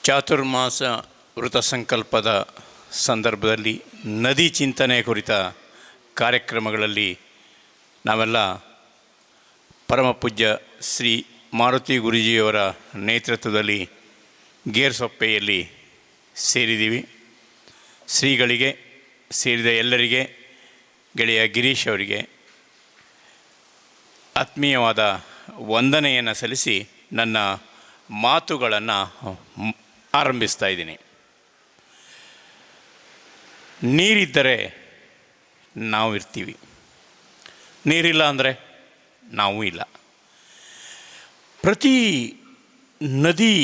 ಚಾತುರ್ಮಾಸ ವೃತ ಸಂಕಲ್ಪದ ಸಂದರ್ಭದಲ್ಲಿ ನದಿ ಚಿಂತನೆ ಕುರಿತ ಕಾರ್ಯಕ್ರಮಗಳಲ್ಲಿ ನಾವೆಲ್ಲ ಪರಮಪೂಜ್ಯ ಶ್ರೀ ಮಾರುತಿ ಗುರೂಜಿಯವರ ನೇತೃತ್ವದಲ್ಲಿ ಗೇರ್ಸೊಪ್ಪೆಯಲ್ಲಿ ಸೇರಿದ್ದೀವಿ. ಶ್ರೀಗಳಿಗೆ ಸೇರಿದ ಎಲ್ಲರಿಗೆ, ಗೆಳೆಯ ಗಿರೀಶ್ ಅವರಿಗೆ ಆತ್ಮೀಯವಾದ ವಂದನೆಯನ್ನು ಸಲ್ಲಿಸಿ ನನ್ನ ಮಾತುಗಳನ್ನು ಆರಂಭಿಸ್ತಾ ಇದ್ದೀನಿ. ನೀರಿದ್ದರೆ ನಾವು ಇರ್ತೀವಿ, ನೀರಿಲ್ಲ ಅಂದರೆ ನಾವು ಇಲ್ಲ. ಪ್ರತಿ ನದಿ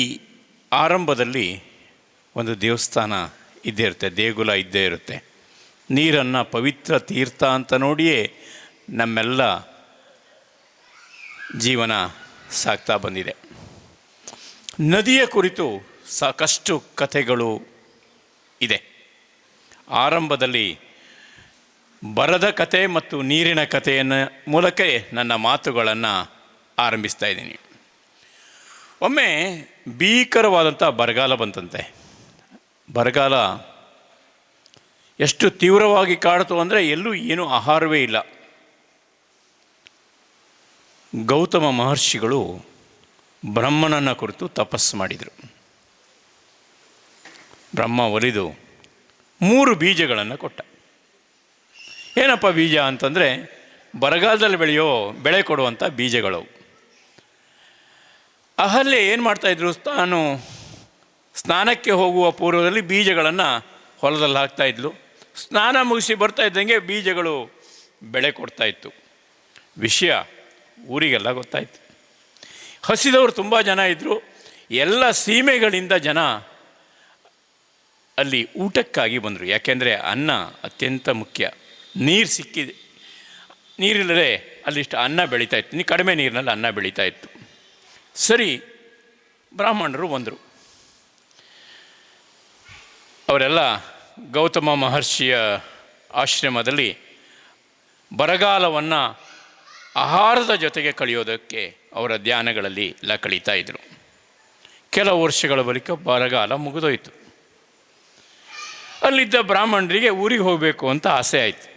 ಆರಂಭದಲ್ಲಿ ಒಂದು ದೇವಸ್ಥಾನ ಇದ್ದೇ ಇರುತ್ತೆ, ದೇಗುಲ ಇದ್ದೇ ಇರುತ್ತೆ. ನೀರನ್ನು ಪವಿತ್ರ ತೀರ್ಥ ಅಂತ ನೋಡಿಯೇ ನಮ್ಮೆಲ್ಲ ಜೀವನ ಸಾಗ್ತಾ ಬಂದಿದೆ. ನದಿಯ ಕುರಿತು ಸಾಕಷ್ಟು ಕಥೆಗಳು ಇದೆ. ಆರಂಭದಲ್ಲಿ ಬರದ ಕತೆ ಮತ್ತು ನೀರಿನ ಕಥೆಯನ್ನು ಮೂಲಕ ನನ್ನ ಮಾತುಗಳನ್ನು ಆರಂಭಿಸ್ತಾ ಇದ್ದೀನಿ. ಒಮ್ಮೆ ಭೀಕರವಾದಂಥ ಬರಗಾಲ ಬಂತಂತೆ. ಬರಗಾಲ ಎಷ್ಟು ತೀವ್ರವಾಗಿ ಕಾಡ್ತು ಅಂದರೆ ಎಲ್ಲೂ ಏನೂ ಆಹಾರವೇ ಇಲ್ಲ. ಗೌತಮ ಮಹರ್ಷಿಗಳು ಬ್ರಹ್ಮನನ್ನು ಕುರಿತು ತಪಸ್ಸು ಮಾಡಿದರು. ಬ್ರಹ್ಮ ಒಲಿದು 3 ಬೀಜಗಳನ್ನು ಕೊಟ್ಟ. ಏನಪ್ಪ ಬೀಜ ಅಂತಂದರೆ ಬರಗಾಲದಲ್ಲಿ ಬೆಳೆ ಕೊಡುವಂಥ ಬೀಜಗಳು. ಅಹಲ್ಯೆ ಏನು ಮಾಡ್ತಾಯಿದ್ರು, ತಾನು ಸ್ನಾನಕ್ಕೆ ಹೋಗುವ ಪೂರ್ವದಲ್ಲಿ ಬೀಜಗಳನ್ನು ಹೊಲದಲ್ಲಿ ಹಾಕ್ತಾಯಿದ್ಲು. ಸ್ನಾನ ಮುಗಿಸಿ ಬರ್ತಾ ಇದ್ದಂಗೆ ಬೀಜಗಳು ಬೆಳೆ ಕೊಡ್ತಾಯಿತ್ತು. ವಿಷಯ ಊರಿಗೆಲ್ಲ ಗೊತ್ತಾಯಿತು. ಹಸಿದವರು ತುಂಬ ಜನ ಇದ್ದರು. ಎಲ್ಲ ಸೀಮೆಗಳಿಂದ ಜನ ಅಲ್ಲಿ ಊಟಕ್ಕಾಗಿ ಬಂದರು. ಯಾಕೆಂದರೆ ಅನ್ನ ಅತ್ಯಂತ ಮುಖ್ಯ. ನೀರು ಸಿಕ್ಕಿದೆ, ನೀರಿಲ್ಲದೆ ಅಲ್ಲಿಷ್ಟು ಅನ್ನ ಬೆಳೀತಾಯಿತ್ತು. ಕಡಿಮೆ ನೀರಿನಲ್ಲಿ ಅನ್ನ ಬೆಳೀತಾಯಿತ್ತು. ಸರಿ, ಬ್ರಾಹ್ಮಣರು ಬಂದರು. ಅವರೆಲ್ಲ ಗೌತಮ ಮಹರ್ಷಿಯ ಆಶ್ರಮದಲ್ಲಿ ಬರಗಾಲವನ್ನು ಆಹಾರದ ಜೊತೆಗೆ ಕಳೆಯೋದಕ್ಕೆ ಅವರ ಧ್ಯಾನಗಳಲ್ಲಿ ಎಲ್ಲ ಕಳೀತಾ ಇದ್ದರು. ಕೆಲವು ವರ್ಷಗಳ ಬಳಿಕ ಬರಗಾಲ ಮುಗಿದೋಯ್ತು. ಅಲ್ಲಿದ್ದ ಬ್ರಾಹ್ಮಣರಿಗೆ ಊರಿಗೆ ಹೋಗಬೇಕು ಅಂತ ಆಸೆ ಆಯಿತು.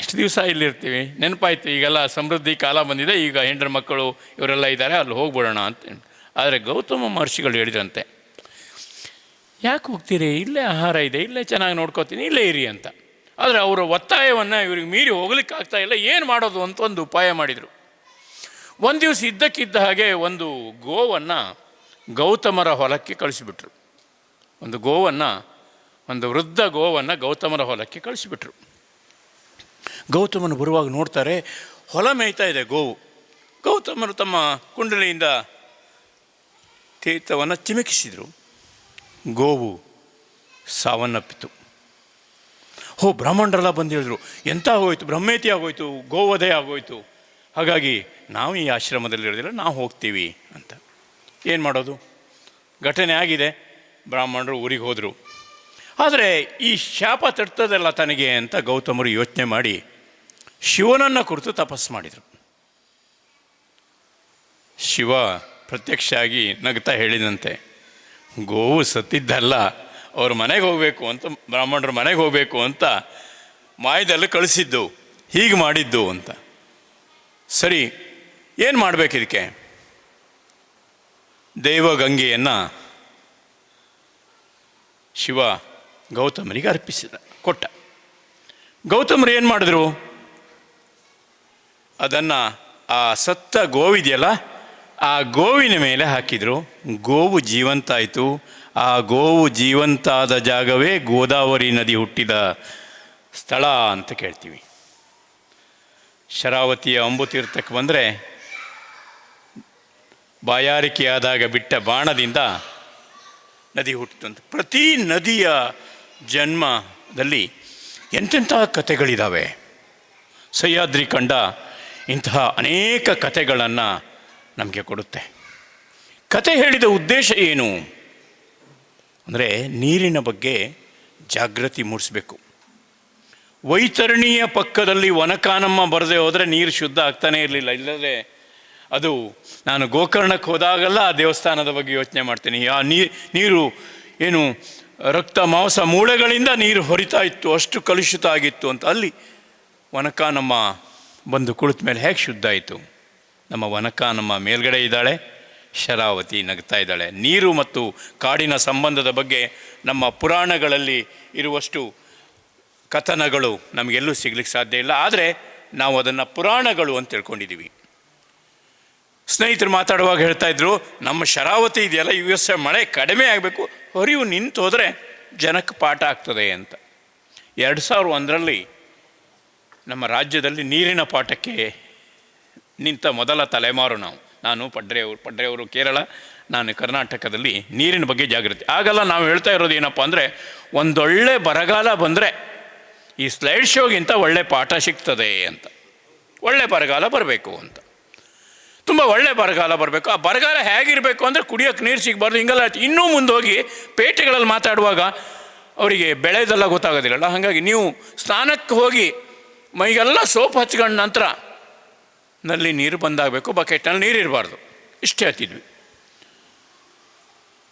ಎಷ್ಟು ದಿವಸ ಇಲ್ಲಿರ್ತೀವಿ, ನೆನಪಾಯ್ತು, ಈಗೆಲ್ಲ ಸಮೃದ್ಧಿ ಕಾಲ ಬಂದಿದೆ, ಈಗ ಹೆಂಡ್ರ ಮಕ್ಕಳು ಇವರೆಲ್ಲ ಇದ್ದಾರೆ, ಅಲ್ಲಿ ಹೋಗ್ಬಿಡೋಣ ಅಂತ. ಆದರೆ ಗೌತಮ ಮಹರ್ಷಿಗಳು ಹೇಳಿದ್ರಂತೆ, ಯಾಕೆ ಹೋಗ್ತೀರಿ, ಇಲ್ಲೇ ಆಹಾರ ಇದೆ, ಇಲ್ಲೇ ಚೆನ್ನಾಗಿ ನೋಡ್ಕೋತೀನಿ, ಇಲ್ಲೇ ಇರಿ ಅಂತ. ಆದರೆ ಅವರ ಒತ್ತಾಯವನ್ನು ಇವ್ರಿಗೆ ಮೀರಿ ಹೋಗ್ಲಿಕ್ಕೆ ಆಗ್ತಾಯಿಲ್ಲ. ಏನು ಮಾಡೋದು ಅಂತ ಒಂದು ಉಪಾಯ ಮಾಡಿದರು. ಒಂದು ದಿವಸ ಇದ್ದಕ್ಕಿದ್ದ ಹಾಗೆ ಒಂದು ಗೋವನ್ನು ಗೌತಮರ ಹೊಲಕ್ಕೆ ಕಳಿಸಿಬಿಟ್ರು. ಒಂದು ವೃದ್ಧ ಗೋವನ್ನು ಗೌತಮರ ಹೊಲಕ್ಕೆ ಕಳಿಸಿಬಿಟ್ರು. ಗೌತಮನು ಬರುವಾಗ ನೋಡ್ತಾರೆ, ಹೊಲ ಮೇಯ್ತಾ ಇದೆ ಗೋವು. ಗೌತಮರು ತಮ್ಮ ಕುಂಡಲಿಯಿಂದ ತೀರ್ಥವನ್ನು ಚಿಮುಕಿಸಿದರು. ಗೋವು ಸಾವನ್ನಪ್ಪಿತು. ಬ್ರಾಹ್ಮಣರೆಲ್ಲ ಬಂದು ಹೇಳಿದ್ರು, ಎಂಥ ಆಗೋಯ್ತು, ಬ್ರಹ್ಮೇತಿ ಆಗೋಯ್ತು, ಗೋವಧೆ ಆಗೋಯ್ತು, ಹಾಗಾಗಿ ನಾವು ಈ ಆಶ್ರಮದಲ್ಲಿ ಇರೋದಿಲ್ಲ, ನಾವು ಹೋಗ್ತೀವಿ ಅಂತ. ಏನು ಮಾಡೋದು, ಘಟನೆ ಆಗಿದೆ. ಬ್ರಾಹ್ಮಣರು ಊರಿಗೆ ಹೋದರು. ಆದರೆ ಈ ಶಾಪ ತಡ್ತದಲ್ಲ ತನಗೆ ಅಂತ ಗೌತಮರು ಯೋಚನೆ ಮಾಡಿ ಶಿವನನ್ನು ಕುರಿತು ತಪಸ್ಸು ಮಾಡಿದರು. ಶಿವ ಪ್ರತ್ಯಕ್ಷ ಆಗಿ ನಗ್ತಾ ಹೇಳಿದಂತೆ, ಗೋವು ಸತ್ತಿದ್ದಲ್ಲ, ಅವ್ರ ಮನೆಗೆ ಹೋಗಬೇಕು ಅಂತ, ಬ್ರಾಹ್ಮಣರ ಮನೆಗೆ ಹೋಗಬೇಕು ಅಂತ ಮಾಯದಲ್ಲಿ ಕಳಿಸಿದ್ದು, ಹೀಗೆ ಮಾಡಿದ್ದು ಅಂತ. ಸರಿ, ಏನು ಮಾಡಬೇಕು ಇದಕ್ಕೆ? ದೇವಗಂಗೆಯನ್ನು ಶಿವ ಗೌತಮರಿಗೆ ಕೊಟ್ಟ. ಗೌತಮರು ಏನು ಮಾಡಿದ್ರು, ಅದನ್ನು ಆ ಸತ್ತ ಗೋವಿದೆಯಲ್ಲ, ಆ ಗೋವಿನ ಮೇಲೆ ಹಾಕಿದರು. ಗೋವು ಜೀವಂತ ಆಯಿತು. ಆ ಗೋವು ಜೀವಂತ ಆದ ಜಾಗವೇ ಗೋದಾವರಿ ನದಿ ಹುಟ್ಟಿದ ಸ್ಥಳ ಅಂತ ಕೇಳ್ತೀವಿ. ಶರಾವತಿಯ ಅಂಬುತೀರ್ಥಕ್ಕೆ ಬಂದರೆ ಬಾಯಾರಿಕೆಯಾದಾಗ ಬಿಟ್ಟ ಬಾಣದಿಂದ ನದಿ ಹುಟ್ಟಿತು. ಪ್ರತಿ ನದಿಯ ಜನ್ಮದಲ್ಲಿ ಎಂತೆಂಥ ಕಥೆಗಳಿದ್ದಾವೆ. ಸಹ್ಯಾದ್ರಿ ಕಂಡ ಇಂತಹ ಅನೇಕ ಕಥೆಗಳನ್ನು ನಮಗೆ ಕೊಡುತ್ತೆ. ಕತೆ ಹೇಳಿದ ಉದ್ದೇಶ ಏನು ಅಂದರೆ, ನೀರಿನ ಬಗ್ಗೆ ಜಾಗೃತಿ ಮೂಡಿಸಬೇಕು. ವೈತರಣಿಯ ಪಕ್ಕದಲ್ಲಿ ವನಕಾನಮ್ಮ ಬರದೆ ಹೋದರೆ ನೀರು ಶುದ್ಧ ಆಗ್ತಾನೇ ಇರಲಿಲ್ಲ. ಇಲ್ಲದೆ ಅದು ನಾನು ಗೋಕರ್ಣಕ್ಕೆ ಹೋದಾಗೆಲ್ಲ ಆ ದೇವಸ್ಥಾನದ ಬಗ್ಗೆ ಯೋಚನೆ ಮಾಡ್ತೀನಿ. ಆ ನೀರು ಏನು ರಕ್ತ ಮಾಂಸ ಮೂಳೆಗಳಿಂದ ನೀರು ಹೊರಿತಾ ಇತ್ತು, ಅಷ್ಟು ಕಲುಷಿತ ಆಗಿತ್ತು ಅಂತ. ಅಲ್ಲಿ ವನಕ ನಮ್ಮ ಬಂದು ಕುಳಿತ ಮೇಲೆ ಹೇಗೆ ಶುದ್ಧ ಆಯಿತು? ನಮ್ಮ ವನಕ ನಮ್ಮ ಮೇಲ್ಗಡೆ ಇದ್ದಾಳೆ, ಶರಾವತಿ ನಗ್ತಾ ಇದ್ದಾಳೆ. ನೀರು ಮತ್ತು ಕಾಡಿನ ಸಂಬಂಧದ ಬಗ್ಗೆ ನಮ್ಮ ಪುರಾಣಗಳಲ್ಲಿ ಇರುವಷ್ಟು ಕಥನಗಳು ನಮಗೆಲ್ಲೂ ಸಿಗ್ಲಿಕ್ಕೆ ಸಾಧ್ಯ ಇಲ್ಲ. ಆದರೆ ನಾವು ಅದನ್ನು ಪುರಾಣಗಳು ಅಂತ ತಿಳ್ಕೊಂಡಿದ್ದೀವಿ. ಸ್ನೇಹಿತರು ಮಾತಾಡುವಾಗ ಹೇಳ್ತಾಯಿದ್ರು, ನಮ್ಮ ಶರಾವತಿ ಇದೆಯಲ್ಲ, ಈ ವರ್ಷ ಮಳೆ ಕಡಿಮೆ ಆಗಬೇಕು, ಹೊರಿವು ನಿಂತು ಹೋದರೆ ಜನಕ್ಕೆ ಪಾಠ ಆಗ್ತದೆ ಅಂತ. 2001ರಲ್ಲಿ ನಮ್ಮ ರಾಜ್ಯದಲ್ಲಿ ನೀರಿನ ಪಾಠಕ್ಕೆ ನಿಂತ ಮೊದಲ ತಲೆಮಾರು ನಾನು ಪಡ್ರೆಯವರು ಕೇರಳ, ನಾನು ಕರ್ನಾಟಕದಲ್ಲಿ ನೀರಿನ ಬಗ್ಗೆ ಜಾಗೃತಿ. ಆಗೆಲ್ಲ ನಾವು ಹೇಳ್ತಾ ಇರೋದು ಏನಪ್ಪ ಅಂದರೆ, ಒಂದೊಳ್ಳೆ ಬರಗಾಲ ಬಂದರೆ ಈ ಸ್ಲೈಡ್ ಶೋಗಿಂತ ಒಳ್ಳೆ ಪಾಠ ಸಿಗ್ತದೆ ಅಂತ. ಒಳ್ಳೆ ಬರಗಾಲ ಬರಬೇಕು ಅಂತ, ತುಂಬ ಒಳ್ಳೆ ಬರಗಾಲ ಬರಬೇಕು. ಆ ಬರಗಾಲ ಹೇಗಿರಬೇಕು ಅಂದರೆ ಕುಡಿಯೋಕ್ಕೆ ನೀರು ಸಿಗಬಾರ್ದು, ಹಿಂಗೆಲ್ಲ ಆಯ್ತು. ಇನ್ನೂ ಮುಂದೆ ಹೋಗಿ ಪೇಟೆಗಳಲ್ಲಿ ಮಾತಾಡುವಾಗ ಅವರಿಗೆ ಬೆಳೆದೆಲ್ಲ ಗೊತ್ತಾಗೋದಿಲ್ಲಲ್ಲ. ಹಾಗಾಗಿ ನೀವು ಸ್ನಾನಕ್ಕೆ ಹೋಗಿ ಮೈಗೆಲ್ಲ ಸೋಪ್ ಹಚ್ಕೊಂಡ ನಂತರ ನಲ್ಲಿ ನೀರು ಬಂದಾಗಬೇಕು, ಬಕೆಟ್ನಲ್ಲಿ ನೀರು ಇರಬಾರ್ದು, ಇಷ್ಟೇ ಹತ್ತಿದ್ವಿ.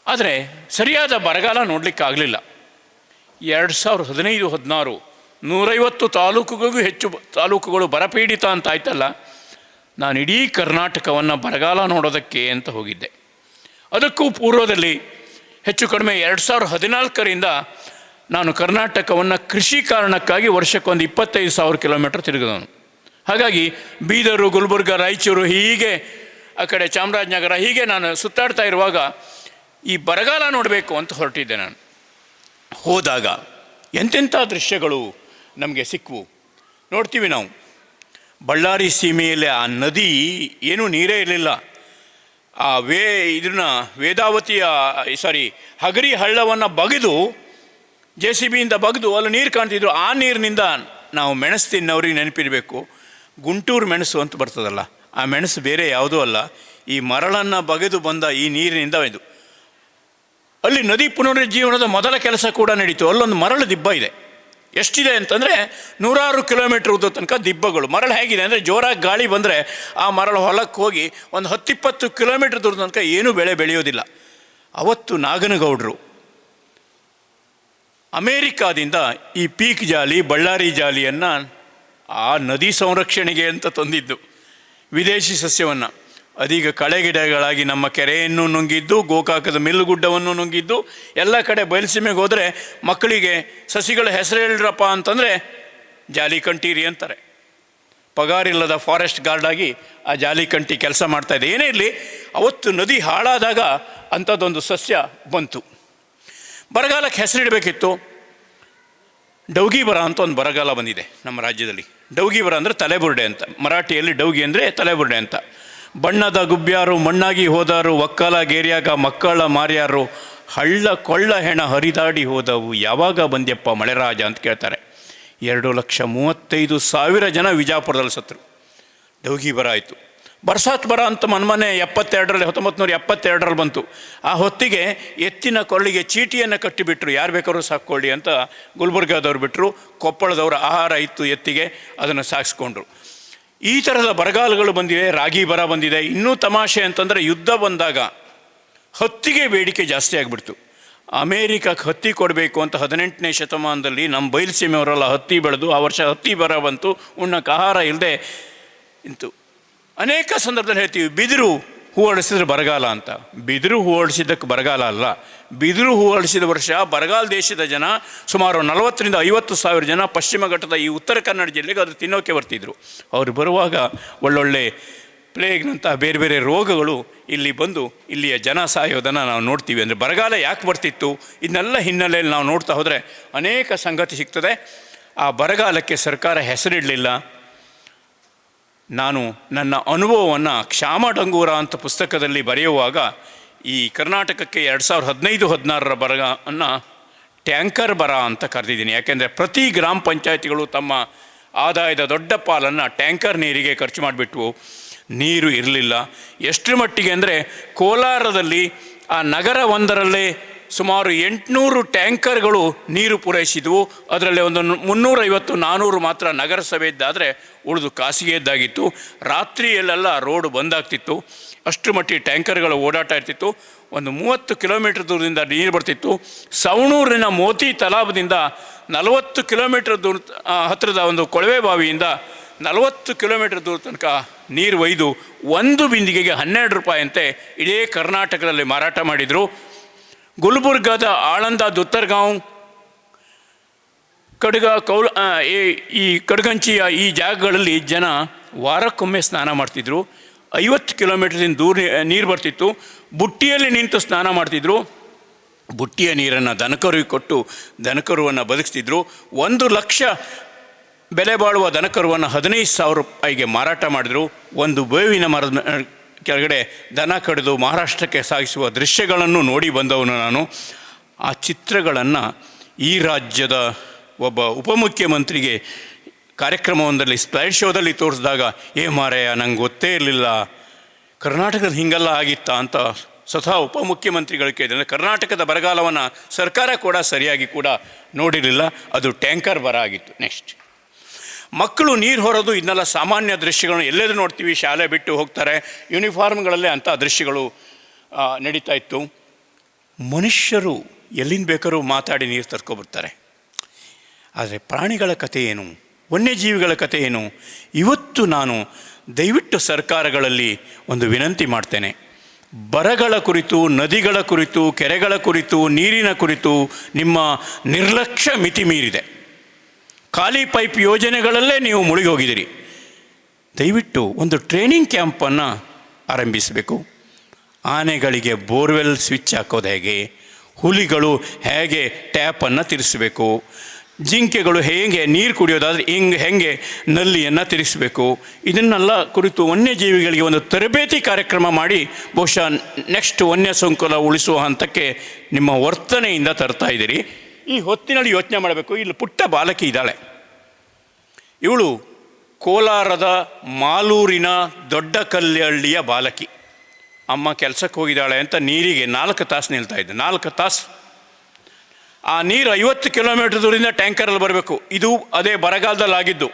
ಆದರೆ ಸರಿಯಾದ ಬರಗಾಲ ನೋಡಲಿಕ್ಕಾಗಲಿಲ್ಲ. 2015-16 150 ತಾಲೂಕುಗಳಿಗೂ ಹೆಚ್ಚು ತಾಲೂಕುಗಳು ಬರಪೀಡಿತ ಅಂತ ಆಯ್ತಲ್ಲ. ನಾನು ಇಡೀ ಕರ್ನಾಟಕವನ್ನು ಬರಗಾಲ ನೋಡೋದಕ್ಕೆ ಅಂತ ಹೋಗಿದ್ದೆ. ಅದಕ್ಕೂ ಪೂರ್ವದಲ್ಲಿ ಹೆಚ್ಚು ಕಡಿಮೆ 2014ರಿಂದ ನಾನು ಕರ್ನಾಟಕವನ್ನು ಕೃಷಿ ಕಾರಣಕ್ಕಾಗಿ ವರ್ಷಕ್ಕೊಂದು 25,000 ಕಿಲೋಮೀಟರ್ ತಿರುಗಿದವನು. ಹಾಗಾಗಿ ಬೀದರು, ಗುಲ್ಬರ್ಗ, ರಾಯಚೂರು, ಹೀಗೆ ಆ ಕಡೆ ಚಾಮರಾಜನಗರ, ಹೀಗೆ ನಾನು ಸುತ್ತಾಡ್ತಾ ಇರುವಾಗ ಈ ಬರಗಾಲ ನೋಡಬೇಕು ಅಂತ ಹೊರಟಿದ್ದೆ. ನಾನು ಹೋದಾಗ ಎಂತೆಂಥ ದೃಶ್ಯಗಳು ನಮಗೆ ಸಿಕ್ಕವು. ನೋಡ್ತೀವಿ ನಾವು ಬಳ್ಳಾರಿ ಸೀಮೆಯಲ್ಲಿ ಆ ನದಿ ಏನೂ ನೀರೇ ಇರಲಿಲ್ಲ. ಆ ವೇದಾವತಿಯ ಹಗರಿ ಹಳ್ಳವನ್ನು ಬಗೆದು JCBಯಿಂದ ಬಗೆದು ಅಲ್ಲಿ ನೀರು ಕಾಣ್ತಿದ್ರು. ಆ ನೀರಿನಿಂದ ನಾವು ಮೆಣಸು ತಿನ್ನೋರಿಗೆ ನೆನಪಿರಬೇಕು, ಗುಂಟೂರು ಮೆಣಸು ಅಂತ ಬರ್ತದಲ್ಲ, ಆ ಮೆಣಸು ಬೇರೆ ಯಾವುದೂ ಅಲ್ಲ, ಈ ಮರಳನ್ನು ಬಗೆದು ಬಂದ ಈ ನೀರಿನಿಂದ ಇದು. ಅಲ್ಲಿ ನದಿ ಪುನರುಜ್ಜೀವನದ ಮೊದಲ ಕೆಲಸ ಕೂಡ ನಡೀತು. ಅಲ್ಲೊಂದು ಮರಳು ದಿಬ್ಬ ಇದೆ. ಎಷ್ಟಿದೆ ಅಂತಂದರೆ 100 ಕಿಲೋಮೀಟ್ರ್ ಉದ್ದ ತನಕ ದಿಬ್ಬಗಳು. ಮರಳು ಹೇಗಿದೆ ಅಂದರೆ, ಜೋರಾಗಿ ಗಾಳಿ ಬಂದರೆ ಆ ಮರಳು ಹೊಲಕ್ಕೆ ಹೋಗಿ ಒಂದು 10-20 ಕಿಲೋಮೀಟ್ರ್ ದೂರದ ತನಕ ಏನೂ ಬೆಳೆ ಬೆಳೆಯೋದಿಲ್ಲ. ಅವತ್ತು ನಾಗನಗೌಡರು ಅಮೇರಿಕಾದಿಂದ ಈ ಪೀಕ್ ಜಾಲಿ, ಬಳ್ಳಾರಿ ಜಾಲಿಯನ್ನು ಆ ನದಿ ಸಂರಕ್ಷಣೆಗೆ ಅಂತ ತಂದಿದ್ದು, ವಿದೇಶಿ ಸಸ್ಯವನ್ನು. ಅದೀಗ ಕಳೆಗಿಡಗಳಾಗಿ ನಮ್ಮ ಕೆರೆಯನ್ನು ನುಂಗಿದ್ದು, ಗೋಕಾಕದ ಮಿಲ್ಲುಗುಡ್ಡವನ್ನು ನುಂಗಿದ್ದು. ಎಲ್ಲ ಕಡೆ ಬಯಲುಸೀಮೆಗೆ ಹೋದರೆ ಮಕ್ಕಳಿಗೆ ಸಸಿಗಳ ಹೆಸರು ಹೇಳ್ರಪ್ಪ ಅಂತಂದರೆ ಜಾಲಿಕಂಟೀರಿ ಅಂತಾರೆ. ಪಗಾರಿಲ್ಲದ ಫಾರೆಸ್ಟ್ ಗಾರ್ಡಾಗಿ ಆ ಜಾಲಿಕಂಟಿ ಕೆಲಸ ಮಾಡ್ತಾಯಿದೆ. ಏನೇ ಇರಲಿ, ಅವತ್ತು ನದಿ ಹಾಳಾದಾಗ ಅಂಥದ್ದೊಂದು ಸಸ್ಯ ಬಂತು. ಬರಗಾಲಕ್ಕೆ ಹೆಸರಿಡಬೇಕಿತ್ತು. ಡೌಗಿ ಬರ ಅಂತ ಒಂದು ಬರಗಾಲ ಬಂದಿದೆ ನಮ್ಮ ರಾಜ್ಯದಲ್ಲಿ. ಡೌಗಿ ಬರ ಅಂದರೆ ತಲೆಬುರುಡೆ ಅಂತ, ಮರಾಠಿಯಲ್ಲಿ ಡೌಗಿ ಅಂದರೆ ತಲೆಬುರುಡೆ ಅಂತ. ಬಣ್ಣದ ಗುಬ್ಬ್ಯಾರು ಮಣ್ಣಾಗಿ ಹೋದಾರು, ಒಕ್ಕಲ ಗೇರಿಯಾಗ ಮಕ್ಕಳ ಮಾರ್ಯಾರು, ಹಳ್ಳ ಕೊಳ್ಳ ಹೆಣ ಹರಿದಾಡಿ ಹೋದವು, ಯಾವಾಗ ಬಂದ್ಯಪ್ಪ ಮಳೆರಾಜ ಅಂತ ಕೇಳ್ತಾರೆ. 2,35,000 ಜನ ವಿಜಾಪುರದಲ್ಲಿ ಸತ್ತರು. ಡೌಗಿ ಬರ ಆಯಿತು. ಬರ್ಸಾತ್ ಬರ ಅಂತ ಮೊನ್ನೆ 1972ರಲ್ಲಿ ಬಂತು. ಆ ಹೊತ್ತಿಗೆ ಎತ್ತಿನ ಕೊರಳಿಗೆ ಚೀಟಿಯನ್ನು ಕಟ್ಟಿಬಿಟ್ರು, ಯಾರು ಬೇಕಾದ್ರೂ ಸಾಕ್ಕೊಳ್ಳಿ ಅಂತ ಗುಲ್ಬರ್ಗಾದವ್ರು ಬಿಟ್ಟರು. ಕೊಪ್ಪಳದವ್ರ ಆಹಾರ ಇತ್ತು ಎತ್ತಿಗೆ, ಅದನ್ನು ಸಾಗಿಸ್ಕೊಂಡ್ರು. ಈ ಥರದ ಬರಗಾಲಗಳು ಬಂದಿವೆ. ರಾಗಿ ಬರ ಬಂದಿದೆ. ಇನ್ನೂ ತಮಾಷೆ ಅಂತಂದರೆ, ಯುದ್ಧ ಬಂದಾಗ ಹತ್ತಿಗೆ ಬೇಡಿಕೆ ಜಾಸ್ತಿ ಆಗಿಬಿಡ್ತು. ಅಮೇರಿಕಕ್ಕೆ ಹತ್ತಿ ಕೊಡಬೇಕು ಅಂತ 18ನೇ ಶತಮಾನದಲ್ಲಿ ನಮ್ಮ ಬಯಲುಸೀಮೆಯವರೆಲ್ಲ ಹತ್ತಿ ಬೆಳೆದು ಆ ವರ್ಷ ಹತ್ತಿ ಬರ ಬಂತು. ಉಣ್ಣಕ್ಕೆ ಆಹಾರ ಇಲ್ಲದೆ ಇಂತು. ಅನೇಕ ಸಂದರ್ಭದಲ್ಲಿ ಹೇಳ್ತೀವಿ ಬಿದಿರು ಹೂ ಅಳಿಸಿದ್ರೆ ಬರಗಾಲ ಅಂತ. ಬಿದಿರು ಹೂ ಅಳಿಸಿದ್ದಕ್ಕೆ ಬರಗಾಲ ಅಲ್ಲ. ಬಿದಿರು ಹೂ ಅಳಿಸಿದ ವರ್ಷ ಬರಗಾಲ ದೇಶದ ಜನ ಸುಮಾರು 40,000-50,000 ಜನ ಪಶ್ಚಿಮ ಘಟ್ಟದ ಈ ಉತ್ತರ ಕನ್ನಡ ಜಿಲ್ಲೆಗೆ ಅದು ತಿನ್ನೋಕ್ಕೆ ಬರ್ತಿದ್ರು. ಅವರು ಬರುವಾಗ ಒಳ್ಳೊಳ್ಳೆ ಪ್ಲೇಗ್ನಂಥ ಬೇರೆ ಬೇರೆ ರೋಗಗಳು ಇಲ್ಲಿ ಬಂದು ಇಲ್ಲಿಯ ಜನ ಸಾಯೋದನ್ನು ನಾವು ನೋಡ್ತೀವಿ. ಅಂದರೆ ಬರಗಾಲ ಯಾಕೆ ಬರ್ತಿತ್ತು, ಇದನ್ನೆಲ್ಲ ಹಿನ್ನೆಲೆಯಲ್ಲಿ ನಾವು ನೋಡ್ತಾ ಹೋದರೆ ಅನೇಕ ಸಂಗತಿ ಸಿಗ್ತದೆ. ಆ ಬರಗಾಲಕ್ಕೆ ಸರ್ಕಾರ ಹೆಸರಿಡಲಿಲ್ಲ. ನಾನು ನನ್ನ ಅನುಭವವನ್ನು ಕ್ಷಾಮ ಡಂಗೂರ ಅಂತ ಪುಸ್ತಕದಲ್ಲಿ ಬರೆಯುವಾಗ ಈ ಕರ್ನಾಟಕಕ್ಕೆ 2015-16 ಬರವನ್ನು ಟ್ಯಾಂಕರ್ ಬರ ಅಂತ ಕರೆದಿದ್ದೀನಿ. ಯಾಕೆಂದರೆ ಪ್ರತಿ ಗ್ರಾಮ ಪಂಚಾಯತಿಗಳು ತಮ್ಮ ಆದಾಯದ ದೊಡ್ಡ ಪಾಲನ್ನು ಟ್ಯಾಂಕರ್ ನೀರಿಗೆ ಖರ್ಚು ಮಾಡಿಬಿಟ್ವು. ನೀರು ಇರಲಿಲ್ಲ. ಎಷ್ಟರ ಮಟ್ಟಿಗೆ ಅಂದರೆ, ಕೋಲಾರದಲ್ಲಿ ಆ ನಗರ ಒಂದರಲ್ಲೇ ಸುಮಾರು 800 ಟ್ಯಾಂಕರ್ಗಳು ನೀರು ಪೂರೈಸಿದ್ವು. ಅದರಲ್ಲಿ ಒಂದು 350-400 ಮಾತ್ರ ನಗರಸಭೆಯದ್ದಾದರೆ ಉಳಿದು ಖಾಸಗಿಯದ್ದಾಗಿತ್ತು. ರಾತ್ರಿಯಲ್ಲೆಲ್ಲ ರೋಡ್ ಬಂದಾಗ್ತಿತ್ತು. ಅಷ್ಟು ಮಟ್ಟಿಗೆ ಟ್ಯಾಂಕರ್ಗಳ ಓಡಾಟ ಇರ್ತಿತ್ತು. ಒಂದು 30 ಕಿಲೋಮೀಟ್ರ್ ದೂರದಿಂದ ನೀರು ಬರ್ತಿತ್ತು. ಸವಣೂರಿನ ಮೋತಿ ತಲಾಬದಿಂದ 40 ಕಿಲೋಮೀಟ್ರ್ ದೂರ ಹತ್ತಿರದ ಒಂದು ಕೊಳವೆ ಬಾವಿಯಿಂದ 40 ಕಿಲೋಮೀಟ್ರ್ ದೂರ ತನಕ ನೀರು ಒಯ್ದು ಒಂದು ಬಿಂದಿಗೆಗೆ 12 ರೂಪಾಯಿ ಅಂತೆ ಇಡೀ ಕರ್ನಾಟಕದಲ್ಲಿ ಮಾರಾಟ ಮಾಡಿದರು. ಗುಲ್ಬರ್ಗಾದ ಆಳಂದ, ದುತ್ತರ್ಗಾಂವ್, ಕಡ್ಗ, ಈ ಕಡ್ಗಂಚಿಯ ಈ ಜಾಗಗಳಲ್ಲಿ ಜನ ವಾರಕ್ಕೊಮ್ಮೆ ಸ್ನಾನ ಮಾಡ್ತಿದ್ರು. 50 ಕಿಲೋಮೀಟ್ರಿಂದ ದೂರ ನೀರು ಬರ್ತಿತ್ತು. ಬುಟ್ಟಿಯಲ್ಲಿ ನಿಂತು ಸ್ನಾನ ಮಾಡ್ತಿದ್ರು. ಬುಟ್ಟಿಯ ನೀರನ್ನು ದನಕರುವಿಗೆ ಕೊಟ್ಟು ದನಕರುವನ್ನು ಬದುಕಿಸ್ತಿದ್ರು. 1 ಲಕ್ಷ ಬೆಲೆ ಬಾಳುವ ದನಕರುವನ್ನು 15,000 ರೂಪಾಯಿಗೆ ಮಾರಾಟ ಮಾಡಿದರು. ಒಂದು ಬೇವಿನ ಮರದ ಕೆಳಗಡೆ ದನ ಕಡಿದು ಮಹಾರಾಷ್ಟ್ರಕ್ಕೆ ಸಾಗಿಸುವ ದೃಶ್ಯಗಳನ್ನು ನೋಡಿ ಬಂದವನು ನಾನು. ಆ ಚಿತ್ರಗಳನ್ನು ಈ ರಾಜ್ಯದ ಒಬ್ಬ ಉಪಮುಖ್ಯಮಂತ್ರಿಗೆ ಕಾರ್ಯಕ್ರಮವೊಂದರಲ್ಲಿ ಸ್ಲೈಡ್ ಶೋದಲ್ಲಿ ತೋರಿಸಿದಾಗ ಮಾರಾಯ ನಂಗೆ ಗೊತ್ತೇ ಇರಲಿಲ್ಲ, ಕರ್ನಾಟಕದ ಹಿಂಗೆಲ್ಲ ಆಗಿತ್ತಾ ಅಂತ ಸ್ವತಃ ಉಪಮುಖ್ಯಮಂತ್ರಿಗಳು ಕೇಳಿದರೆ, ಕರ್ನಾಟಕದ ಬರಗಾಲವನ್ನು ಸರ್ಕಾರ ಕೂಡ ಸರಿಯಾಗಿ ಕೂಡ ನೋಡಿರಲಿಲ್ಲ. ಅದು ಟ್ಯಾಂಕರ್ ಬರ ಆಗಿತ್ತು. ನೆಕ್ಸ್ಟ್, ಮಕ್ಕಳು ನೀರು ಹೊರೋದು ಇದನ್ನೆಲ್ಲ ಸಾಮಾನ್ಯ ದೃಶ್ಯಗಳನ್ನು ಎಲ್ಲೆಲ್ಲೂ ನೋಡ್ತೀವಿ. ಶಾಲೆ ಬಿಟ್ಟು ಹೋಗ್ತಾರೆ, ಯೂನಿಫಾರ್ಮ್ಗಳಲ್ಲೇ ಅಂಥ ದೃಶ್ಯಗಳು ನಡೀತಾ ಇತ್ತು. ಮನುಷ್ಯರು ಎಲ್ಲಿಂದ ಬೇಕಾದ್ರೂ ಮಾತಾಡಿ ನೀರು ತರ್ಕೊಬರ್ತಾರೆ. ಆದರೆ ಪ್ರಾಣಿಗಳ ಕಥೆ ಏನು, ವನ್ಯಜೀವಿಗಳ ಕಥೆ ಏನು? ಇವತ್ತು ನಾನು ದಯವಿಟ್ಟು ಸರ್ಕಾರಗಳಲ್ಲಿ ಒಂದು ವಿನಂತಿ ಮಾಡ್ತೇನೆ. ಬರಗಳ ಕುರಿತು, ನದಿಗಳ ಕುರಿತು, ಕೆರೆಗಳ ಕುರಿತು, ನೀರಿನ ಕುರಿತು ನಿಮ್ಮ ನಿರ್ಲಕ್ಷ್ಯ ಮಿತಿ ಮೀರಿದೆ. ಖಾಲಿ ಪೈಪ್ ಯೋಜನೆಗಳಲ್ಲೇ ನೀವು ಮುಳುಗಿ ಹೋಗಿದ್ದೀರಿ. ದಯವಿಟ್ಟು ಒಂದು ಟ್ರೈನಿಂಗ್ ಕ್ಯಾಂಪನ್ನು ಆರಂಭಿಸಬೇಕು. ಆನೆಗಳಿಗೆ ಬೋರ್ವೆಲ್ ಸ್ವಿಚ್ ಹಾಕೋದು ಹೇಗೆ, ಹುಲಿಗಳು ಹೇಗೆ ಟ್ಯಾಪನ್ನು ತಿರ್ರಿಸಬೇಕು, ಜಿಂಕೆಗಳು ಹೇಗೆ ನೀರು ಕುಡಿಯೋದಾದರೆ ಹೆಂಗೆ ನಲ್ಲಿಯನ್ನು ತಿರ್ರಿಸಬೇಕು, ಇದನ್ನೆಲ್ಲ ಕುರಿತು ವನ್ಯಜೀವಿಗಳಿಗೆ ಒಂದು ತರಬೇತಿ ಕಾರ್ಯಕ್ರಮ ಮಾಡಿ ಬಹುಶಃ ನೆಕ್ಸ್ಟ್ ವನ್ಯ ಸಂಕುಲ ಉಳಿಸುವ ಹಂತಕ್ಕೆ ನಿಮ್ಮ ವರ್ತನೆಯಿಂದ ತರ್ತಾ ಇದ್ದೀರಿ. ಈ ಹೊತ್ತಿನಲ್ಲಿ ಯೋಚನೆ ಮಾಡಬೇಕು. ಇಲ್ಲಿ ಪುಟ್ಟ ಬಾಲಕಿ ಇದ್ದಾಳೆ. ಇವಳು ಕೋಲಾರದ ಮಾಲೂರಿನ ದೊಡ್ಡ ಕಲ್ಲಹಳ್ಳಿಯ ಬಾಲಕಿ. ಅಮ್ಮ ಕೆಲಸಕ್ಕೆ ಹೋಗಿದ್ದಾಳೆ ಅಂತ ನೀರಿಗೆ 4 ತಾಸು ನಿಲ್ತಾ ಇದ್ದೆ. 4 ತಾಸು ಆ ನೀರು 50 ಕಿಲೋಮೀಟ್ರ್ ದೂರದಿಂದ ಟ್ಯಾಂಕರಲ್ಲಿ ಬರಬೇಕು. ಇದು ಅದೇ ಬರಗಾಲದಲ್ಲಿ ಆಗಿದ್ದು.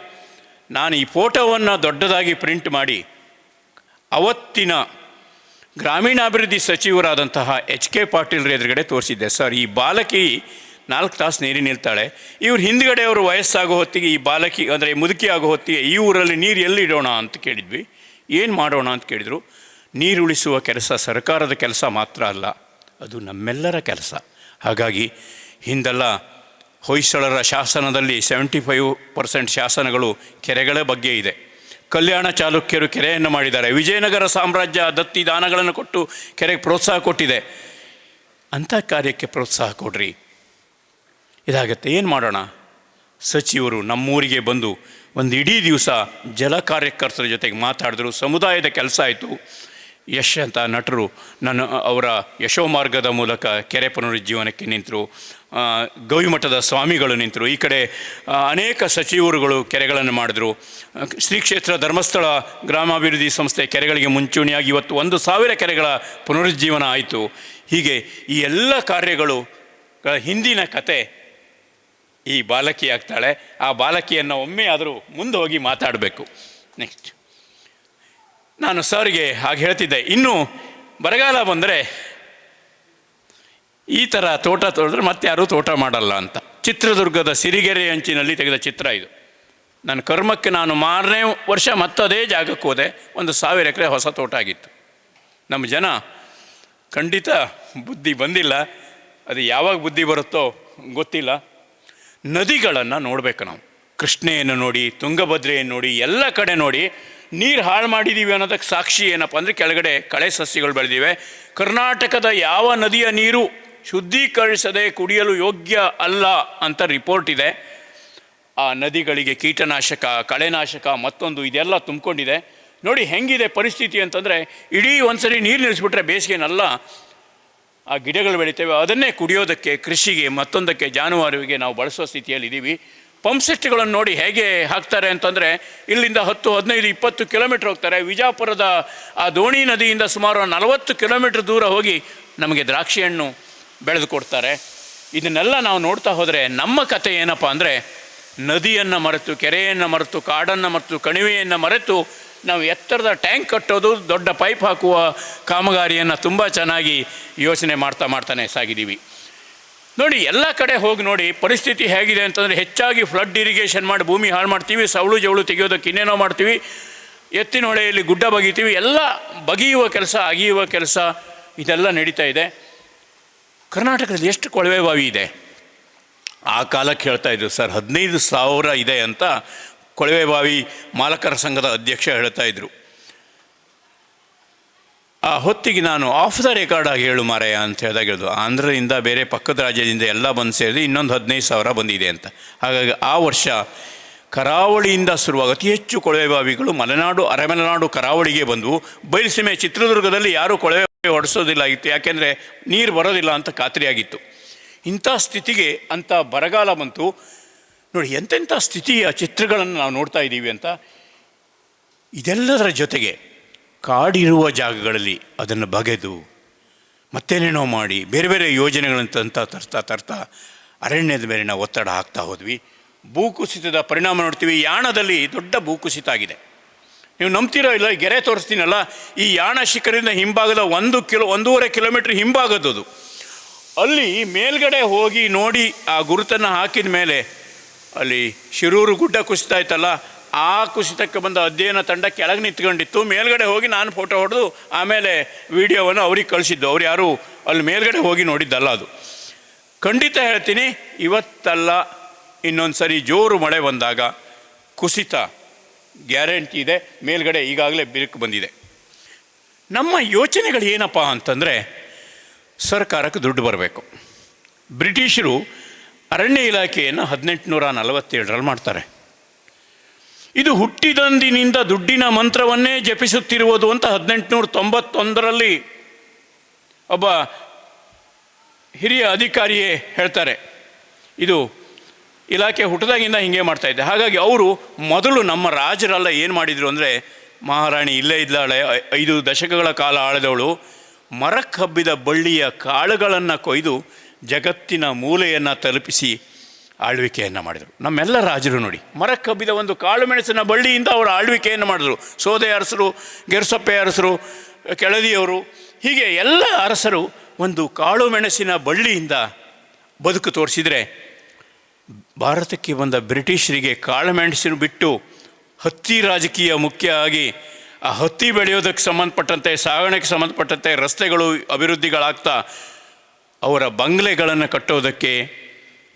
ನಾನು ಈ ಫೋಟೋವನ್ನು ದೊಡ್ಡದಾಗಿ ಪ್ರಿಂಟ್ ಮಾಡಿ ಅವತ್ತಿನ ಗ್ರಾಮೀಣಾಭಿವೃದ್ಧಿ ಸಚಿವರಾದಂತಹ HK ಪಾಟೀಲ್ರ ಎದುರುಗಡೆ ತೋರಿಸಿದ್ದೆ. ಸರ್, ಈ ಬಾಲಕಿ 4 ತಾಸು ನೀರು ನಿಲ್ತಾಳೆ. ಇವ್ರ ಹಿಂದ್ಗಡೆ ಅವರು ವಯಸ್ಸಾಗೋ ಹೊತ್ತಿಗೆ ಈ ಬಾಲಕಿ ಅಂದರೆ ಮುದುಕಿ ಆಗೋ ಹೊತ್ತಿಗೆ ಈ ಊರಲ್ಲಿ ನೀರು ಎಲ್ಲಿ ಇಡೋಣ ಅಂತ ಕೇಳಿದ್ವಿ. ಏನು ಮಾಡೋಣ ಅಂತ ಕೇಳಿದರು. ನೀರು ಉಳಿಸುವ ಕೆಲಸ ಸರ್ಕಾರದ ಕೆಲಸ ಮಾತ್ರ ಅಲ್ಲ, ಅದು ನಮ್ಮೆಲ್ಲರ ಕೆಲಸ. ಹಾಗಾಗಿ ಹಿಂದೆಲ್ಲ ಹೊಯ್ಸಳರ ಶಾಸನದಲ್ಲಿ 75% ಶಾಸನಗಳು ಕೆರೆಗಳ ಬಗ್ಗೆ ಇದೆ. ಕಲ್ಯಾಣ ಚಾಲುಕ್ಯರು ಕೆರೆಯನ್ನು ಮಾಡಿದ್ದಾರೆ. ವಿಜಯನಗರ ಸಾಮ್ರಾಜ್ಯ ದತ್ತಿ ದಾನಗಳನ್ನು ಕೊಟ್ಟು ಕೆರೆಗೆ ಪ್ರೋತ್ಸಾಹ ಕೊಟ್ಟಿದೆ. ಅಂಥ ಕಾರ್ಯಕ್ಕೆ ಪ್ರೋತ್ಸಾಹ ಕೊಡ್ರಿ. ಇದಾಗತ್ತೆ. ಏನು ಮಾಡೋಣ? ಸಚಿವರು ನಮ್ಮೂರಿಗೆ ಬಂದು ಒಂದು ಇಡೀ ದಿವಸ ಜಲ ಕಾರ್ಯಕರ್ತರ ಜೊತೆಗೆ ಮಾತಾಡಿದ್ರು. ಸಮುದಾಯದ ಕೆಲಸ ಆಯಿತು. ಯಶ್ ಅಂತ ನಟರು ಅವರ ಯಶೋಮಾರ್ಗದ ಮೂಲಕ ಕೆರೆ ಪುನರುಜ್ಜೀವನಕ್ಕೆ ನಿಂತರು. ಗವಿಮಠದ ಸ್ವಾಮಿಗಳು ನಿಂತರು. ಈ ಕಡೆ ಅನೇಕ ಸಚಿವರುಗಳು ಕೆರೆಗಳನ್ನು ಮಾಡಿದ್ರು. ಶ್ರೀ ಕ್ಷೇತ್ರ ಧರ್ಮಸ್ಥಳ ಗ್ರಾಮಾಭಿವೃದ್ಧಿ ಸಂಸ್ಥೆ ಕೆರೆಗಳಿಗೆ ಮುಂಚೂಣಿಯಾಗಿ ಇವತ್ತು 1,000 ಕೆರೆಗಳ ಪುನರುಜ್ಜೀವನ ಆಯಿತು. ಹೀಗೆ ಈ ಎಲ್ಲ ಕಾರ್ಯಗಳು ಹಿಂದಿನ ಕತೆ ಈ ಬಾಲಕಿ ಆಗ್ತಾಳೆ. ಆ ಬಾಲಕಿಯನ್ನು ಒಮ್ಮೆ ಆದರೂ ಮುಂದೆ ಹೋಗಿ ಮಾತಾಡಬೇಕು. ನೆಕ್ಸ್ಟ್, ನಾನು ಸರ್ಗೆ ಹಾಗೆ ಹೇಳ್ತಿದ್ದೆ, ಇನ್ನೂ ಬರಗಾಲ ಬಂದರೆ ಈ ಥರ ತೋಟ ತೋರಿದ್ರೆ ಮತ್ತೆ ಯಾರೂ ತೋಟ ಮಾಡಲ್ಲ ಅಂತ. ಚಿತ್ರದುರ್ಗದ ಸಿರಿಗೆರೆ ಅಂಚಿನಲ್ಲಿ ತೆಗೆದ ಚಿತ್ರ ಇದು. ನನ್ನ ಕರ್ಮಕ್ಕೆ ನಾನು 6ನೇ ವರ್ಷ ಮತ್ತದೇ ಜಾಗಕ್ಕೆ ಹೋದೆ. 1,000 ಎಕರೆ ಹೊಸ ತೋಟ ಆಗಿತ್ತು. ನಮ್ಮ ಜನ ಖಂಡಿತ ಬುದ್ಧಿ ಬಂದಿಲ್ಲ. ಅದು ಯಾವಾಗ ಬುದ್ಧಿ ಬರುತ್ತೋ ಗೊತ್ತಿಲ್ಲ. ನದಿಗಳನ್ನು ನೋಡಬೇಕು ನಾವು. ಕೃಷ್ಣೆಯನ್ನು ನೋಡಿ, ತುಂಗಭದ್ರೆಯನ್ನು ನೋಡಿ, ಎಲ್ಲ ಕಡೆ ನೋಡಿ. ನೀರು ಹಾಳು ಮಾಡಿದ್ದೀವಿ ಅನ್ನೋದಕ್ಕೆ ಸಾಕ್ಷಿ ಏನಪ್ಪ ಅಂದರೆ ಕೆಳಗಡೆ ಕಳೆ ಸಸ್ಯಗಳು ಬೆಳೆದಿವೆ. ಕರ್ನಾಟಕದ ಯಾವ ನದಿಯ ನೀರು ಶುದ್ಧೀಕರಿಸದೆ ಕುಡಿಯಲು ಯೋಗ್ಯ ಅಲ್ಲ ಅಂತ ರಿಪೋರ್ಟ್ ಇದೆ. ಆ ನದಿಗಳಿಗೆ ಕೀಟನಾಶಕ, ಕಳೆನಾಶಕ, ಮತ್ತೊಂದು ಇದೆಲ್ಲ ತುಂಬಿಕೊಂಡಿದೆ. ನೋಡಿ ಹೆಂಗಿದೆ ಪರಿಸ್ಥಿತಿ ಅಂತಂದರೆ, ಇಡೀ ಒಂದ್ಸರಿ ನೀರು ನಿಲ್ಲಿಸ್ಬಿಟ್ರೆ ಬೇಸಿಗೆನಲ್ಲ ಆ ಗಿಡಗಳು ಬೆಳಿತೇವೆ. ಅದನ್ನೇ ಕುಡಿಯೋದಕ್ಕೆ, ಕೃಷಿಗೆ, ಮತ್ತೊಂದಕ್ಕೆ, ಜಾನುವಾರುವಿಗೆ ನಾವು ಬಳಸೋ ಸ್ಥಿತಿಯಲ್ಲಿ ಇದ್ದೀವಿ. ಪಂಪ್ ಸೆಟ್ಗಳನ್ನು ನೋಡಿ ಹೇಗೆ ಹಾಕ್ತಾರೆ ಅಂತಂದರೆ, ಇಲ್ಲಿಂದ 10, 15, 20 ಕಿಲೋಮೀಟ್ರ್ ಹೋಗ್ತಾರೆ. ವಿಜಯಪುರದ ಆ ದೋಣಿ ನದಿಯಿಂದ ಸುಮಾರು 40 ಕಿಲೋಮೀಟ್ರ್ ದೂರ ಹೋಗಿ ನಮಗೆ ದ್ರಾಕ್ಷಿ ಹಣ್ಣು ಬೆಳೆದು ಕೊಡ್ತಾರೆ. ಇದನ್ನೆಲ್ಲ ನಾವು ನೋಡ್ತಾ ಹೋದರೆ ನಮ್ಮ ಕತೆ ಏನಪ್ಪ ಅಂದರೆ, ನದಿಯನ್ನು ಮರೆತು, ಕೆರೆಯನ್ನು ಮರೆತು, ಕಾಡನ್ನು ಮರೆತು, ಕಣಿವೆಯನ್ನು ಮರೆತು ನಾವು ಎತ್ತರದ ಟ್ಯಾಂಕ್ ಕಟ್ಟೋದು, ದೊಡ್ಡ ಪೈಪ್ ಹಾಕುವ ಕಾಮಗಾರಿಯನ್ನು ತುಂಬ ಚೆನ್ನಾಗಿ ಯೋಚನೆ ಮಾಡ್ತಾನೆ ಸಾಗಿದ್ದೀವಿ. ನೋಡಿ, ಎಲ್ಲ ಕಡೆ ಹೋಗಿ ನೋಡಿ ಪರಿಸ್ಥಿತಿ ಹೇಗಿದೆ ಅಂತಂದರೆ, ಹೆಚ್ಚಾಗಿ ಫ್ಲಡ್ ಇರಿಗೇಷನ್ ಮಾಡಿ ಭೂಮಿ ಹಾಳು ಮಾಡ್ತೀವಿ, ಸವಳು ಜವಳು ತೆಗೆಯೋದಕ್ಕೆ ಇನ್ನೇನೋ ಮಾಡ್ತೀವಿ, ಎತ್ತಿನ ಹೊಳೆಯಲ್ಲಿ ಗುಡ್ಡ ಬಗೀತೀವಿ, ಎಲ್ಲ ಬಗೆಯುವ ಕೆಲಸ, ಅಗಿಯುವ ಕೆಲಸ ಇದೆಲ್ಲ ನಡೀತಾ ಇದೆ. ಕರ್ನಾಟಕದಲ್ಲಿ ಎಷ್ಟು ಕೊಳವೆ ಬಾವಿ ಇದೆ? ಆ ಕಾಲಕ್ಕೆ ಹೇಳ್ತಾ ಇದ್ರು ಸರ್, 15,000 ಇದೆ ಅಂತ ಕೊಳವೆ ಬಾವಿ ಮಾಲಕರ ಸಂಘದ ಅಧ್ಯಕ್ಷ ಹೇಳ್ತಾ ಇದ್ರು. ಆ ಹೊತ್ತಿಗೆ ನಾನು ಆಫ್ ದ ರೆಕಾರ್ಡ್ ಆಗಿ ಹೇಳು ಮಾರಾಯ ಅಂತ ಹೇಳಿದಾಗ ಹೇಳಿದ್ರು, ಆಂಧ್ರದಿಂದ ಬೇರೆ ಪಕ್ಕದ ರಾಜ್ಯದಿಂದ ಎಲ್ಲ ಬಂದು ಸೇರಿ ಇನ್ನೊಂದು 15,000 ಬಂದಿದೆ ಅಂತ. ಹಾಗಾಗಿ ಆ ವರ್ಷ ಕರಾವಳಿಯಿಂದ ಶುರುವಾಗಿ ಅತಿ ಹೆಚ್ಚು ಕೊಳವೆ ಬಾವಿಗಳು ಮಲೆನಾಡು, ಅರೆಮಲೆನಾಡು, ಕರಾವಳಿಗೆ ಬಂದವು. ಬಯಲುಸೀಮೆ ಚಿತ್ರದುರ್ಗದಲ್ಲಿ ಯಾರೂ ಕೊಳವೆ ಬಾವಿ ಹೊಡೆಸೋದಿಲ್ಲ ಆಗಿತ್ತು, ಯಾಕೆಂದರೆ ನೀರು ಬರೋದಿಲ್ಲ ಅಂತ ಖಾತ್ರಿಯಾಗಿತ್ತು. ಇಂಥ ಸ್ಥಿತಿಗೆ ಅಂಥ ಬರಗಾಲ ಬಂತು. ನೋಡಿ ಎಂತೆಂಥ ಸ್ಥಿತಿಯ ಚಿತ್ರಗಳನ್ನು ನಾವು ನೋಡ್ತಾ ಇದ್ದೀವಿ ಅಂತ. ಇದೆಲ್ಲದರ ಜೊತೆಗೆ ಕಾಡಿರುವ ಜಾಗಗಳಲ್ಲಿ ಅದನ್ನು ಬಗೆದು ಮತ್ತೇನೇನೋ ಮಾಡಿ ಬೇರೆ ಬೇರೆ ಯೋಜನೆಗಳಂತ ತರ್ತಾ ಅರಣ್ಯದ ಮೇಲಿನ ಒತ್ತಡ ಹಾಕ್ತಾ ಹೋದ್ವಿ. ಭೂಕುಸಿತದ ಪರಿಣಾಮ ನೋಡ್ತೀವಿ. ಯಾಣದಲ್ಲಿ ದೊಡ್ಡ ಭೂಕುಸಿತ ಆಗಿದೆ. ನೀವು ನಂಬ್ತಿರೋ ಇಲ್ಲ, ಗೆರೆ ತೋರಿಸ್ತೀನಲ್ಲ, ಈ ಯಾಣ ಶಿಖರದಿಂದ ಹಿಂಭಾಗದ 1.5 ಕಿಲೋಮೀಟ್ರ್ ಹಿಂಭಾಗದ್ದು. ಅಲ್ಲಿ ಮೇಲ್ಗಡೆ ಹೋಗಿ ನೋಡಿ ಆ ಗುರುತನ್ನು ಹಾಕಿದ ಮೇಲೆ ಅಲ್ಲಿ ಶಿರೂರು ಗುಡ್ಡ ಕುಸಿತ ಆಯ್ತಲ್ಲ, ಆ ಕುಸಿತಕ್ಕೆ ಬಂದ ಅಧ್ಯಯನ ತಂಡ ಕೆಳಗೆ ನಿಂತ್ಕೊಂಡಿತ್ತು. ಮೇಲ್ಗಡೆ ಹೋಗಿ ನಾನು ಫೋಟೋ ಹೊಡೆದು ಆಮೇಲೆ ವಿಡಿಯೋವನ್ನು ಅವ್ರಿಗೆ ಕಳಿಸಿದ್ದು. ಅವ್ರು ಯಾರು ಅಲ್ಲಿ ಮೇಲ್ಗಡೆ ಹೋಗಿ ನೋಡಿದ್ದಲ್ಲ. ಅದು ಖಂಡಿತ ಹೇಳ್ತೀನಿ, ಇವತ್ತಲ್ಲ ಇನ್ನೊಂದು ಸರಿ ಜೋರು ಮಳೆ ಬಂದಾಗ ಕುಸಿತ ಗ್ಯಾರಂಟಿ ಇದೆ. ಮೇಲ್ಗಡೆ ಈಗಾಗಲೇ ಬಿರುಕು ಬಂದಿದೆ. ನಮ್ಮ ಯೋಚನೆಗಳು ಏನಪ್ಪ ಅಂತಂದರೆ, ಸರ್ಕಾರಕ್ಕೆ ದುಡ್ಡು ಬರಬೇಕು. ಬ್ರಿಟಿಷರು ಅರಣ್ಯ ಇಲಾಖೆಯನ್ನು 1847ರಲ್ಲಿ ಮಾಡ್ತಾರೆ. ಇದು ಹುಟ್ಟಿದಂದಿನಿಂದ ದುಡ್ಡಿನ ಮಂತ್ರವನ್ನೇ ಜಪಿಸುತ್ತಿರುವುದು ಅಂತ 1891ರಲ್ಲಿ ಒಬ್ಬ ಹಿರಿಯ ಅಧಿಕಾರಿಯೇ ಹೇಳ್ತಾರೆ. ಇದು ಇಲಾಖೆ ಹುಟ್ಟಿದಾಗಿಂದ ಹೀಗೆ ಮಾಡ್ತಾಯಿದ್ದೆ. ಹಾಗಾಗಿ ಅವರು ಮೊದಲು ನಮ್ಮ ರಾಜರೆಲ್ಲ ಏನು ಮಾಡಿದರು ಅಂದರೆ, ಮಹಾರಾಣಿ ಇಲ್ಲೇ ಇದ್ದಾಳೆ, 5 ದಶಕಗಳ ಕಾಲ ಆಳಿದವಳು, ಮರಕ್ಕೆ ಹಬ್ಬಿದ ಬಳ್ಳಿಯ ಕಾಳುಗಳನ್ನು ಕೊಯ್ದು ಜಗತ್ತಿನ ಮೂಲೆಯನ್ನು ತಲುಪಿಸಿ ಆಳ್ವಿಕೆಯನ್ನು ಮಾಡಿದರು. ನಮ್ಮೆಲ್ಲ ರಾಜರು ನೋಡಿ, ಮರಕ್ಕೆ ಹಬ್ಬಿದ ಒಂದು ಕಾಳು ಮೆಣಸಿನ ಬಳ್ಳಿಯಿಂದ ಅವರು ಆಳ್ವಿಕೆಯನ್ನು ಮಾಡಿದರು. ಸೋದೆ ಅರಸರು, ಗೆರಸೊಪ್ಪೆ ಅರಸರು, ಕೆಳದಿಯವರು, ಹೀಗೆ ಎಲ್ಲ ಅರಸರು ಒಂದು ಕಾಳು ಮೆಣಸಿನ ಬಳ್ಳಿಯಿಂದ ಬದುಕು ತೋರಿಸಿದರೆ, ಭಾರತಕ್ಕೆ ಬಂದ ಬ್ರಿಟಿಷರಿಗೆ ಕಾಳು ಮೆಣಸಿನ ಬಿಟ್ಟು ಹತ್ತಿ ರಾಜಕೀಯ ಮುಖ್ಯ ಆಗಿ ಆ ಹತ್ತಿ ಬೆಳೆಯೋದಕ್ಕೆ ಸಂಬಂಧಪಟ್ಟಂತೆ, ಸಾಗಣೆಗೆ ಸಂಬಂಧಪಟ್ಟಂತೆ ರಸ್ತೆಗಳು ಅಭಿವೃದ್ಧಿಗಳಾಗ್ತಾ ಅವರ ಬಂಗ್ಲೆಗಳನ್ನು ಕಟ್ಟೋದಕ್ಕೆ,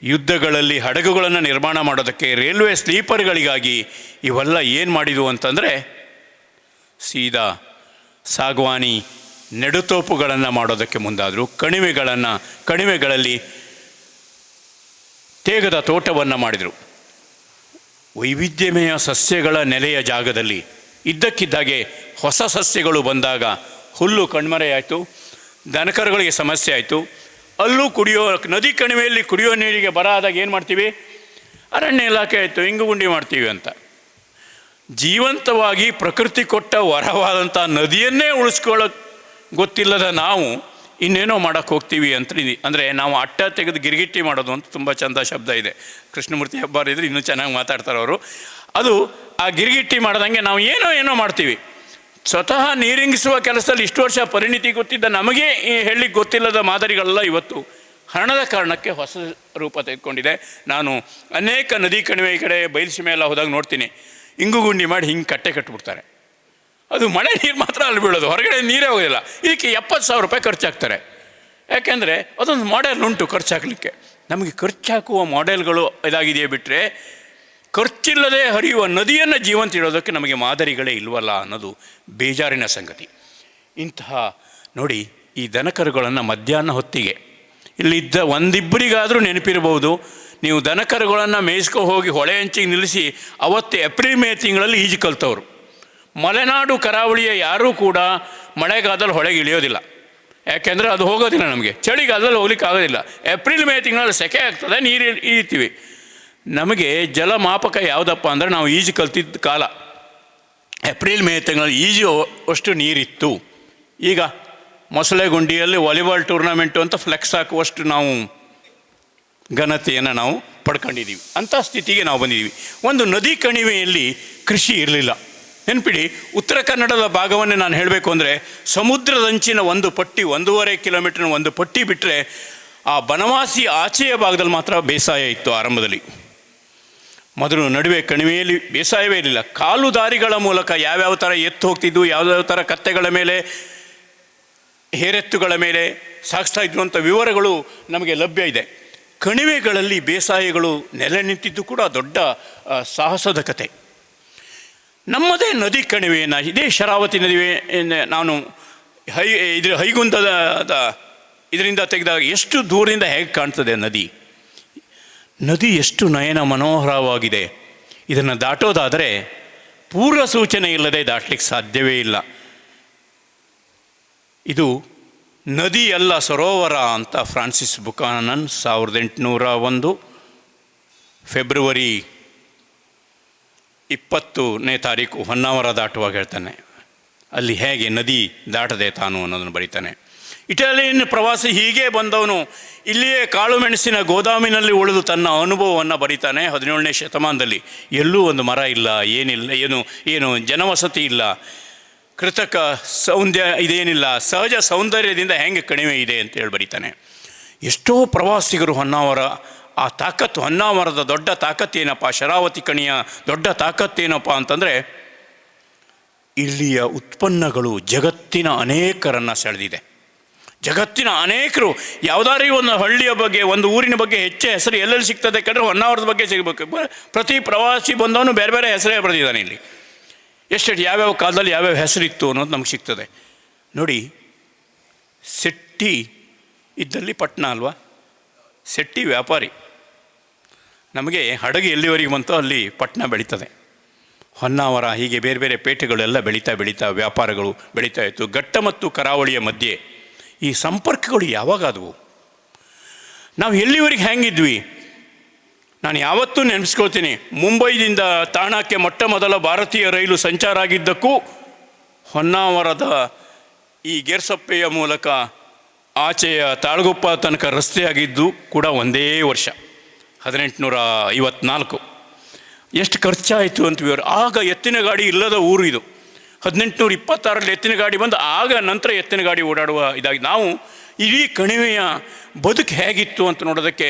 ಯುದ್ಧಗಳಲ್ಲಿ ಹಡಗುಗಳನ್ನು ನಿರ್ಮಾಣ ಮಾಡೋದಕ್ಕೆ, ರೈಲ್ವೆ ಸ್ಲೀಪರ್ಗಳಿಗಾಗಿ ಇವೆಲ್ಲ ಏನು ಮಾಡಿದ್ವು ಅಂತಂದರೆ, ಸೀದಾ ಸಾಗವಾನಿ ನೆಡುತೋಪುಗಳನ್ನು ಮಾಡೋದಕ್ಕೆ ಮುಂದಾದರು. ಕಣಿವೆಗಳಲ್ಲಿ ತೇಗದ ತೋಟವನ್ನು ಮಾಡಿದರು. ವೈವಿಧ್ಯಮಯ ಸಸ್ಯಗಳ ನೆಲೆಯ ಜಾಗದಲ್ಲಿ ಇದ್ದಕ್ಕಿದ್ದಾಗೆ ಹೊಸ ಸಸ್ಯಗಳು ಬಂದಾಗ ಹುಲ್ಲು ಕಣ್ಮರೆಯಾಯಿತು, ದನಕರುಗಳಿಗೆ ಸಮಸ್ಯೆ ಆಯಿತು. ಅಲ್ಲೂ ನದಿ ಕಣಿವೆಯಲ್ಲಿ ಕುಡಿಯೋ ನೀರಿಗೆ ಬರ ಆದಾಗ ಏನು ಮಾಡ್ತೀವಿ? ಅರಣ್ಯ ಇಲಾಖೆ ಆಯಿತು, ಇಂಗುಗುಂಡಿ ಮಾಡ್ತೀವಿ ಅಂತ. ಜೀವಂತವಾಗಿ ಪ್ರಕೃತಿ ಕೊಟ್ಟ ವರವಾದಂಥ ನದಿಯನ್ನೇ ಉಳಿಸ್ಕೊಳ್ಳೋಕೆ ಗೊತ್ತಿಲ್ಲದ ನಾವು ಇನ್ನೇನೋ ಮಾಡೋಕ್ಕೆ ಹೋಗ್ತೀವಿ ಅಂತ. ಅಂದರೆ ನಾವು ಅಟ್ಟ ತೆಗೆದು ಗಿರಿಗಿಟ್ಟಿ ಮಾಡೋದು ಅಂತ ತುಂಬ ಚಂದ ಶಬ್ದ ಇದೆ. ಕೃಷ್ಣಮೂರ್ತಿ ಹೆಬ್ಬಾರ್ ಇದ್ರೆ ಇನ್ನೂ ಚೆನ್ನಾಗಿ ಮಾತಾಡ್ತಾರೆ ಅವರು. ಅದು ಆ ಗಿರಿಗಿಟ್ಟಿ ಮಾಡ್ದಂಗೆ ನಾವು ಏನೋ ಮಾಡ್ತೀವಿ. ಸ್ವತಃ ನೀರಿಂಗಿಸುವ ಕೆಲಸದಲ್ಲಿ ಇಷ್ಟು ವರ್ಷ ಪರಿಣಿತಿ ಗೊತ್ತಿದ್ದ ನಮಗೆ ಈ ಹೇಳಲಿಕ್ಕೆ ಗೊತ್ತಿಲ್ಲದ ಮಾದರಿಗಳೆಲ್ಲ ಇವತ್ತು ಹಣದ ಕಾರಣಕ್ಕೆ ಹೊಸ ರೂಪ ತೆಗೆದುಕೊಂಡಿದೆ. ನಾನು ಅನೇಕ ನದಿ ಕಣಿವೆ ಕಡೆ ಬಯಲುಸೀಮೆ ಎಲ್ಲ ಹೋದಾಗ ನೋಡ್ತೀನಿ, ಇಂಗುಗುಂಡಿ ಮಾಡಿ ಹಿಂಗೆ ಕಟ್ಟೆ ಕಟ್ಟಿಬಿಡ್ತಾರೆ. ಅದು ಮಳೆ ನೀರು ಮಾತ್ರ ಅಲ್ಲಿ ಬೀಳೋದು, ಹೊರಗಡೆ ನೀರೇ ಹೋಗೋದಿಲ್ಲ. ಇದಕ್ಕೆ 70,000 ರೂಪಾಯಿ ಖರ್ಚಾಗ್ತಾರೆ. ಯಾಕೆಂದರೆ ಅದೊಂದು ಮಾಡೆಲ್ ಉಂಟು ಖರ್ಚಾಗಲಿಕ್ಕೆ. ನಮಗೆ ಖರ್ಚಾಕುವ ಮಾಡೆಲ್ಗಳು ಇದಾಗಿದೆಯೇ ಬಿಟ್ಟರೆ, ಖರ್ಚಿಲ್ಲದೆ ಹರಿಯುವ ನದಿಯನ್ನು ಜೀವಂತ ಇಡೋದಕ್ಕೆ ನಮಗೆ ಮಾದರಿಗಳೇ ಇಲ್ವಲ್ಲ ಅನ್ನೋದು ಬೇಜಾರಿನ ಸಂಗತಿ. ಇಂತಹ ನೋಡಿ, ಈ ದನಕರುಗಳನ್ನು ಮಧ್ಯಾಹ್ನ ಹೊತ್ತಿಗೆ ಇಲ್ಲಿದ್ದ ಒಂದಿಬ್ಬರಿಗಾದರೂ ನೆನಪಿರ್ಬೋದು, ನೀವು ದನಕರುಗಳನ್ನು ಮೇಯಿಸ್ಕೊ ಹೋಗಿ ಹೊಳೆ ಹಂಚಿಗೆ ನಿಲ್ಲಿಸಿ ಅವತ್ತು ಏಪ್ರಿಲ್ ಮೇ ತಿಂಗಳಲ್ಲಿ ಈಜು ಕಲ್ತವರು. ಮಲೆನಾಡು ಕರಾವಳಿಯ ಯಾರೂ ಕೂಡ ಮಳೆಗಾಲದಲ್ಲಿ ಹೊಳೆಗೆ ಇಳಿಯೋದಿಲ್ಲ. ಯಾಕೆಂದರೆ ಅದು ಹೋಗೋದಿಲ್ಲ. ನಮಗೆ ಚಳಿಗಾಲದಲ್ಲಿ ಹೋಗ್ಲಿಕ್ಕೆ ಆಗೋದಿಲ್ಲ. ಏಪ್ರಿಲ್ ಮೇ ತಿಂಗಳಲ್ಲಿ ಸೆಕೆ ಆಗ್ತದೆ, ನೀರು ಇಳಿತೀವಿ. ನಮಗೆ ಜಲಮಾಪಕ ಯಾವುದಪ್ಪ ಅಂದರೆ, ನಾವು ಈಜು ಕಲ್ತಿದ್ದ ಕಾಲ ಏಪ್ರಿಲ್ ಮೇ ತಿಂಗಳಲ್ಲಿ ಈಜು ಅಷ್ಟು ನೀರಿತ್ತು. ಈಗ ಮೊಸಳೆಗುಂಡಿಯಲ್ಲಿ ವಾಲಿಬಾಲ್ ಟೂರ್ನಮೆಂಟು ಅಂತ ಫ್ಲೆಕ್ಸ್ ಹಾಕುವಷ್ಟು ನಾವು ಘನತೆಯನ್ನು ನಾವು ಪಡ್ಕೊಂಡಿದ್ದೀವಿ. ಅಂಥ ಸ್ಥಿತಿಗೆ ನಾವು ಬಂದಿದ್ದೀವಿ. ಒಂದು ನದಿ ಕಣಿವೆಯಲ್ಲಿ ಕೃಷಿ ಇರಲಿಲ್ಲ. ನೆನಪಿಡಿ, ಉತ್ತರ ಕನ್ನಡದ ಭಾಗವನ್ನೇ ನಾನು ಹೇಳಬೇಕು ಅಂದರೆ ಸಮುದ್ರದಂಚಿನ ಒಂದು ಪಟ್ಟಿ, 1.5 ಕಿಲೋಮೀಟರ್ನ ಒಂದು ಪಟ್ಟಿ ಬಿಟ್ಟರೆ ಆ ಬನವಾಸಿ ಆಚೆಯ ಭಾಗದಲ್ಲಿ ಮಾತ್ರ ಬೇಸಾಯ ಇತ್ತು ಆರಂಭದಲ್ಲಿ. ಮೊದಲು ನಡುವೆ ಕಣಿವೆಯಲ್ಲಿ ಬೇಸಾಯವೇ ಇರಲಿಲ್ಲ. ಕಾಲು ದಾರಿಗಳ ಮೂಲಕ ಯಾವ್ಯಾವ ಥರ ಎತ್ತು ಹೋಗ್ತಿದ್ದು, ಯಾವ್ಯಾವ ಥರ ಕತ್ತೆಗಳ ಮೇಲೆ, ಹೇರೆತ್ತುಗಳ ಮೇಲೆ ಸಾಗಿಸ್ತಾ ಇದ್ರು ಅಂತ ವಿವರಗಳು ನಮಗೆ ಲಭ್ಯ ಇದೆ. ಕಣಿವೆಗಳಲ್ಲಿ ಬೇಸಾಯಗಳು ನೆಲೆ ನಿಂತಿದ್ದು ಕೂಡ ದೊಡ್ಡ ಸಾಹಸದ ಕತೆ. ನಮ್ಮದೇ ನದಿ ಕಣಿವೆಯನ್ನು, ಇದೇ ಶರಾವತಿ ನದಿವೆ ನಾನು ಹೈಗುಂದದ ಇದರಿಂದ ತೆಗೆದಾಗ ಎಷ್ಟು ದೂರದಿಂದ ಹೇಗೆ ಕಾಣ್ತದೆ ನದಿ. ನದಿ ಎಷ್ಟು ನಯನ ಮನೋಹರವಾಗಿದೆ. ಇದನ್ನು ದಾಟೋದಾದರೆ ಪೂರ್ವ ಸೂಚನೆ ಇಲ್ಲದೆ ದಾಟಲಿಕ್ಕೆ ಸಾಧ್ಯವೇ ಇಲ್ಲ. ಇದು ನದಿ ಅಲ್ಲ ಸರೋವರ ಅಂತ ಫ್ರಾನ್ಸಿಸ್ ಬುಕಾನನ್ 1801 ಫೆಬ್ರವರಿ 20ನೇ ತಾರೀಕು ಹೊನ್ನಾವರ ದಾಟುವಾಗ ಹೇಳ್ತಾನೆ. ಅಲ್ಲಿ ಹೇಗೆ ನದಿ ದಾಟದೆ ತಾನು ಅನ್ನೋದನ್ನು ಬರೀತಾನೆ. ಇಟಾಲಿಯನ್ ಪ್ರವಾಸಿ ಹೀಗೆ ಬಂದವನು ಇಲ್ಲಿಯೇ ಕಾಳು ಮೆಣಸಿನ ಗೋದಾಮಿನಲ್ಲಿ ಉಳಿದು ತನ್ನ ಅನುಭವವನ್ನು ಬರೀತಾನೆ 17ನೇ ಶತಮಾನದಲ್ಲಿ. ಎಲ್ಲೂ ಒಂದು ಮರ ಇಲ್ಲ, ಏನಿಲ್ಲ, ಏನು ಜನವಸತಿ ಇಲ್ಲ, ಕೃತಕ ಇದೇನಿಲ್ಲ, ಸಹಜ ಸೌಂದರ್ಯದಿಂದ ಹೆಂಗೆ ಕಣಿವೆ ಇದೆ ಅಂತೇಳಿ ಬರೀತಾನೆ. ಎಷ್ಟೋ ಪ್ರವಾಸಿಗರು ಹೊನ್ನಾವರ, ಆ ತಾಕತ್ತು, ಹೊನ್ನಾವರದ ದೊಡ್ಡ ತಾಕತ್ತೇನಪ್ಪ, ಶರಾವತಿ ಕಣಿಯ ದೊಡ್ಡ ತಾಕತ್ತೇನಪ್ಪ ಅಂತಂದರೆ ಇಲ್ಲಿಯ ಉತ್ಪನ್ನಗಳು ಜಗತ್ತಿನ ಅನೇಕರನ್ನು ಸೆಳೆದಿದೆ. ಜಗತ್ತಿನ ಅನೇಕರು ಯಾವುದಾದ್ರೂ ಒಂದು ಹಳ್ಳಿಯ ಬಗ್ಗೆ, ಒಂದು ಊರಿನ ಬಗ್ಗೆ ಹೆಚ್ಚು ಹೆಸರು ಎಲ್ಲೆಲ್ಲಿ ಸಿಗ್ತದೆ ಕಂಡ್ರೆ ಹೊನ್ನಾವರದ ಬಗ್ಗೆ ಸಿಗಬೇಕು. ಪ್ರತಿ ಪ್ರವಾಸಿ ಬಂದವನು ಬೇರೆ ಬೇರೆ ಹೆಸರೇ ಬರೆದಿದ್ದಾನೆ. ಇಲ್ಲಿ ಎಷ್ಟು ಯಾವ್ಯಾವ ಕಾಲದಲ್ಲಿ ಯಾವ್ಯಾವ ಹೆಸರಿತ್ತು ಅನ್ನೋದು ನಮ್ಗೆ ಸಿಗ್ತದೆ. ನೋಡಿ, ಸೆಟ್ಟಿ ಇದ್ದಲ್ಲಿ ಪಟ್ಟಣ ಅಲ್ವಾ, ಸೆಟ್ಟಿ ವ್ಯಾಪಾರಿ. ನಮಗೆ ಹಡಗು ಎಲ್ಲಿವರೆಗೆ ಬಂತೋ ಅಲ್ಲಿ ಪಟ್ಟಣ ಬೆಳೀತದೆ. ಹೊನ್ನಾವರ ಹೀಗೆ ಬೇರೆ ಬೇರೆ ಪೇಟೆಗಳೆಲ್ಲ ಬೆಳೀತಾ ವ್ಯಾಪಾರಗಳು ಬೆಳೀತಾ ಇತ್ತು. ಘಟ್ಟ ಮತ್ತು ಕರಾವಳಿಯ ಮಧ್ಯೆ ಈ ಸಂಪರ್ಕಗಳು ಯಾವಾಗಾದವು? ನಾವು ಎಲ್ಲಿವರೆಗೆ ಹೆಂಗಿದ್ವಿ? ನಾನು ಯಾವತ್ತೂ ನೆನೆಸ್ಕೊಳ್ತೀನಿ, ಮುಂಬೈದಿಂದ ತಾಣಕ್ಕೆ ಮೊಟ್ಟ ಮೊದಲ ಭಾರತೀಯ ರೈಲು ಸಂಚಾರ ಆಗಿದ್ದಕ್ಕೂ ಹೊನ್ನಾವರದ ಈ ಗೇರ್ಸಪ್ಪೆಯ ಮೂಲಕ ಆಚೆಯ ತಾಳಗುಪ್ಪ ತನಕ ರಸ್ತೆ ಆಗಿದ್ದು ಕೂಡ ಒಂದೇ ವರ್ಷ, 1854. ಎಷ್ಟು ಖರ್ಚಾಯಿತು ಅಂತ ಆಗ ಎತ್ತಿನ ಗಾಡಿ ಇಲ್ಲದ ಊರು ಇದು. 1826ರಲ್ಲಿ ಎತ್ತಿನ ಗಾಡಿ ಬಂದು ಆಗ ನಂತರ ಎತ್ತಿನ ಗಾಡಿ ಓಡಾಡುವ ಇದಾಗಿ ನಾವು ಇಡೀ ಕಣಿವೆಯ ಬದುಕು ಹೇಗಿತ್ತು ಅಂತ ನೋಡೋದಕ್ಕೆ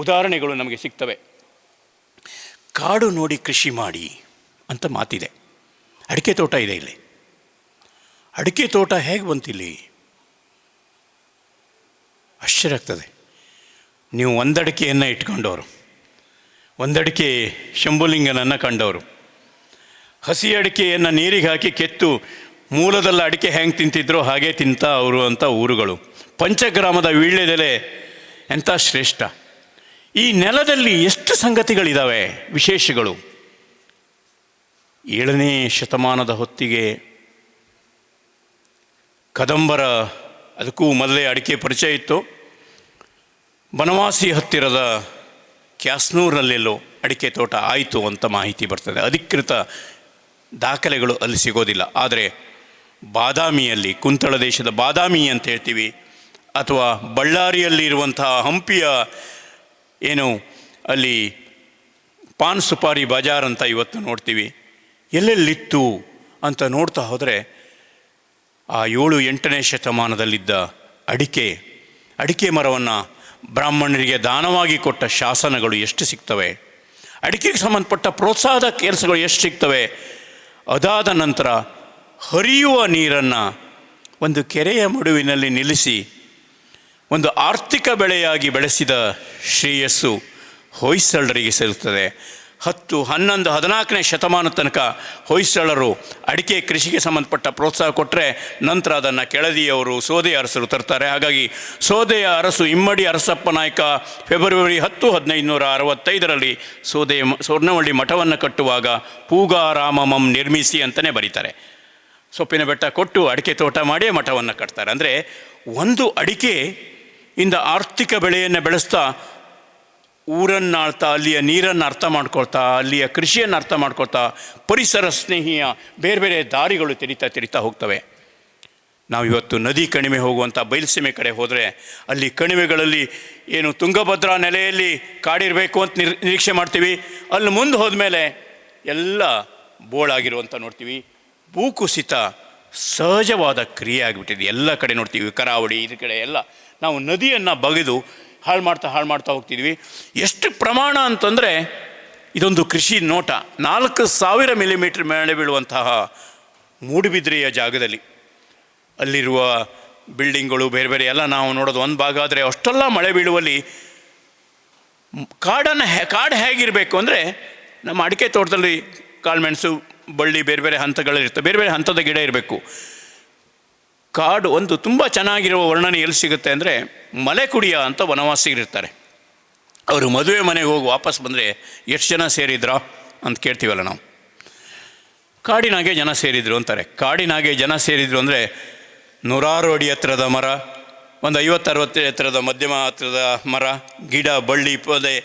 ಉದಾಹರಣೆಗಳು ನಮಗೆ ಸಿಗ್ತವೆ. ಕಾಡು ನೋಡಿ ಕೃಷಿ ಮಾಡಿ ಅಂತ ಮಾತಿದೆ. ಅಡಿಕೆ ತೋಟ ಇದೆ ಇಲ್ಲಿ. ಅಡಿಕೆ ತೋಟ ಹೇಗೆ ಬಂತಿಲ್ಲಿ? ಆಶ್ಚರ್ಯ ಆಗ್ತದೆ. ನೀವು ಒಂದಡಿಕೆಯನ್ನು ಇಟ್ಕೊಂಡವರು, ಒಂದಡಿಕೆ ಶಂಭುಲಿಂಗನನ್ನು ಕಂಡವರು, ಹಸಿ ಅಡಿಕೆಯನ್ನು ನೀರಿಗೆ ಹಾಕಿ ಕೆತ್ತು ಮೂಲದಲ್ಲಿ ಅಡಿಕೆ ಹೆಂಗೆ ತಿಂತಿದ್ರೋ ಹಾಗೆ ತಿಂತ ಅವರು ಅಂತ ಊರುಗಳು. ಪಂಚಗ್ರಾಮದ ವೀಳ್ಯದೆಲೆ ಎಂಥ ಶ್ರೇಷ್ಠ. ಈ ನೆಲದಲ್ಲಿ ಎಷ್ಟು ಸಂಗತಿಗಳಿದ್ದಾವೆ, ವಿಶೇಷಗಳು. 7ನೇ ಶತಮಾನದ ಹೊತ್ತಿಗೆ ಕದಂಬರ, ಅದಕ್ಕೂ ಮೊದಲೇ ಅಡಿಕೆ ಪರಿಚಯ ಇತ್ತು. ಬನವಾಸಿ ಹತ್ತಿರದ ಕ್ಯಾಸ್ನೂರಲ್ಲೆಲ್ಲೋ ಅಡಿಕೆ ತೋಟ ಆಯಿತು ಅಂತ ಮಾಹಿತಿ ಬರ್ತದೆ. ಅಧಿಕೃತ ದಾಖಲೆಗಳು ಅಲ್ಲಿ ಸಿಗೋದಿಲ್ಲ. ಆದರೆ ಬಾದಾಮಿಯಲ್ಲಿ, ಕುಂತಳ ದೇಶದ ಬಾದಾಮಿ ಅಂತ ಹೇಳ್ತೀವಿ, ಅಥವಾ ಬಳ್ಳಾರಿಯಲ್ಲಿ ಇರುವಂತಹ ಹಂಪಿಯ ಏನು ಅಲ್ಲಿ ಪಾನ್ ಸುಪಾರಿ ಬಜಾರ್ ಅಂತ ಇವತ್ತು ನೋಡ್ತೀವಿ, ಎಲ್ಲೆಲ್ಲಿತ್ತು ಅಂತ ನೋಡ್ತಾ ಹೋದರೆ ಆ 7-8ನೇ ಶತಮಾನದಲ್ಲಿದ್ದ ಅಡಿಕೆ ಮರವನ್ನು ಬ್ರಾಹ್ಮಣರಿಗೆ ದಾನವಾಗಿ ಕೊಟ್ಟ ಶಾಸನಗಳು ಎಷ್ಟು ಸಿಗ್ತವೆ. ಅಡಿಕೆಗೆ ಸಂಬಂಧಪಟ್ಟ ಪ್ರೋತ್ಸಾಹದ ಕೆಲಸಗಳು ಎಷ್ಟು ಸಿಗ್ತವೆ. ಅದಾದ ನಂತರ ಹರಿಯುವ ನೀರನ್ನು ಒಂದು ಕೆರೆಯ ಮಡುವಿನಲ್ಲಿ ನಿಲ್ಲಿಸಿ ಒಂದು ಆರ್ಥಿಕ ಬೆಳೆಯಾಗಿ ಬೆಳೆಸಿದ ಶ್ರೇಯಸ್ಸು ಹೊಯ್ಸಳರಿಗೆ ಸೇರುತ್ತದೆ. 10, 11, 14ನೇ ಶತಮಾನ ತನಕ ಹೊಯ್ಸಳರು ಅಡಿಕೆ ಕೃಷಿಗೆ ಸಂಬಂಧಪಟ್ಟ ಪ್ರೋತ್ಸಾಹ ಕೊಟ್ಟರೆ ನಂತರ ಅದನ್ನು ಕೆಳದಿಯವರು, ಸೋದೆಯ ಅರಸರು ತರ್ತಾರೆ. ಹಾಗಾಗಿ ಸೋದೆಯ ಅರಸು ಇಮ್ಮಡಿ ಅರಸಪ್ಪ ನಾಯಕ ಫೆಬ್ರವರಿ 10, 1565ರಲ್ಲಿ ಸ್ವರ್ಣವಳ್ಳಿ ಮಠವನ್ನು ಕಟ್ಟುವಾಗ ಪೂಗಾರಾಮಮಂ ನಿರ್ಮಿಸಿ ಅಂತಲೇ ಬರೀತಾರೆ. ಸೊಪ್ಪಿನ ಬೆಟ್ಟ ಕೊಟ್ಟು ಅಡಿಕೆ ತೋಟ ಮಾಡಿ ಮಠವನ್ನು ಕಟ್ತಾರೆ. ಅಂದರೆ ಒಂದು ಅಡಿಕೆ ಇಂದ ಆರ್ಥಿಕ ಬೆಳೆಯನ್ನು ಬೆಳೆಸ್ತಾ, ಊರನ್ನಾಳ್ತಾ, ಅಲ್ಲಿಯ ನೀರನ್ನು ಅರ್ಥ ಮಾಡ್ಕೊಳ್ತಾ, ಅಲ್ಲಿಯ ಕೃಷಿಯನ್ನು ಅರ್ಥ ಮಾಡ್ಕೊಳ್ತಾ, ಪರಿಸರ ಸ್ನೇಹಿಯ ಬೇರೆ ಬೇರೆ ದಾರಿಗಳು ತೆರೀತಾ ಹೋಗ್ತವೆ. ನಾವು ಇವತ್ತು ನದಿ ಕಣಿವೆ ಹೋಗುವಂಥ ಬಯಲುಸೀಮೆ ಕಡೆ ಹೋದರೆ ಅಲ್ಲಿ ಕಣಿವೆಗಳಲ್ಲಿ ಏನು ತುಂಗಭದ್ರಾ ನೆಲೆಯಲ್ಲಿ ಕಾಡಿರಬೇಕು ಅಂತ ನಿರೀಕ್ಷೆ ಮಾಡ್ತೀವಿ. ಅಲ್ಲಿ ಮುಂದೆ ಹೋದ್ಮೇಲೆ ಎಲ್ಲ ಬೋಳಾಗಿರುವಂಥ ನೋಡ್ತೀವಿ. ಭೂಕುಸಿತ ಸಹಜವಾದ ಕ್ರಿಯೆ ಆಗಿಬಿಟ್ಟಿದೆ. ಎಲ್ಲ ಕಡೆ ನೋಡ್ತೀವಿ, ಕರಾವಳಿ ಇದ್ರ ಕಡೆ ಎಲ್ಲ ನಾವು ನದಿಯನ್ನು ಬಗೆದು ಹಾಳು ಮಾಡ್ತಾ ಹೋಗ್ತಿದ್ವಿ. ಎಷ್ಟು ಪ್ರಮಾಣ ಅಂತಂದರೆ ಇದೊಂದು ಕೃಷಿ ನೋಟ. 4000 ಮಿಲಿಮೀಟ್ರ್ ಮಳೆ ಬೀಳುವಂತಹ ಮೂಡುಬಿದ್ರೆಯ ಜಾಗದಲ್ಲಿ ಅಲ್ಲಿರುವ ಬಿಲ್ಡಿಂಗ್ಗಳು ಬೇರೆ ಬೇರೆ ಎಲ್ಲ ನಾವು ನೋಡೋದು ಒಂದು ಭಾಗ. ಆದರೆ ಅಷ್ಟೆಲ್ಲ ಮಳೆ ಬೀಳುವಲ್ಲಿ ಕಾಡು ಹೇಗಿರಬೇಕು ಅಂದರೆ, ನಮ್ಮ ಅಡಿಕೆ ತೋಟದಲ್ಲಿ ಕಾಳುಮೆಣಸು ಬಳ್ಳಿ ಬೇರೆ ಬೇರೆ ಹಂತಗಳಿರ್ತವೆ, ಬೇರೆ ಬೇರೆ ಹಂತದ ಗಿಡ ಇರಬೇಕು. ಕಾಡು ಒಂದು ತುಂಬ ಚೆನ್ನಾಗಿರುವ ವರ್ಣನೆ ಎಲ್ಲಿ ಸಿಗುತ್ತೆ ಅಂದರೆ, ಮಲೆಕುಡಿಯ ಅಂತ ವನವಾಸಿಗರಿರ್ತಾರೆ. ಅವರು ಮದುವೆ ಮನೆಗೆ ಹೋಗಿ ವಾಪಸ್ ಬಂದರೆ ಎಷ್ಟು ಜನ ಸೇರಿದ್ರಾ ಅಂತ ಕೇಳ್ತೀವಲ್ಲ ನಾವು. ಕಾಡಿನಾಗೆ ಜನ ಸೇರಿದ್ರು ಅಂತಾರೆ. ಕಾಡಿನಾಗೆ ಜನ ಸೇರಿದ್ರು ಅಂದರೆ 100 ಅಡಿ ಎತ್ತರದ ಮರ, ಒಂದು 50-60 ಎತ್ತರದ ಮಧ್ಯಮ ಎತ್ತರದ ಮರ, ಗಿಡ ಬಳ್ಳಿ ಪೊದೆ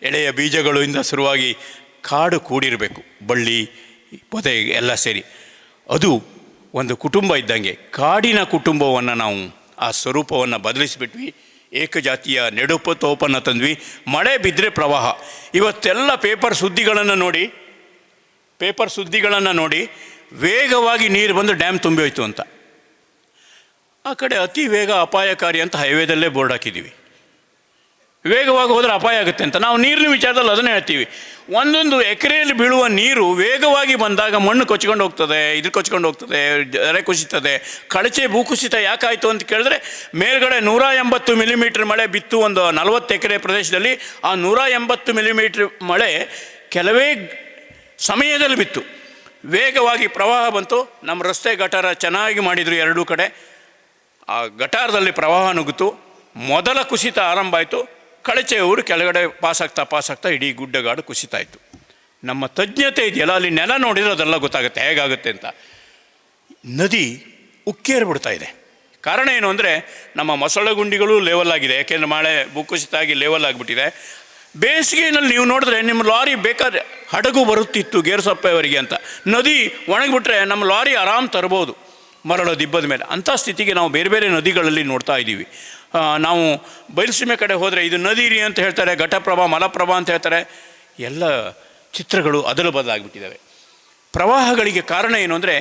ಎಳೆಯ ಬೀಜಗಳು ಇಂದ ಶುರುವಾಗಿ ಕಾಡು ಕೂಡಿರಬೇಕು. ಬಳ್ಳಿ ಪೊದೆ ಎಲ್ಲ ಸೇರಿ ಅದು ಒಂದು ಕುಟುಂಬ ಇದ್ದಂಗೆ. ಕಾಡಿನ ಕುಟುಂಬವನ್ನು ನಾವು ಆ ಸ್ವರೂಪವನ್ನು ಬದಲಿಸಿಬಿಟ್ವಿ. ಏಕಜಾತಿಯ ನೆಡುಪತೋಪನ್ನು ತಂದ್ವಿ. ಮಳೆ ಬಿದ್ದರೆ ಪ್ರವಾಹ. ಇವತ್ತೆಲ್ಲ ಪೇಪರ್ ಸುದ್ದಿಗಳನ್ನು ನೋಡಿ ವೇಗವಾಗಿ ನೀರು ಬಂದು ಡ್ಯಾಮ್ ತುಂಬಿ ಹೋಯ್ತು ಅಂತ. ಆ ಕಡೆ ಅತಿ ವೇಗ ಅಪಾಯಕಾರಿ ಅಂತ ಹೈವೇದಲ್ಲೇ ಬೋರ್ಡ್ ಹಾಕಿದ್ದೀವಿ. ವೇಗವಾಗಿ ಹೋದರೆ ಅಪಾಯ ಆಗುತ್ತೆ ಅಂತ. ನಾವು ನೀರಿನ ವಿಚಾರದಲ್ಲಿ ಅದನ್ನೇ ಹೇಳ್ತೀವಿ. ಒಂದೊಂದು ಎಕರೆಯಲ್ಲಿ ಬೀಳುವ ನೀರು ವೇಗವಾಗಿ ಬಂದಾಗ ಮಣ್ಣು ಕೊಚ್ಕೊಂಡು ಹೋಗ್ತದೆ, ಕೊಚ್ಕೊಂಡು ಹೋಗ್ತದೆ, ಎರೆ ಕುಸಿತದೆ. ಕಳಚೆ ಭೂಕುಸಿತ ಯಾಕಾಯಿತು ಅಂತ ಕೇಳಿದ್ರೆ, ಮೇಲ್ಗಡೆ 180 ಮಿಲಿಮೀಟ್ರ್ ಮಳೆ ಬಿತ್ತು ಒಂದು 40 ಎಕರೆ ಪ್ರದೇಶದಲ್ಲಿ. ಆ 180 ಮಿಲಿಮೀಟ್ರ್ ಮಳೆ ಕೆಲವೇ ಸಮಯದಲ್ಲಿ ಬಿತ್ತು. ವೇಗವಾಗಿ ಪ್ರವಾಹ ಬಂತು. ನಮ್ಮ ರಸ್ತೆ ಗಟಾರ ಚೆನ್ನಾಗಿ ಮಾಡಿದರು ಎರಡೂ ಕಡೆ. ಆ ಗಟಾರದಲ್ಲಿ ಪ್ರವಾಹ ನುಗ್ಗಿತು. ಮೊದಲ ಕುಸಿತ ಆರಂಭ ಆಯಿತು. ಕಳಚೆಯವರು ಕೆಳಗಡೆ ಪಾಸಾಗ್ತಾ ಇಡೀ ಗುಡ್ಡಗಾಡು ಕುಸಿತಾಯಿತು. ನಮ್ಮ ತಜ್ಞತೆ ಇದೆಯಲ್ಲ, ಅಲ್ಲಿ ನೆಲ ನೋಡಿದರೆ ಅದೆಲ್ಲ ಗೊತ್ತಾಗುತ್ತೆ ಹೇಗಾಗುತ್ತೆ ಅಂತ. ನದಿ ಉಕ್ಕೇರಿಬಿಡ್ತಾ ಇದೆ. ಕಾರಣ ಏನು ಅಂದರೆ, ನಮ್ಮ ಮೊಸಳೆ ಗುಂಡಿಗಳು ಲೆವೆಲ್ ಆಗಿದೆ. ಯಾಕೆಂದರೆ ಮಳೆ ಭೂಕುಸಿತ ಆಗಿ ಲೆವೆಲ್ ಆಗಿಬಿಟ್ಟಿದೆ. ಬೇಸಿಗೆಯಲ್ಲಿ ನೀವು ನೋಡಿದ್ರೆ ನಿಮ್ಮ ಲಾರಿ ಬೇಕಾದ್ರೆ ಹಡಗು ಬರುತ್ತಿತ್ತು ಗೇರುಸೊಪ್ಪೆವರೆಗೆ ಅಂತ. ನದಿ ಒಣಗಿಬಿಟ್ರೆ ನಮ್ಮ ಲಾರಿ ಆರಾಮ್ ತರ್ಬೋದು ಮರಳು ದಿಬ್ಬದ ಮೇಲೆ. ಅಂಥ ಸ್ಥಿತಿಗೆ ನಾವು ಬೇರೆ ಬೇರೆ ನದಿಗಳಲ್ಲಿ ನೋಡ್ತಾ ಇದ್ದೀವಿ. ನಾವು ಬಯಲುಸೀಮೆ ಕಡೆ ಹೋದರೆ ಇದು ನದಿ ರೀ ಅಂತ ಹೇಳ್ತಾರೆ, ಘಟಪ್ರಭಾ ಮಲಪ್ರಭಾ ಅಂತ ಹೇಳ್ತಾರೆ. ಎಲ್ಲ ಚಿತ್ರಗಳು ಅದಲು ಬದಲಾಗಿಬಿಟ್ಟಿದ್ದಾವೆ. ಪ್ರವಾಹಗಳಿಗೆ ಕಾರಣ ಏನು ಅಂದರೆ,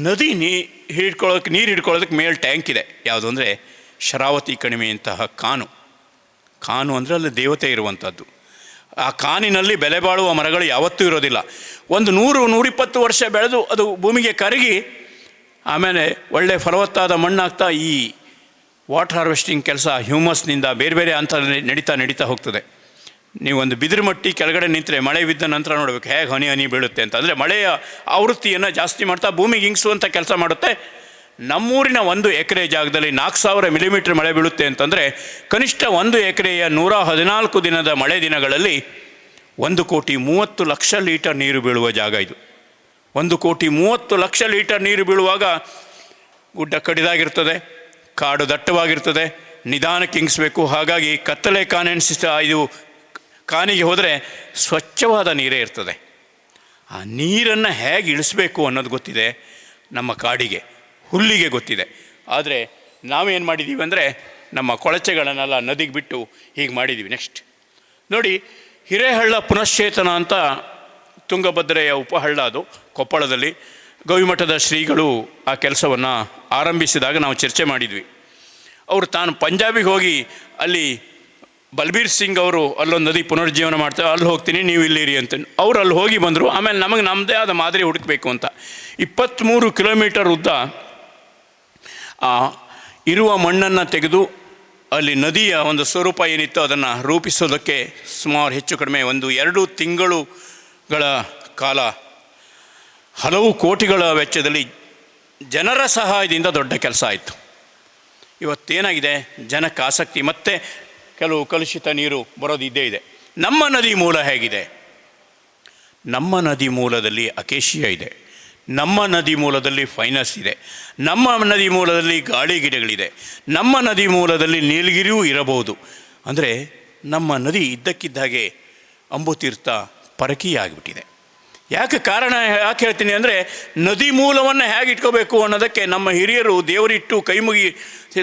ನದಿ ನೀರು ಹಿಡ್ಕೊಳ್ಳೋದಕ್ಕೆ ಮೇಲೆ ಟ್ಯಾಂಕ್ ಇದೆ. ಯಾವುದು ಅಂದರೆ ಶರಾವತಿ ಕಣಿವೆಯಂತಹ ಕಾನು ಅಂದರೆ ಅಲ್ಲಿ ದೇವತೆ ಇರುವಂಥದ್ದು. ಆ ಕಾನಿನಲ್ಲಿ ಬೆಲೆ ಬಾಳುವ ಮರಗಳು ಯಾವತ್ತೂ ಇರೋದಿಲ್ಲ. ಒಂದು 100-120 ವರ್ಷ ಬೆಳೆದು ಅದು ಭೂಮಿಗೆ ಕರಗಿ ಆಮೇಲೆ ಒಳ್ಳೆ ಫಲವತ್ತಾದ ಮಣ್ಣಾಗ್ತಾ ಈ ವಾಟರ್ ಹಾರ್ವೆಸ್ಟಿಂಗ್ ಕೆಲಸ ಹ್ಯೂಮಸ್ನಿಂದ ಬೇರೆ ಬೇರೆ ಅಂತ ನಡೀತಾ ಹೋಗ್ತದೆ. ನೀವೊಂದು ಬಿದಿರು ಮಟ್ಟಿ ಕೆಳಗಡೆ ನಿಂತರೆ ಮಳೆ ಬಿದ್ದ ನಂತರ ನೋಡಬೇಕು ಹೇಗೆ ಹನಿ ಬೀಳುತ್ತೆ ಅಂತ. ಅಂದರೆ ಮಳೆಯ ಆವೃತ್ತಿಯನ್ನು ಜಾಸ್ತಿ ಮಾಡ್ತಾ ಭೂಮಿಗೆ ಹಿಂಗಿಸುವಂಥ ಕೆಲಸ ಮಾಡುತ್ತೆ. ನಮ್ಮೂರಿನ 1 ಎಕರೆ ಜಾಗದಲ್ಲಿ 4000 ಮಿಲಿಮೀಟ್ರ್ ಮಳೆ ಬೀಳುತ್ತೆ ಅಂತಂದರೆ, ಕನಿಷ್ಠ 1 ಎಕರೆಯ 114 ದಿನದ ಮಳೆ ದಿನಗಳಲ್ಲಿ 1,30,00,000 ಲೀಟರ್ ನೀರು ಬೀಳುವ ಜಾಗ ಇದು. 1,30,00,000 ಲೀಟರ್ ನೀರು ಬೀಳುವಾಗ ಗುಡ್ಡ ಕಡಿದಾಗಿರ್ತದೆ, ಕಾಡು ದಟ್ಟವಾಗಿರ್ತದೆ, ನಿಧಾನಕ್ಕೆ ಹಿಂಗಿಸ್ಬೇಕು. ಹಾಗಾಗಿ ಕತ್ತಲೆ ಇದು ಕಾನಿಗೆ ಹೋದರೆ ಸ್ವಚ್ಛವಾದ ನೀರೇ ಇರ್ತದೆ. ಆ ನೀರನ್ನು ಹೇಗೆ ಇಳಿಸ್ಬೇಕು ಅನ್ನೋದು ಗೊತ್ತಿದೆ ನಮ್ಮ ಕಾಡಿಗೆ, ಹುಲ್ಲಿಗೆ ಗೊತ್ತಿದೆ. ಆದರೆ ನಾವೇನು ಮಾಡಿದ್ದೀವಿ ಅಂದರೆ, ನಮ್ಮ ಕೊಳಚೆಗಳನ್ನೆಲ್ಲ ನದಿಗೆ ಬಿಟ್ಟು ಹೀಗೆ ಮಾಡಿದ್ದೀವಿ. ನೆಕ್ಸ್ಟ್ ನೋಡಿ, ಹಿರೇಹಳ್ಳ ಪುನಶ್ಚೇತನ ಅಂತ ತುಂಗಭದ್ರೆಯ ಉಪಹಳ್ಳ, ಅದು ಕೊಪ್ಪಳದಲ್ಲಿ ಗವಿಮಠದ ಶ್ರೀಗಳು ಆ ಕೆಲಸವನ್ನು ಆರಂಭಿಸಿದಾಗ ನಾವು ಚರ್ಚೆ ಮಾಡಿದ್ವಿ. ಅವರು ತಾನು ಪಂಜಾಬಿಗೆ ಹೋಗಿ ಅಲ್ಲಿ ಬಲ್ಬೀರ್ ಸಿಂಗ್ ಅವರು ಅಲ್ಲೊಂದು ನದಿ ಪುನರುಜ್ಜೀವನ ಮಾಡ್ತಾರೆ, ಅಲ್ಲಿ ಹೋಗ್ತೀನಿ ನೀವು ಇಲ್ಲಿರಿ ಅಂತ. ಅವರು ಅಲ್ಲಿ ಹೋಗಿ ಬಂದರು. ಆಮೇಲೆ ನಮಗೆ ನಮ್ಮದೇ ಆದ ಮಾದರಿ ಹುಡುಕಬೇಕು ಅಂತ 23 ಕಿಲೋಮೀಟರ್ ಉದ್ದ ಇರುವ ಮಣ್ಣನ್ನು ತೆಗೆದು ಅಲ್ಲಿ ನದಿಯ ಒಂದು ಸ್ವರೂಪ ಏನಿತ್ತು ಅದನ್ನು ರೂಪಿಸೋದಕ್ಕೆ ಸುಮಾರು ಹೆಚ್ಚು ಕಡಿಮೆ 1-2 ತಿಂಗಳುಗಳ ಕಾಲ ಹಲವು ಕೋಟಿಗಳ ವೆಚ್ಚದಲ್ಲಿ ಜನರ ಸಹಾಯದಿಂದ ದೊಡ್ಡ ಕೆಲಸ ಆಯಿತು. ಇವತ್ತೇನಾಗಿದೆ, ಜನಕ್ಕೆ ಆಸಕ್ತಿ, ಮತ್ತು ಕೆಲವು ಕಲುಷಿತ ನೀರು ಬರೋದು ಇದ್ದೇ ಇದೆ. ನಮ್ಮ ನದಿ ಮೂಲ ಹೇಗಿದೆ? ನಮ್ಮ ನದಿ ಮೂಲದಲ್ಲಿ ಅಕೇಶಿಯಾ ಇದೆ, ನಮ್ಮ ನದಿ ಮೂಲದಲ್ಲಿ ಫೈನಸ್ ಇದೆ, ನಮ್ಮ ನದಿ ಮೂಲದಲ್ಲಿ ಗಾಳಿ ಗಿಡಗಳಿದೆ, ನಮ್ಮ ನದಿ ಮೂಲದಲ್ಲಿ ನೀಲಗಿರಿಯೂ ಇರಬಹುದು. ಅಂದರೆ ನಮ್ಮ ನದಿ ಇದ್ದಕ್ಕಿದ್ದಾಗೆ ಅಂಬುತೀರ್ಥ ಪರಕೀಯ ಆಗಿಬಿಟ್ಟಿದೆ. ಯಾಕೆ ಕಾರಣ ಯಾಕೆ ಹೇಳ್ತೀನಿ ಅಂದರೆ, ನದಿ ಮೂಲವನ್ನು ಹೇಗೆ ಇಟ್ಕೋಬೇಕು ಅನ್ನೋದಕ್ಕೆ ನಮ್ಮ ಹಿರಿಯರು ದೇವರಿಟ್ಟು ಕೈ ಮುಗಿ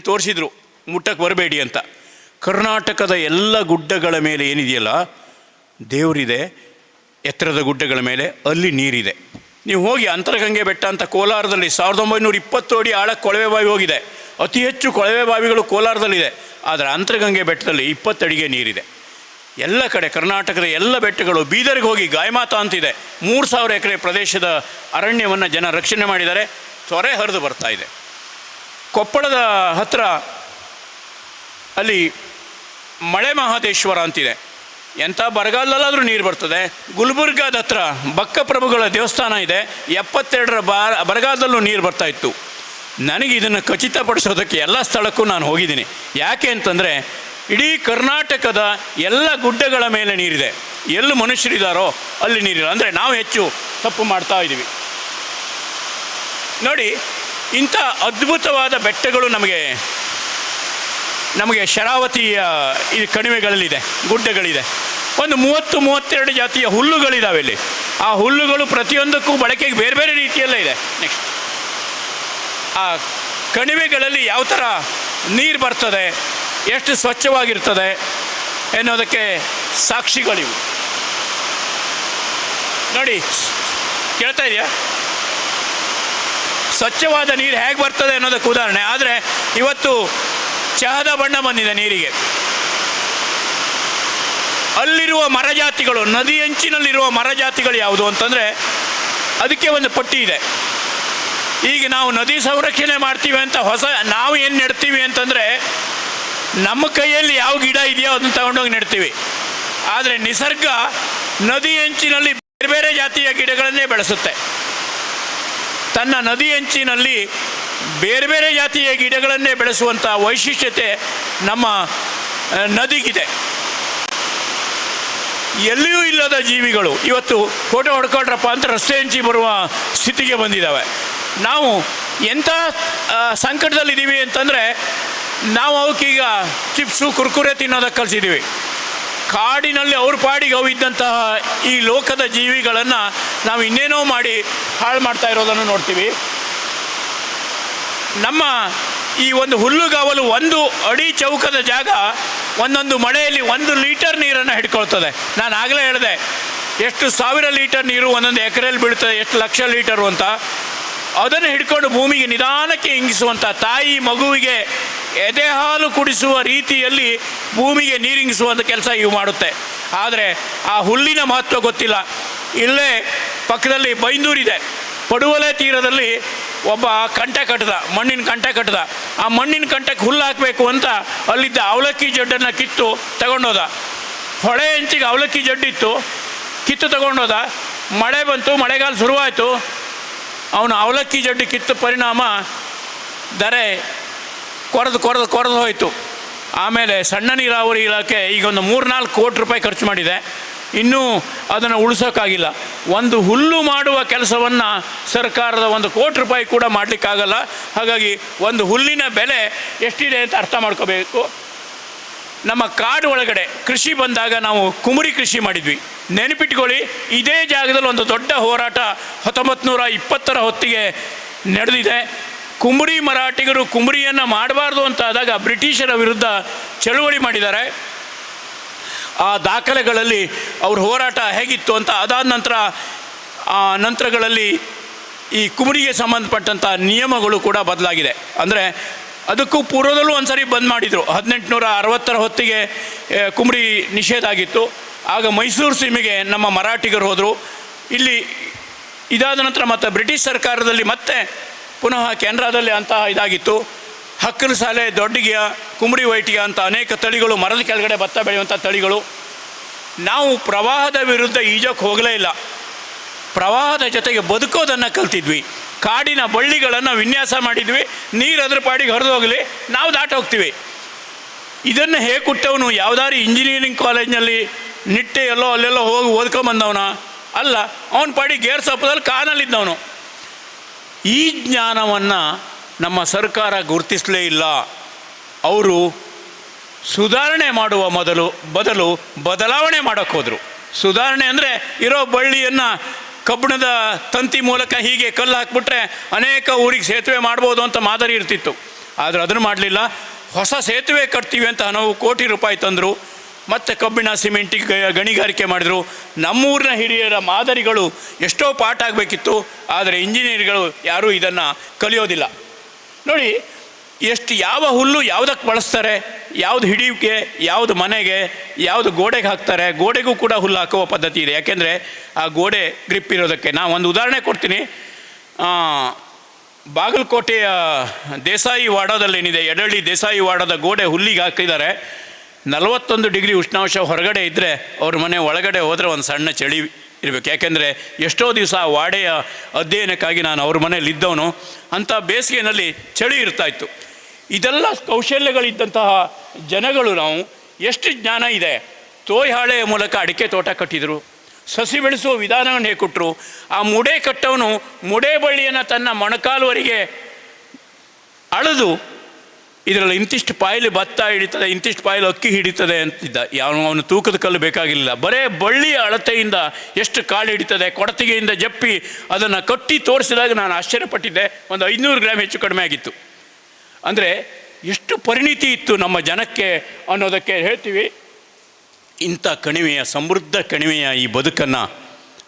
ತೋರಿಸಿದ್ರು, ಮುಟ್ಟಕ್ಕೆ ಬರಬೇಡಿ ಅಂತ. ಕರ್ನಾಟಕದ ಎಲ್ಲ ಗುಡ್ಡಗಳ ಮೇಲೆ ಏನಿದೆಯಲ್ಲ ದೇವರಿದೆ, ಎತ್ತರದ ಗುಡ್ಡಗಳ ಮೇಲೆ ಅಲ್ಲಿ ನೀರಿದೆ. ನೀವು ಹೋಗಿ ಅಂತರಗಂಗೆ ಬೆಟ್ಟ ಅಂತ ಕೋಲಾರದಲ್ಲಿ 1920 ಅಡಿ ಆಳಕ್ಕೆ ಕೊಳವೆ ಬಾವಿ ಹೋಗಿದೆ. ಅತಿ ಹೆಚ್ಚು ಕೊಳವೆ ಬಾವಿಗಳು ಕೋಲಾರದಲ್ಲಿದೆ. ಆದರೆ ಅಂತರಗಂಗೆ ಬೆಟ್ಟದಲ್ಲಿ 20 ಅಡಿಗೆ ನೀರಿದೆ. ಎಲ್ಲ ಕಡೆ ಕರ್ನಾಟಕದ ಎಲ್ಲ ಬೆಟ್ಟಗಳು, ಬೀದರ್ಗೆ ಹೋಗಿ ಗಾಯಮಾತಾ ಅಂತಿದೆ, 3000 ಎಕರೆ ಪ್ರದೇಶದ ಅರಣ್ಯವನ್ನು ಜನ ರಕ್ಷಣೆ ಮಾಡಿದ್ದಾರೆ. ತೊರೆ ಹರಿದು ಬರ್ತಾ ಇದೆ. ಕೊಪ್ಪಳದ ಹತ್ತಿರ ಅಲ್ಲಿ ಮಳೆ ಮಹಾದೇಶ್ವರ ಅಂತಿದೆ, ಎಂಥ ಬರಗಾಲದಲ್ಲಾದರೂ ನೀರು ಬರ್ತದೆ. ಗುಲ್ಬರ್ಗಾದ ಹತ್ರ ಬಕ್ಕಪ್ರಭುಗಳ ದೇವಸ್ಥಾನ ಇದೆ, 72ರ ಬರಗಾಲದಲ್ಲೂ ನೀರು ಬರ್ತಾಯಿತ್ತು. ನನಗೆ ಇದನ್ನು ಖಚಿತಪಡಿಸೋದಕ್ಕೆ ಎಲ್ಲ ಸ್ಥಳಕ್ಕೂ ನಾನು ಹೋಗಿದ್ದೀನಿ. ಯಾಕೆ ಅಂತಂದರೆ, ಇಡೀ ಕರ್ನಾಟಕದ ಎಲ್ಲ ಗುಡ್ಡಗಳ ಮೇಲೆ ನೀರಿದೆ. ಎಲ್ಲಿ ಮನುಷ್ಯರಿದ್ದಾರೋ ಅಲ್ಲಿ ನೀರಿಲ್ಲ. ಅಂದರೆ ನಾವು ಹೆಚ್ಚು ತಪ್ಪು ಮಾಡ್ತಾ ಇದ್ದೀವಿ. ನೋಡಿ, ಇಂಥ ಅದ್ಭುತವಾದ ಬೆಟ್ಟಗಳು ನಮಗೆ ಶರಾವತಿಯ ಈ ಕಣಿವೆಗಳಲ್ಲಿದೆ, ಗುಡ್ಡಗಳಿದೆ. ಒಂದು 30-32 ಜಾತಿಯ ಹುಲ್ಲುಗಳಿದ್ದಾವೆ ಇಲ್ಲಿ. ಆ ಹುಲ್ಲುಗಳು ಪ್ರತಿಯೊಂದಕ್ಕೂ ಬಳಕೆಗೆ ಬೇರೆ ಬೇರೆ ರೀತಿಯಲ್ಲೇ ಇದೆ. ನೆಕ್ಸ್ಟ್, ಆ ಕಣಿವೆಗಳಲ್ಲಿ ಯಾವ ಥರ ನೀರು ಬರ್ತದೆ, ಎಷ್ಟು ಸ್ವಚ್ಛವಾಗಿರ್ತದೆ ಎನ್ನುವುದಕ್ಕೆ ಸಾಕ್ಷಿಗಳಿವು. ನೋಡಿ, ಕೇಳ್ತಾ ಇದೆಯಾ? ಸ್ವಚ್ಛವಾದ ನೀರು ಹೇಗೆ ಬರ್ತದೆ ಅನ್ನೋದಕ್ಕೆ ಉದಾಹರಣೆ. ಆದರೆ ಇವತ್ತು ಚಹದ ಬಣ್ಣ ಬಂದಿದೆ ನೀರಿಗೆ. ಅಲ್ಲಿರುವ ಮರಜಾತಿಗಳು, ನದಿ ಅಂಚಿನಲ್ಲಿರುವ ಮರಜಾತಿಗಳು ಯಾವುದು ಅಂತಂದರೆ ಅದಕ್ಕೆ ಒಂದು ಪಟ್ಟಿ ಇದೆ. ಈಗ ನಾವು ನದಿ ಸಂರಕ್ಷಣೆ ಮಾಡ್ತೀವಿ ಅಂತ ನಾವು ಏನು ನೆಡ್ತೀವಿ ಅಂತಂದರೆ, ನಮ್ಮ ಕೈಯಲ್ಲಿ ಯಾವ ಗಿಡ ಇದೆಯೋ ಅದನ್ನು ತಗೊಂಡೋಗಿ ನೆಡ್ತೀವಿ. ಆದರೆ ನಿಸರ್ಗ ನದಿ ಅಂಚಿನಲ್ಲಿ ಬೇರೆ ಬೇರೆ ಜಾತಿಯ ಗಿಡಗಳನ್ನೇ ಬೆಳೆಸುತ್ತೆ. ತನ್ನ ನದಿ ಅಂಚಿನಲ್ಲಿ ಬೇರೆ ಬೇರೆ ಜಾತಿಯ ಗಿಡಗಳನ್ನೇ ಬೆಳೆಸುವಂಥ ವೈಶಿಷ್ಟ್ಯತೆ ನಮ್ಮ ನದಿಗಿದೆ. ಎಲ್ಲಿಯೂ ಇಲ್ಲದ ಜೀವಿಗಳು ಇವತ್ತು ಫೋಟೋ ಹೊಡ್ಕೊಳ್ರಪ್ಪ ಅಂತ ರಸ್ತೆ ಹಂಚಿ ಬರುವ ಸ್ಥಿತಿಗೆ ಬಂದಿದ್ದಾವೆ. ನಾವು ಎಂಥ ಸಂಕಟದಲ್ಲಿದ್ದೀವಿ ಅಂತಂದರೆ, ನಾವು ಅವಕ್ಕೀಗ ಚಿಪ್ಸು ಕುರ್ಕುರೆ ತಿನ್ನೋದಕ್ಕೆ ಕಲಿಸಿದ್ದೀವಿ. ಕಾಡಿನಲ್ಲಿ ಅವ್ರ ಪಾಡಿಗೆ ಅವು ಇದ್ದಂತಹ ಈ ಲೋಕದ ಜೀವಿಗಳನ್ನು ನಾವು ಇನ್ನೇನೋ ಮಾಡಿ ಹಾಳು ಮಾಡ್ತಾ ಇರೋದನ್ನು ನೋಡ್ತೀವಿ. ನಮ್ಮ ಈ ಒಂದು ಹುಲ್ಲುಗಾವಲು 1 ಅಡಿ ಚೌಕದ ಜಾಗ ಒಂದೊಂದು ಮಳೆಯಲ್ಲಿ 1 ಲೀಟರ್ ನೀರನ್ನು ಹಿಡ್ಕೊಳ್ತದೆ. ನಾನು ಆಗಲೇ ಹೇಳಿದೆ, ಎಷ್ಟು 1000 ಲೀಟರ್ ನೀರು ಒಂದೊಂದು ಎಕರೆಯಲ್ಲಿ ಬೀಳ್ತದೆ, ಎಷ್ಟು ಲಕ್ಷ ಲೀಟರು ಅಂತ. ಅದನ್ನು ಹಿಡ್ಕೊಂಡು ಭೂಮಿಗೆ ನಿಧಾನಕ್ಕೆ ಇಂಗಿಸುವಂಥ ತಾಯಿ ಮಗುವಿಗೆ ಎದೆ ಹಾಲು ಕುಡಿಸುವ ರೀತಿಯಲ್ಲಿ ಭೂಮಿಗೆ ನೀರಿಂಗಿಸುವಂಥ ಕೆಲಸ ಇವು ಮಾಡುತ್ತೆ. ಆದರೆ ಆ ಹುಲ್ಲಿನ ಮಹತ್ವ ಗೊತ್ತಿಲ್ಲ. ಇಲ್ಲೇ ಪಕ್ಕದಲ್ಲಿ ಬೈಂದೂರಿದೆ, ಪಡುವಲೆ ತೀರದಲ್ಲಿ ಒಬ್ಬ ಕಂಟೆ ಕಟ್ಟದ, ಮಣ್ಣಿನ ಕಂಟೆ ಕಟ್ಟದ. ಆ ಮಣ್ಣಿನ ಕಂಟಕ್ಕೆ ಹುಲ್ಲು ಹಾಕಬೇಕು ಅಂತ ಅಲ್ಲಿದ್ದ ಅವಲಕ್ಕಿ ಜಡ್ಡನ್ನು ಕಿತ್ತು ತಗೊಂಡೋದ. ಹೊಳೆ ಹೆಂಚಿಗೆ ಅವಲಕ್ಕಿ ಜಡ್ಡಿತ್ತು, ಕಿತ್ತು ತಗೊಂಡೋದ. ಮಳೆ ಬಂತು, ಮಳೆಗಾಲ ಶುರುವಾಯಿತು. ಅವನು ಅವಲಕ್ಕಿ ಜಡ್ಡು ಕಿತ್ತ ಪರಿಣಾಮ ದರೆ ಕೊರೆದು ಹೋಯಿತು. ಆಮೇಲೆ ಸಣ್ಣ ನೀರಾವರಿ ಇಲಾಖೆ ಈಗ ಒಂದು 3-4 ಕೋಟಿ ರೂಪಾಯಿ ಖರ್ಚು ಮಾಡಿದೆ, ಇನ್ನೂ ಅದನ್ನು ಉಳಿಸೋಕ್ಕಾಗಿಲ್ಲ. ಒಂದು ಹುಲ್ಲು ಮಾಡುವ ಕೆಲಸವನ್ನು ಸರ್ಕಾರದ 1 ಕೋಟಿ ರೂಪಾಯಿ ಕೂಡ ಮಾಡಲಿಕ್ಕಾಗಲ್ಲ. ಹಾಗಾಗಿ ಒಂದು ಹುಲ್ಲಿನ ಬೆಲೆ ಎಷ್ಟಿದೆ ಅಂತ ಅರ್ಥ ಮಾಡ್ಕೋಬೇಕು. ನಮ್ಮ ಕಾಡು ಒಳಗಡೆ ಕೃಷಿ ಬಂದಾಗ ನಾವು ಕುಮರಿ ಕೃಷಿ ಮಾಡಿದ್ವಿ. ನೆನಪಿಟ್ಕೊಳ್ಳಿ, ಇದೇ ಜಾಗದಲ್ಲಿ ಒಂದು ದೊಡ್ಡ ಹೋರಾಟ 1920ರ ಹೊತ್ತಿಗೆ ನಡೆದಿದೆ. ಕುಮರಿ ಮರಾಠಿಗರು ಕುಮರಿಯನ್ನು ಮಾಡಬಾರ್ದು ಅಂತ ಆದಾಗ ಬ್ರಿಟಿಷರ ವಿರುದ್ಧ ಚಳುವಳಿ ಮಾಡಿದ್ದಾರೆ. ಆ ದಾಖಲೆಗಳಲ್ಲಿ ಅವ್ರ ಹೋರಾಟ ಹೇಗಿತ್ತು ಅಂತ, ಅದಾದ ನಂತರಗಳಲ್ಲಿ ಈ ಕುಮರಿಗೆ ಸಂಬಂಧಪಟ್ಟಂಥ ನಿಯಮಗಳು ಕೂಡ ಬದಲಾಗಿದೆ. ಅಂದರೆ ಅದಕ್ಕೂ ಪೂರ್ವದಲ್ಲೂ ಒಂದು ಸರಿ ಬಂದ್ ಮಾಡಿದರು. 1860ರ ಹೊತ್ತಿಗೆ ಕುಮರಿ ನಿಷೇಧ ಆಗಿತ್ತು. ಆಗ ಮೈಸೂರು ಸೀಮೆಗೆ ನಮ್ಮ ಮರಾಠಿಗರು ಹೋದರು. ಇಲ್ಲಿ ಇದಾದ ನಂತರ ಮತ್ತು ಬ್ರಿಟಿಷ್ ಸರ್ಕಾರದಲ್ಲಿ ಮತ್ತೆ ಪುನಃ ಕೆನರಾದಲ್ಲಿ ಅಂತಹ ಇದಾಗಿತ್ತು. ಹಕ್ಕಲು ಸಾಲೆ, ದೊಡ್ಡಗಿಯ, ಕುಮರಿ ವೈಟಿಯ ಅಂತ ಅನೇಕ ತಳಿಗಳು, ಮರದ ಕೆಳಗಡೆ ಭತ್ತ ಬೆಳೆಯುವಂಥ ತಳಿಗಳು. ನಾವು ಪ್ರವಾಹದ ವಿರುದ್ಧ ಈಜೋಕ್ಕೆ ಹೋಗಲೇ ಇಲ್ಲ, ಪ್ರವಾಹದ ಜೊತೆಗೆ ಬದುಕೋದನ್ನು ಕಲ್ತಿದ್ವಿ. ಕಾಡಿನ ಬಳ್ಳಿಗಳನ್ನು ವಿನ್ಯಾಸ ಮಾಡಿದ್ವಿ. ನೀರು ಅದ್ರ ಪಾಡಿಗೆ ಹರಿದು ಹೋಗಲಿ, ನಾವು ದಾಟೋಗ್ತೀವಿ. ಇದನ್ನು ಹೇಗೆ ಕೊಟ್ಟವನು ಯಾವುದಾದ್ರು ಇಂಜಿನಿಯರಿಂಗ್ ಕಾಲೇಜ್ನಲ್ಲಿ ನಿಟ್ಟೆ ಅಲ್ಲೆಲ್ಲೋ ಹೋಗಿ ಓದ್ಕೊಂಬಂದವನ ಅಲ್ಲ, ಅವನ ಪಾಡಿಗೆ ಗೇರ್ ಸಪ್ಪದಲ್ಲಿ ಕಾನಲ್ಲಿದ್ದವನು. ಈ ಜ್ಞಾನವನ್ನು ನಮ್ಮ ಸರ್ಕಾರ ಗುರುತಿಸಲೇ ಇಲ್ಲ. ಅವರು ಸುಧಾರಣೆ ಮಾಡುವ ಬದಲು ಬದಲಾವಣೆ ಮಾಡೋಕ್ಕೆ ಹೋದರು. ಸುಧಾರಣೆ ಅಂದರೆ ಇರೋ ಬಳ್ಳಿಯನ್ನು ಕಬ್ಬಿಣದ ತಂತಿ ಮೂಲಕ ಹೀಗೆ ಕಲ್ಲು ಹಾಕ್ಬಿಟ್ರೆ ಅನೇಕ ಊರಿಗೆ ಸೇತುವೆ ಮಾಡ್ಬೋದು ಅಂತ ಮಾದರಿ ಇರ್ತಿತ್ತು. ಆದರೆ ಅದನ್ನು ಮಾಡಲಿಲ್ಲ. ಹೊಸ ಸೇತುವೆ ಕಟ್ತೀವಿ ಅಂತ ಹಲವು ಕೋಟಿ ರೂಪಾಯಿ ತಂದರು. ಮತ್ತು ಕಬ್ಬಿಣ ಸಿಮೆಂಟಿಗೆ ಗಣಿಗಾರಿಕೆ ಮಾಡಿದರು. ನಮ್ಮೂರಿನ ಹಿರಿಯರ ಮಾದರಿಗಳು ಎಷ್ಟೋ ಪಾಠ ಆಗಬೇಕಿತ್ತು. ಆದರೆ ಇಂಜಿನಿಯರ್ಗಳು ಯಾರೂ ಇದನ್ನು ಕಲಿಯೋದಿಲ್ಲ. ನೋಡಿ ಎಷ್ಟು ಯಾವ ಹುಲ್ಲು ಯಾವುದಕ್ಕೆ ಬಳಸ್ತಾರೆ, ಯಾವುದು ಹಿಡಿಯೋಕ್ಕೆ, ಯಾವುದು ಮನೆಗೆ, ಯಾವುದು ಗೋಡೆಗೆ ಹಾಕ್ತಾರೆ. ಗೋಡೆಗೂ ಕೂಡ ಹುಲ್ಲು ಹಾಕುವ ಪದ್ಧತಿ ಇದೆ. ಯಾಕೆಂದರೆ ಆ ಗೋಡೆ ಗ್ರಿಪ್ ಇರೋದಕ್ಕೆ. ನಾನು ಒಂದು ಉದಾಹರಣೆ ಕೊಡ್ತೀನಿ. ಬಾಗಲಕೋಟೆಯ ದೇಸಾಯಿ ವಾಡದಲ್ಲೇನಿದೆ, ಎಡಳ್ಳಿ ದೇಸಾಯಿ ವಾಡದ ಗೋಡೆ ಹುಲ್ಲಿಗೆ ಹಾಕಿದ್ದಾರೆ. 41 ಡಿಗ್ರಿ ಉಷ್ಣಾಂಶ ಹೊರಗಡೆ ಇದ್ದರೆ ಅವ್ರ ಮನೆ ಒಳಗಡೆ ಹೋದರೆ ಒಂದು ಸಣ್ಣ ಚಳಿ ಇರಬೇಕು. ಯಾಕೆಂದರೆ ಎಷ್ಟೋ ದಿವಸ ಆ ವಾಡೆಯ ಅಧ್ಯಯನಕ್ಕಾಗಿ ನಾನು ಅವ್ರ ಮನೇಲಿ ಇದ್ದವನು. ಅಂಥ ಬೇಸಿಗೆಯಲ್ಲಿ ಚಳಿ ಇರ್ತಾಯಿತ್ತು. ಇದೆಲ್ಲ ಕೌಶಲ್ಯಗಳಿದ್ದಂತಹ ಜನಗಳು ನಾವು. ಎಷ್ಟು ಜ್ಞಾನ ಇದೆ. ತೋಯಿ ಹಾಳೆಯ ಮೂಲಕ ಅಡಿಕೆ ತೋಟ ಕಟ್ಟಿದರು. ಸಸಿ ಬೆಳೆಸುವ ವಿಧಾನವನ್ನು ಹೇಗೆ ಕೊಟ್ಟರು. ಆ ಮುಡೆ ಕಟ್ಟವನು ಮುಡೆ ಬಳ್ಳಿಯನ್ನು ತನ್ನ ಮೊಣಕಾಲುವರೆಗೆ ಅಳೆದು ಇದರಲ್ಲಿ ಇಂತಿಷ್ಟು ಪಾಯಿಲು ಭತ್ತ ಹಿಡಿತದೆ, ಇಂತಿಷ್ಟು ಪಾಯಿಲು ಅಕ್ಕಿ ಹಿಡಿತದೆ ಅಂತಿದ್ದ. ಅವನು ತೂಕದ ಕಲ್ಲು ಬೇಕಾಗಿಲ್ಲ. ಬರೇ ಬಳ್ಳಿಯ ಅಳತೆಯಿಂದ ಎಷ್ಟು ಕಾಳು ಹಿಡಿತದೆ, ಕೊಡತಿಗೆಯಿಂದ ಜಪ್ಪಿ ಅದನ್ನು ಕಟ್ಟಿ ತೋರಿಸಿದಾಗ ನಾನು ಆಶ್ಚರ್ಯಪಟ್ಟಿದ್ದೆ. ಒಂದು 500 ಗ್ರಾಮ್ ಹೆಚ್ಚು ಕಡಿಮೆ ಆಗಿತ್ತು. ಅಂದರೆ ಎಷ್ಟು ಪರಿಣಿತಿ ಇತ್ತು ನಮ್ಮ ಜನಕ್ಕೆ ಅನ್ನೋದಕ್ಕೆ ಹೇಳ್ತೀವಿ. ಇಂಥ ಕಣಿವೆಯ, ಸಮೃದ್ಧ ಕಣಿವೆಯ ಈ ಬದುಕನ್ನು,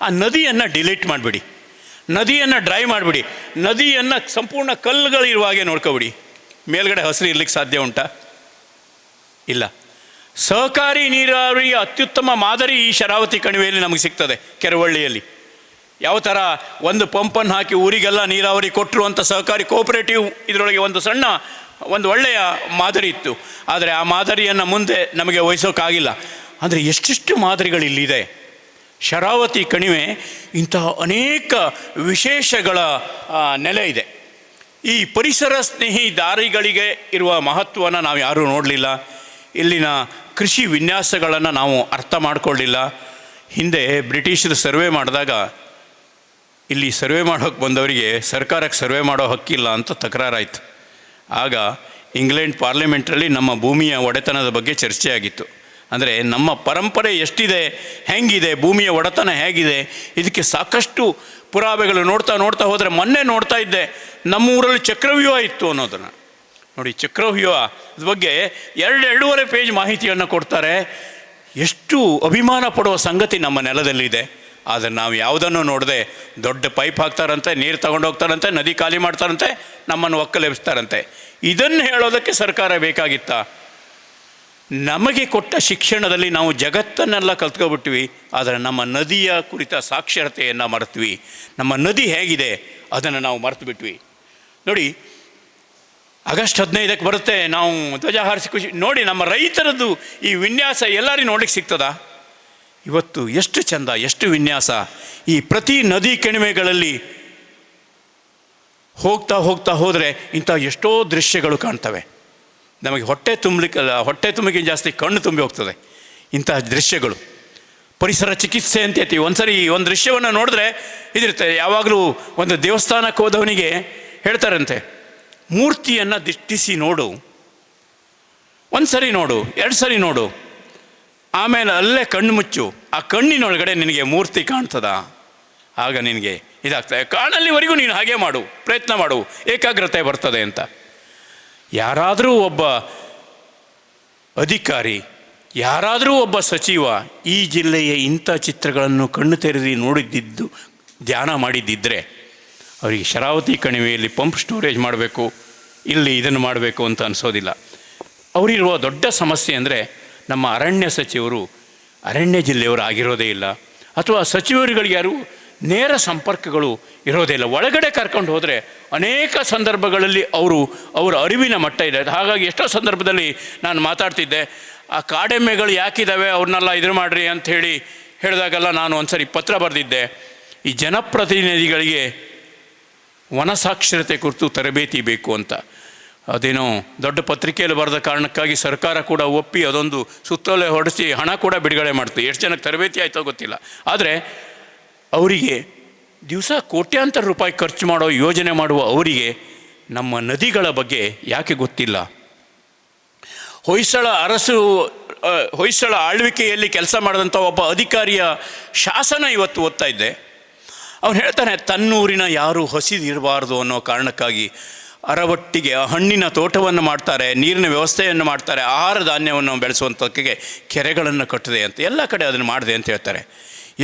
ಆ ನದಿಯನ್ನು ಡಿಲೀಟ್ ಮಾಡಿಬಿಡಿ, ನದಿಯನ್ನು ಡ್ರೈ ಮಾಡಿಬಿಡಿ, ನದಿಯನ್ನು ಸಂಪೂರ್ಣ ಕಲ್ಲುಗಳಿರುವ ಹಾಗೆ ನೋಡ್ಕೊಬಿಡಿ. ಮೇಲ್ಗಡೆ ಹಸಿರು ಇರ್ಲಿಕ್ಕೆ ಸಾಧ್ಯ ಉಂಟಾ? ಇಲ್ಲ. ಸಹಕಾರಿ ನೀರಾವರಿಯ ಅತ್ಯುತ್ತಮ ಮಾದರಿ ಈ ಶರಾವತಿ ಕಣಿವೆಯಲ್ಲಿ ನಮಗೆ ಸಿಗ್ತದೆ. ಕೆರವಳ್ಳಿಯಲ್ಲಿ ಯಾವ ಥರ ಒಂದು ಪಂಪನ್ನು ಹಾಕಿ ಊರಿಗೆಲ್ಲ ನೀರಾವರಿ ಕೊಟ್ಟರು ಅಂತ ಸಹಕಾರಿ ಕೋಆಪರೇಟಿವ್ ಇದರೊಳಗೆ ಒಂದು ಒಳ್ಳೆಯ ಮಾದರಿ ಇತ್ತು. ಆದರೆ ಆ ಮಾದರಿಯನ್ನು ಮುಂದೆ ನಮಗೆ ವಹಿಸೋಕ್ಕಾಗಿಲ್ಲ. ಅಂದರೆ ಎಷ್ಟೆಷ್ಟು ಮಾದರಿಗಳಿಲ್ಲಿದೆ. ಶರಾವತಿ ಕಣಿವೆ ಇಂತಹ ಅನೇಕ ವಿಶೇಷಗಳ ನೆಲೆ ಇದೆ. ಈ ಪರಿಸರ ಸ್ನೇಹಿ ದಾರಿಗಳಿಗೆ ಇರುವ ಮಹತ್ವವನ್ನು ನಾವು ಯಾರೂ ನೋಡಲಿಲ್ಲ. ಇಲ್ಲಿನ ಕೃಷಿ ವಿನ್ಯಾಸಗಳನ್ನು ನಾವು ಅರ್ಥ ಮಾಡಿಕೊಳ್ಳಿಲ್ಲ. ಹಿಂದೆ ಬ್ರಿಟಿಷರು ಸರ್ವೆ ಮಾಡಿದಾಗ ಇಲ್ಲಿ ಸರ್ವೆ ಮಾಡೋಕ್ಕೆ ಬಂದವರಿಗೆ ಸರ್ಕಾರಕ್ಕೆ ಸರ್ವೆ ಮಾಡೋ ಹಕ್ಕಿಲ್ಲ ಅಂತ ತಕರಾರಾಯಿತು. ಆಗ ಇಂಗ್ಲೆಂಡ್ ಪಾರ್ಲಿಮೆಂಟ್ರಲ್ಲಿ ನಮ್ಮ ಭೂಮಿಯ ಒಡೆತನದ ಬಗ್ಗೆ ಚರ್ಚೆ ಆಗಿತ್ತು. ಅಂದರೆ ನಮ್ಮ ಪರಂಪರೆ ಎಷ್ಟಿದೆ, ಹೆಂಗಿದೆ, ಭೂಮಿಯ ಒಡೆತನ ಹೇಗಿದೆ, ಇದಕ್ಕೆ ಸಾಕಷ್ಟು ಪುರಾವೆಗಳು ನೋಡ್ತಾ ಹೋದರೆ ಮೊನ್ನೆ ನೋಡ್ತಾ ಇದ್ದೆ, ನಮ್ಮೂರಲ್ಲಿ ಚಕ್ರವ್ಯೂಹ ಇತ್ತು ಅನ್ನೋದನ್ನು ನೋಡಿ. ಚಕ್ರವ್ಯೂಹದ ಬಗ್ಗೆ 2-2.5 ಪೇಜ್ ಮಾಹಿತಿಯನ್ನು ಕೊಡ್ತಾರೆ. ಎಷ್ಟು ಅಭಿಮಾನ ಪಡುವ ಸಂಗತಿ ನಮ್ಮ ನೆಲದಲ್ಲಿದೆ. ಆದರೆ ನಾವು ಯಾವುದನ್ನು ನೋಡದೆ ದೊಡ್ಡ ಪೈಪ್ ಹಾಕ್ತಾರಂತೆ, ನೀರು ತಗೊಂಡೋಗ್ತಾರಂತೆ, ನದಿ ಖಾಲಿ ಮಾಡ್ತಾರಂತೆ, ನಮ್ಮನ್ನು ಒಕ್ಕಲೆಬ್ಸ್ತಾರಂತೆ. ಇದನ್ನು ಹೇಳೋದಕ್ಕೆ ಸರ್ಕಾರ ಬೇಕಾಗಿತ್ತ? ನಮಗೆ ಕೊಟ್ಟ ಶಿಕ್ಷಣದಲ್ಲಿ ನಾವು ಜಗತ್ತನ್ನೆಲ್ಲ ಕಲ್ತ್ಕೊಬಿಟ್ವಿ. ಆದರೆ ನಮ್ಮ ನದಿಯ ಕುರಿತ ಸಾಕ್ಷರತೆಯನ್ನು ಮರೆತ್ವಿ. ನಮ್ಮ ನದಿ ಹೇಗಿದೆ ಅದನ್ನು ನಾವು ಮರೆತು ಬಿಟ್ವಿ. ನೋಡಿ, ಆಗಸ್ಟ್ 15ಕ್ಕೆ ಬರುತ್ತೆ, ನಾವು ಧ್ವಜ ಹಾರಿಸಿ ಖುಷಿ. ನೋಡಿ, ನಮ್ಮ ರೈತರದ್ದು ಈ ವಿನ್ಯಾಸ ಎಲ್ಲರಿಗೂ ನೋಡ್ಲಿಕ್ಕೆ ಸಿಗ್ತದಾ? ಇವತ್ತು ಎಷ್ಟು ಚಂದ, ಎಷ್ಟು ವಿನ್ಯಾಸ. ಈ ಪ್ರತಿ ನದಿ ಕಣಿವೆಗಳಲ್ಲಿ ಹೋಗ್ತಾ ಹೋದರೆ ಇಂಥ ಎಷ್ಟೋ ದೃಶ್ಯಗಳು ಕಾಣ್ತವೆ. ನಮಗೆ ಹೊಟ್ಟೆ ತುಂಬಿಗೆ ಜಾಸ್ತಿ ಕಣ್ಣು ತುಂಬಿ ಹೋಗ್ತದೆ ಇಂತಹ ದೃಶ್ಯಗಳು. ಪರಿಸರ ಚಿಕಿತ್ಸೆ ಅಂತ ಹೇಳ್ತೀವಿ. ಒಂದು ದೃಶ್ಯವನ್ನು ನೋಡಿದ್ರೆ ಇದಿರುತ್ತೆ. ಯಾವಾಗಲೂ ಒಂದು ದೇವಸ್ಥಾನಕ್ಕೆ ಹೋದವನಿಗೆ ಹೇಳ್ತಾರಂತೆ, ಮೂರ್ತಿಯನ್ನು ದಿಟ್ಟಿಸಿ ನೋಡು, 1 ಸರಿ ನೋಡು, 2 ಸರಿ ನೋಡು, ಆಮೇಲೆ ಅಲ್ಲೇ ಕಣ್ಣು ಮುಚ್ಚು, ಆ ಕಣ್ಣಿನೊಳಗಡೆ ನಿನಗೆ ಮೂರ್ತಿ ಕಾಣ್ತದ, ಆಗ ನಿನಗೆ ಇದಾಗ್ತದೆ. ಕಾಣಲ್ಲಿವರೆಗೂ ನೀನು ಹಾಗೆ ಮಾಡು, ಪ್ರಯತ್ನ ಮಾಡು, ಏಕಾಗ್ರತೆ ಬರ್ತದೆ ಅಂತ. ಯಾರಾದರೂ ಒಬ್ಬ ಅಧಿಕಾರಿ, ಯಾರಾದರೂ ಒಬ್ಬ ಸಚಿವ ಈ ಜಿಲ್ಲೆಯ ಇಂಥ ಚಿತ್ರಗಳನ್ನು ಕಣ್ಣು ತೆರೆದು ನೋಡಿದ್ದು, ಧ್ಯಾನ ಮಾಡಿದ್ದಿದ್ದರೆ ಅವರಿಗೆ ಶರಾವತಿ ಕಣಿವೆಯಲ್ಲಿ ಪಂಪ್ ಸ್ಟೋರೇಜ್ ಮಾಡಬೇಕು, ಇಲ್ಲಿ ಇದನ್ನು ಮಾಡಬೇಕು ಅಂತ ಅನಿಸೋದಿಲ್ಲ. ಅವರಿರುವ ದೊಡ್ಡ ಸಮಸ್ಯೆ ಅಂದರೆ ನಮ್ಮ ಅರಣ್ಯ ಸಚಿವರು ಅರಣ್ಯ ಜಿಲ್ಲೆಯವರು ಆಗಿರೋದೇ ಇಲ್ಲ, ಅಥವಾ ಸಚಿವರುಗಳಿಗೆ ಯಾರು ನೇರ ಸಂಪರ್ಕಗಳು ಇರೋದೇ ಇಲ್ಲ. ಒಳಗಡೆ ಕರ್ಕೊಂಡು ಹೋದರೆ ಅನೇಕ ಸಂದರ್ಭಗಳಲ್ಲಿ ಅವರ ಅರಿವಿನ ಮಟ್ಟ ಇದೆ. ಹಾಗಾಗಿ ಎಷ್ಟೋ ಸಂದರ್ಭದಲ್ಲಿ ನಾನು ಮಾತಾಡ್ತಿದ್ದೆ, ಆ ಕಾಡೆಮ್ಮೆಗಳು ಯಾಕಿದ್ದಾವೆ ಅವ್ರನ್ನೆಲ್ಲ ಇದ್ರ ಮಾಡಿರಿ ಅಂಥೇಳಿ ಹೇಳಿದಾಗೆಲ್ಲ ನಾನು ಒಂದು ಸರಿ ಪತ್ರ ಬರೆದಿದ್ದೆ. ಈ ಜನಪ್ರತಿನಿಧಿಗಳಿಗೆ ವನಸಾಕ್ಷರತೆ ಕುರಿತು ತರಬೇತಿ ಬೇಕು ಅಂತ. ಅದೇನೋ ದೊಡ್ಡ ಪತ್ರಿಕೆಯಲ್ಲಿ ಬರೆದ ಕಾರಣಕ್ಕಾಗಿ ಸರ್ಕಾರ ಕೂಡ ಒಪ್ಪಿ ಅದೊಂದು ಸುತ್ತೋಲೆ ಹೊಡೆಸಿ ಹಣ ಕೂಡ ಬಿಡುಗಡೆ ಮಾಡ್ತೀವಿ. ಎಷ್ಟು ಜನಕ್ಕೆ ತರಬೇತಿ ಆಯಿತೋ ಗೊತ್ತಿಲ್ಲ. ಆದರೆ ಅವರಿಗೆ ದಿವಸ ಕೋಟ್ಯಾಂತರ ರೂಪಾಯಿ ಖರ್ಚು ಮಾಡೋ ಯೋಜನೆ ಮಾಡುವ ಅವರಿಗೆ ನಮ್ಮ ನದಿಗಳ ಬಗ್ಗೆ ಯಾಕೆ ಗೊತ್ತಿಲ್ಲ? ಹೊಯ್ಸಳ ಆಳ್ವಿಕೆಯಲ್ಲಿ ಕೆಲಸ ಮಾಡಿದಂಥ ಒಬ್ಬ ಅಧಿಕಾರಿಯ ಶಾಸನ ಇವತ್ತು ಓದ್ತಾ ಇದ್ದೆ. ಅವನು ಹೇಳ್ತಾನೆ, ತನ್ನೂರಿನ ಯಾರೂ ಹಸಿದಿರಬಾರ್ದು ಅನ್ನೋ ಕಾರಣಕ್ಕಾಗಿ ಅರವಟ್ಟಿಗೆ ಹಣ್ಣಿನ ತೋಟವನ್ನು ಮಾಡ್ತಾರೆ, ನೀರಿನ ವ್ಯವಸ್ಥೆಯನ್ನು ಮಾಡ್ತಾರೆ, ಆಹಾರ ಧಾನ್ಯವನ್ನು ಬೆಳೆಸುವಂಥಕ್ಕೆ ಕೆರೆಗಳನ್ನು ಕಟ್ಟಿದೆ ಅಂತ, ಎಲ್ಲ ಕಡೆ ಅದನ್ನು ಮಾಡಿದೆ ಅಂತ ಹೇಳ್ತಾರೆ.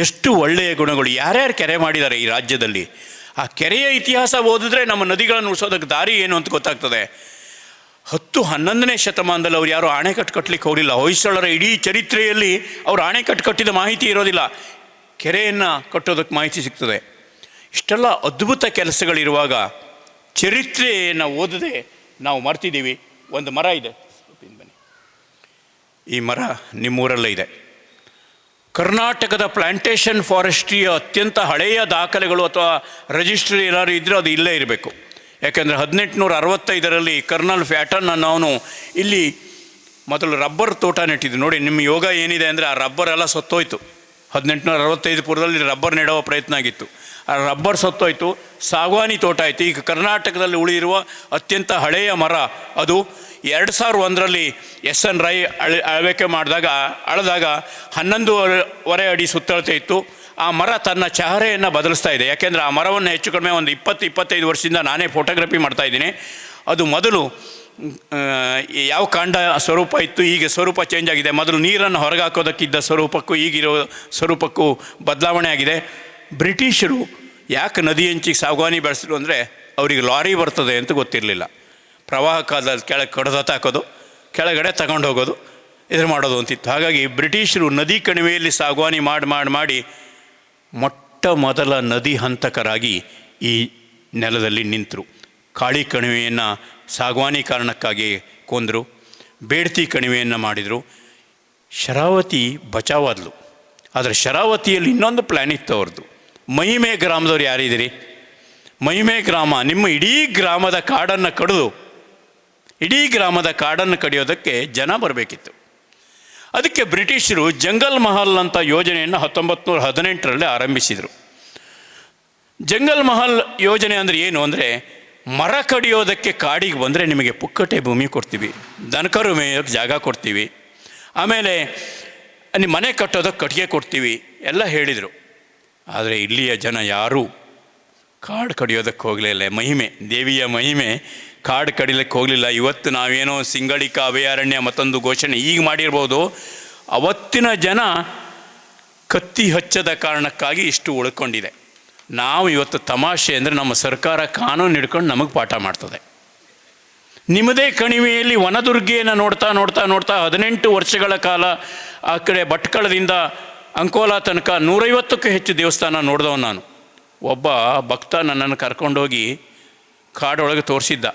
ಎಷ್ಟು ಒಳ್ಳೆಯ ಗುಣಗಳು! ಯಾರ್ಯಾರು ಕೆರೆ ಮಾಡಿದ್ದಾರೆ ಈ ರಾಜ್ಯದಲ್ಲಿ? ಆ ಕೆರೆಯ ಇತಿಹಾಸ ಓದಿದ್ರೆ ನಮ್ಮ ನದಿಗಳನ್ನು ಉಳಿಸೋದಕ್ಕೆ ದಾರಿ ಏನು ಅಂತ ಗೊತ್ತಾಗ್ತದೆ. 10-11ನೇ ಶತಮಾನದಲ್ಲಿ ಅವ್ರು ಯಾರು ಅಣೆಕಟ್ಟು ಕಟ್ಟಲಿಕ್ಕೆ ಹೋಗಲಿಲ್ಲ. ಹೊಯ್ಸಳರ ಇಡೀ ಚರಿತ್ರೆಯಲ್ಲಿ ಅವರು ಅಣೆಕಟ್ಟು ಕಟ್ಟಿದ ಮಾಹಿತಿ ಇರೋದಿಲ್ಲ, ಕೆರೆಯನ್ನು ಕಟ್ಟೋದಕ್ಕೆ ಮಾಹಿತಿ ಸಿಗ್ತದೆ. ಇಷ್ಟೆಲ್ಲ ಅದ್ಭುತ ಕೆಲಸಗಳಿರುವಾಗ ಚರಿತ್ರೆಯನ್ನು ಓದದೆ ನಾವು ಮರ್ತಿದ್ದೀವಿ. ಒಂದು ಮರ ಇದೆ, ಬನ್ನಿ, ಈ ಮರ ನಿಮ್ಮೂರಲ್ಲೇ ಇದೆ. ಕರ್ನಾಟಕದ ಪ್ಲಾಂಟೇಶನ್ ಫಾರೆಸ್ಟ್ರಿಯ ಅತ್ಯಂತ ಹಳೆಯ ದಾಖಲೆಗಳು ಅಥವಾ ರಿಜಿಸ್ಟ್ರಿ ಏನಾದ್ರು ಇದ್ದರೆ ಅದು ಇಲ್ಲೇ ಇರಬೇಕು. ಯಾಕೆಂದರೆ 1865ರಲ್ಲಿ ಕರ್ನಲ್ ಫ್ಯಾಟನ್ ಅನ್ನೋನು ಇಲ್ಲಿ ಮೊದಲು ರಬ್ಬರ್ ತೋಟ ನೆಟ್ಟಿದ್ದು. ನೋಡಿ, ನಿಮ್ಮ ಯೋಗ ಏನಿದೆ ಅಂದರೆ ಆ ರಬ್ಬರ್ ಎಲ್ಲ ಸತ್ತೋಯ್ತು. 1865 ಪೂರ್ವದಲ್ಲಿ ರಬ್ಬರ್ ನೆಡುವ ಪ್ರಯತ್ನ ಆಗಿತ್ತು, ಆ ರಬ್ಬರ್ ಸತ್ತೋಯ್ತು, ಸಾಗವಾನಿ ತೋಟ ಆಯಿತು. ಈಗ ಕರ್ನಾಟಕದಲ್ಲಿ ಉಳಿದಿರುವ ಅತ್ಯಂತ ಹಳೆಯ ಮರ ಅದು 2001ರಲ್ಲಿ SN ರೈ ಅಳವಡಿಕೆ ಅಳೆದಾಗ 11.25 ಅಡಿ ಸುತ್ತಳತೆ ಇತ್ತು. ಆ ಮರ ತನ್ನ ಚಹರೆಯನ್ನು ಬದಲಿಸ್ತಾ ಇದೆ. ಯಾಕೆಂದರೆ ಆ ಮರವನ್ನು ಹೆಚ್ಚು ಕಡಿಮೆ ಒಂದು 20-25 ವರ್ಷದಿಂದ ನಾನೇ ಫೋಟೋಗ್ರಫಿ ಮಾಡ್ತಾಯಿದ್ದೀನಿ. ಅದು ಮೊದಲು ಯಾವ ಕಾಂಡ ಸ್ವರೂಪ ಇತ್ತು, ಈಗ ಸ್ವರೂಪ ಚೇಂಜ್ ಆಗಿದೆ. ಮೊದಲು ನೀರನ್ನು ಹೊರಗೆ ಹಾಕೋದಕ್ಕಿದ್ದ ಸ್ವರೂಪಕ್ಕೂ ಈಗಿರೋ ಸ್ವರೂಪಕ್ಕೂ ಬದಲಾವಣೆ ಆಗಿದೆ. ಬ್ರಿಟಿಷರು ಯಾಕೆ ನದಿ ಅಂಚಿಗೆ ಸಾಗವಾನಿ ಬೆಳೆಸಿದ್ರು ಅಂದರೆ ಅವರಿಗೆ ಲಾರಿ ಬರ್ತದೆ ಅಂತ ಗೊತ್ತಿರಲಿಲ್ಲ. ಪ್ರವಾಹ ಕಾಲದಲ್ಲಿ ಕೆಳಗೆ ಕಡ್ದಾಕೋದು, ಕೆಳಗಡೆ ತಗೊಂಡು ಹೋಗೋದು, ಇದು ಮಾಡೋದು ಅಂತಿತ್ತು. ಹಾಗಾಗಿ ಬ್ರಿಟಿಷರು ನದಿ ಕಣಿವೆಯಲ್ಲಿ ಸಾಗವಾನಿ ಮಾಡಿ ಮೊಟ್ಟ ಮೊದಲ ನದಿ ಹಂತಕರಾಗಿ ಈ ನೆಲದಲ್ಲಿ ನಿಂತರು. ಕಾಳಿ ಕಣಿವೆಯನ್ನು ಸಾಗವಾನಿ ಕಾರಣಕ್ಕಾಗಿ ಕೊಂದರು, ಬೇಡ್ತಿ ಕಣಿವೆಯನ್ನು ಮಾಡಿದರು. ಶರಾವತಿ ಬಚಾವಾದ್ಲು. ಆದರೆ ಶರಾವತಿಯಲ್ಲಿ ಇನ್ನೊಂದು ಪ್ಲ್ಯಾನ್ ಇತ್ತು ಅವ್ರದ್ದು. ಮಹಿಮೆ ಗ್ರಾಮದವ್ರು ಯಾರಿದ್ದೀರಿ? ಮಹಿಮೆ ಗ್ರಾಮ, ನಿಮ್ಮ ಇಡೀ ಗ್ರಾಮದ ಕಾಡನ್ನು ಕಡಿಯೋದಕ್ಕೆ ಜನ ಬರಬೇಕಿತ್ತು. ಅದಕ್ಕೆ ಬ್ರಿಟಿಷರು ಜಂಗಲ್ ಮಹಲ್ ಅಂತ ಯೋಜನೆಯನ್ನು 1918ರಲ್ಲಿ ಆರಂಭಿಸಿದರು. ಜಂಗಲ್ ಮಹಲ್ ಯೋಜನೆ ಅಂದರೆ ಏನು ಅಂದರೆ, ಮರ ಕಡಿಯೋದಕ್ಕೆ ಕಾಡಿಗೆ ಬಂದರೆ ನಿಮಗೆ ಪುಕ್ಕಟೆ ಭೂಮಿ ಕೊಡ್ತೀವಿ, ದನಕರು ಮೇಯೋಕ್ಕೆ ಜಾಗ ಕೊಡ್ತೀವಿ, ಆಮೇಲೆ ನಿಮ್ಮ ಮನೆ ಕಟ್ಟೋದಕ್ಕೆ ಕಟ್ಟಿಗೆ ಕೊಡ್ತೀವಿ ಎಲ್ಲ ಹೇಳಿದರು. ಆದರೆ ಇಲ್ಲಿಯ ಜನ ಯಾರೂ ಕಾಡು ಕಡಿಯೋದಕ್ಕೆ ಹೋಗಲಿಲ್ಲ. ದೇವಿಯ ಮಹಿಮೆ ಕಾಡು ಕಡಿಲಿಕ್ಕೆ ಹೋಗಲಿಲ್ಲ. ಇವತ್ತು ನಾವೇನೋ ಸಿಂಗಳಿಕ ಅಭಯಾರಣ್ಯ ಮತ್ತೊಂದು ಘೋಷಣೆ ಈಗ ಮಾಡಿರ್ಬೋದು, ಅವತ್ತಿನ ಜನ ಕತ್ತಿ ಹಚ್ಚದ ಕಾರಣಕ್ಕಾಗಿ ಇಷ್ಟು ಉಳ್ಕೊಂಡಿದೆ. ನಾವು ಇವತ್ತು ತಮಾಷೆ ಅಂದರೆ ನಮ್ಮ ಸರ್ಕಾರ ಕಾನೂನು ಹಿಡ್ಕೊಂಡು ನಮಗೆ ಪಾಠ ಮಾಡ್ತದೆ. ನಿಮ್ಮದೇ ಕಣಿವೆಯಲ್ಲಿ ವನದುರ್ಗೆಯನ್ನು ನೋಡ್ತಾ 18 ವರ್ಷಗಳ ಕಾಲ ಆ ಕಡೆ ಭಟ್ಕಳದಿಂದ ಅಂಕೋಲಾ ತನಕ 150ಕ್ಕೂ ಹೆಚ್ಚು ದೇವಸ್ಥಾನ ನೋಡಿದವ ನಾನು. ಒಬ್ಬ ಭಕ್ತ ನನ್ನನ್ನು ಕರ್ಕೊಂಡೋಗಿ ಕಾಡೊಳಗೆ ತೋರಿಸಿದ್ದ,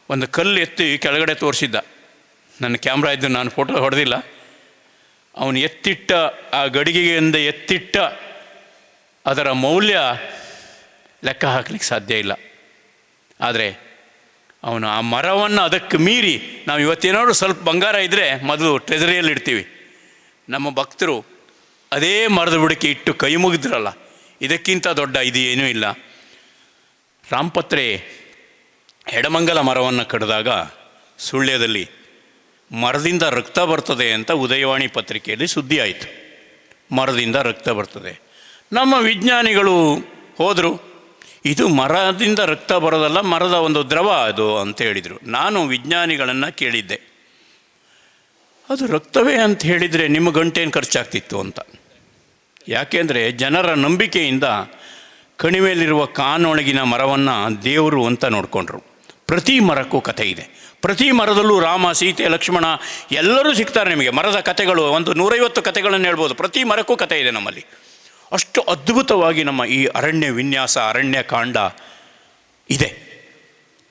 ಒಂದು ಕಲ್ಲು ಎತ್ತಿ ಕೆಳಗಡೆ ತೋರಿಸಿದ್ದ. ನನ್ನ ಕ್ಯಾಮ್ರಾ ಇದ್ದು ನಾನು ಫೋಟೋ ಹೊಡೆದಿಲ್ಲ. ಅವನು ಎತ್ತಿಟ್ಟ ಆ ಗಡಿಗೆಯಿಂದ ಎತ್ತಿಟ್ಟ ಅದರ ಮೌಲ್ಯ ಲೆಕ್ಕ ಹಾಕ್ಲಿಕ್ಕೆ ಸಾಧ್ಯ ಇಲ್ಲ. ಆದರೆ ಅವನು ಆ ಮರವನ್ನು ಅದಕ್ಕೆ ಮೀರಿ, ನಾವು ಇವತ್ತೇನಾದ್ರು ಸ್ವಲ್ಪ ಬಂಗಾರ ಇದ್ದರೆ ಮೊದಲು ಟ್ರೆಜರಿಯಲ್ಲಿ ಇಡ್ತೀವಿ. ನಮ್ಮ ಭಕ್ತರು ಅದೇ ಮರದ ಬುಡಕ್ಕೆ ಇಟ್ಟು ಕೈ ಮುಗಿದ್ರಲ್ಲ, ಇದಕ್ಕಿಂತ ದೊಡ್ಡ ಇದು ಏನೂ ಇಲ್ಲ. ರಾಮಪತ್ರೆ ಎಡಮಂಗಲ ಮರವನ್ನು ಕಡಿದಾಗ ಸುಳ್ಯದಲ್ಲಿ ಮರದಿಂದ ರಕ್ತ ಬರ್ತದೆ ಅಂತ ಉದಯವಾಣಿ ಪತ್ರಿಕೆಯಲ್ಲಿ ಸುದ್ದಿ ಆಯಿತು. ಮರದಿಂದ ರಕ್ತ ಬರ್ತದೆ. ನಮ್ಮ ವಿಜ್ಞಾನಿಗಳು ಹೋದರು, ಇದು ಮರದಿಂದ ರಕ್ತ ಬರೋದಲ್ಲ, ಮರದ ಒಂದು ದ್ರವ ಅದು ಅಂತ ಹೇಳಿದರು. ನಾನು ವಿಜ್ಞಾನಿಗಳನ್ನು ಕೇಳಿದ್ದೆ, ಅದು ರಕ್ತವೇ ಅಂತ ಹೇಳಿದರೆ ನಿಮ್ಮ ಗಂಟೇನು ಖರ್ಚಾಗ್ತಿತ್ತು ಅಂತ. ಯಾಕೆಂದರೆ ಜನರ ನಂಬಿಕೆಯಿಂದ ಕಣಿವೆಯಲ್ಲಿರುವ ಕಾನೊಳಗಿನ ಮರವನ್ನು ದೇವರು ಅಂತ ನೋಡಿಕೊಂಡ್ರು. ಪ್ರತಿ ಮರಕ್ಕೂ ಕಥೆ ಇದೆ. ಪ್ರತಿ ಮರದಲ್ಲೂ ರಾಮ, ಸೀತೆ, ಲಕ್ಷ್ಮಣ ಎಲ್ಲರೂ ಸಿಗ್ತಾರೆ ನಿಮಗೆ. ಮರದ ಕಥೆಗಳು ಒಂದು 150 ಕಥೆಗಳನ್ನು ಹೇಳ್ಬೋದು. ಪ್ರತಿ ಮರಕ್ಕೂ ಕಥೆ ಇದೆ ನಮ್ಮಲ್ಲಿ. ಅಷ್ಟು ಅದ್ಭುತವಾಗಿ ನಮ್ಮ ಈ ಅರಣ್ಯ ವಿನ್ಯಾಸ, ಅರಣ್ಯ ಕಾಂಡ ಇದೆ.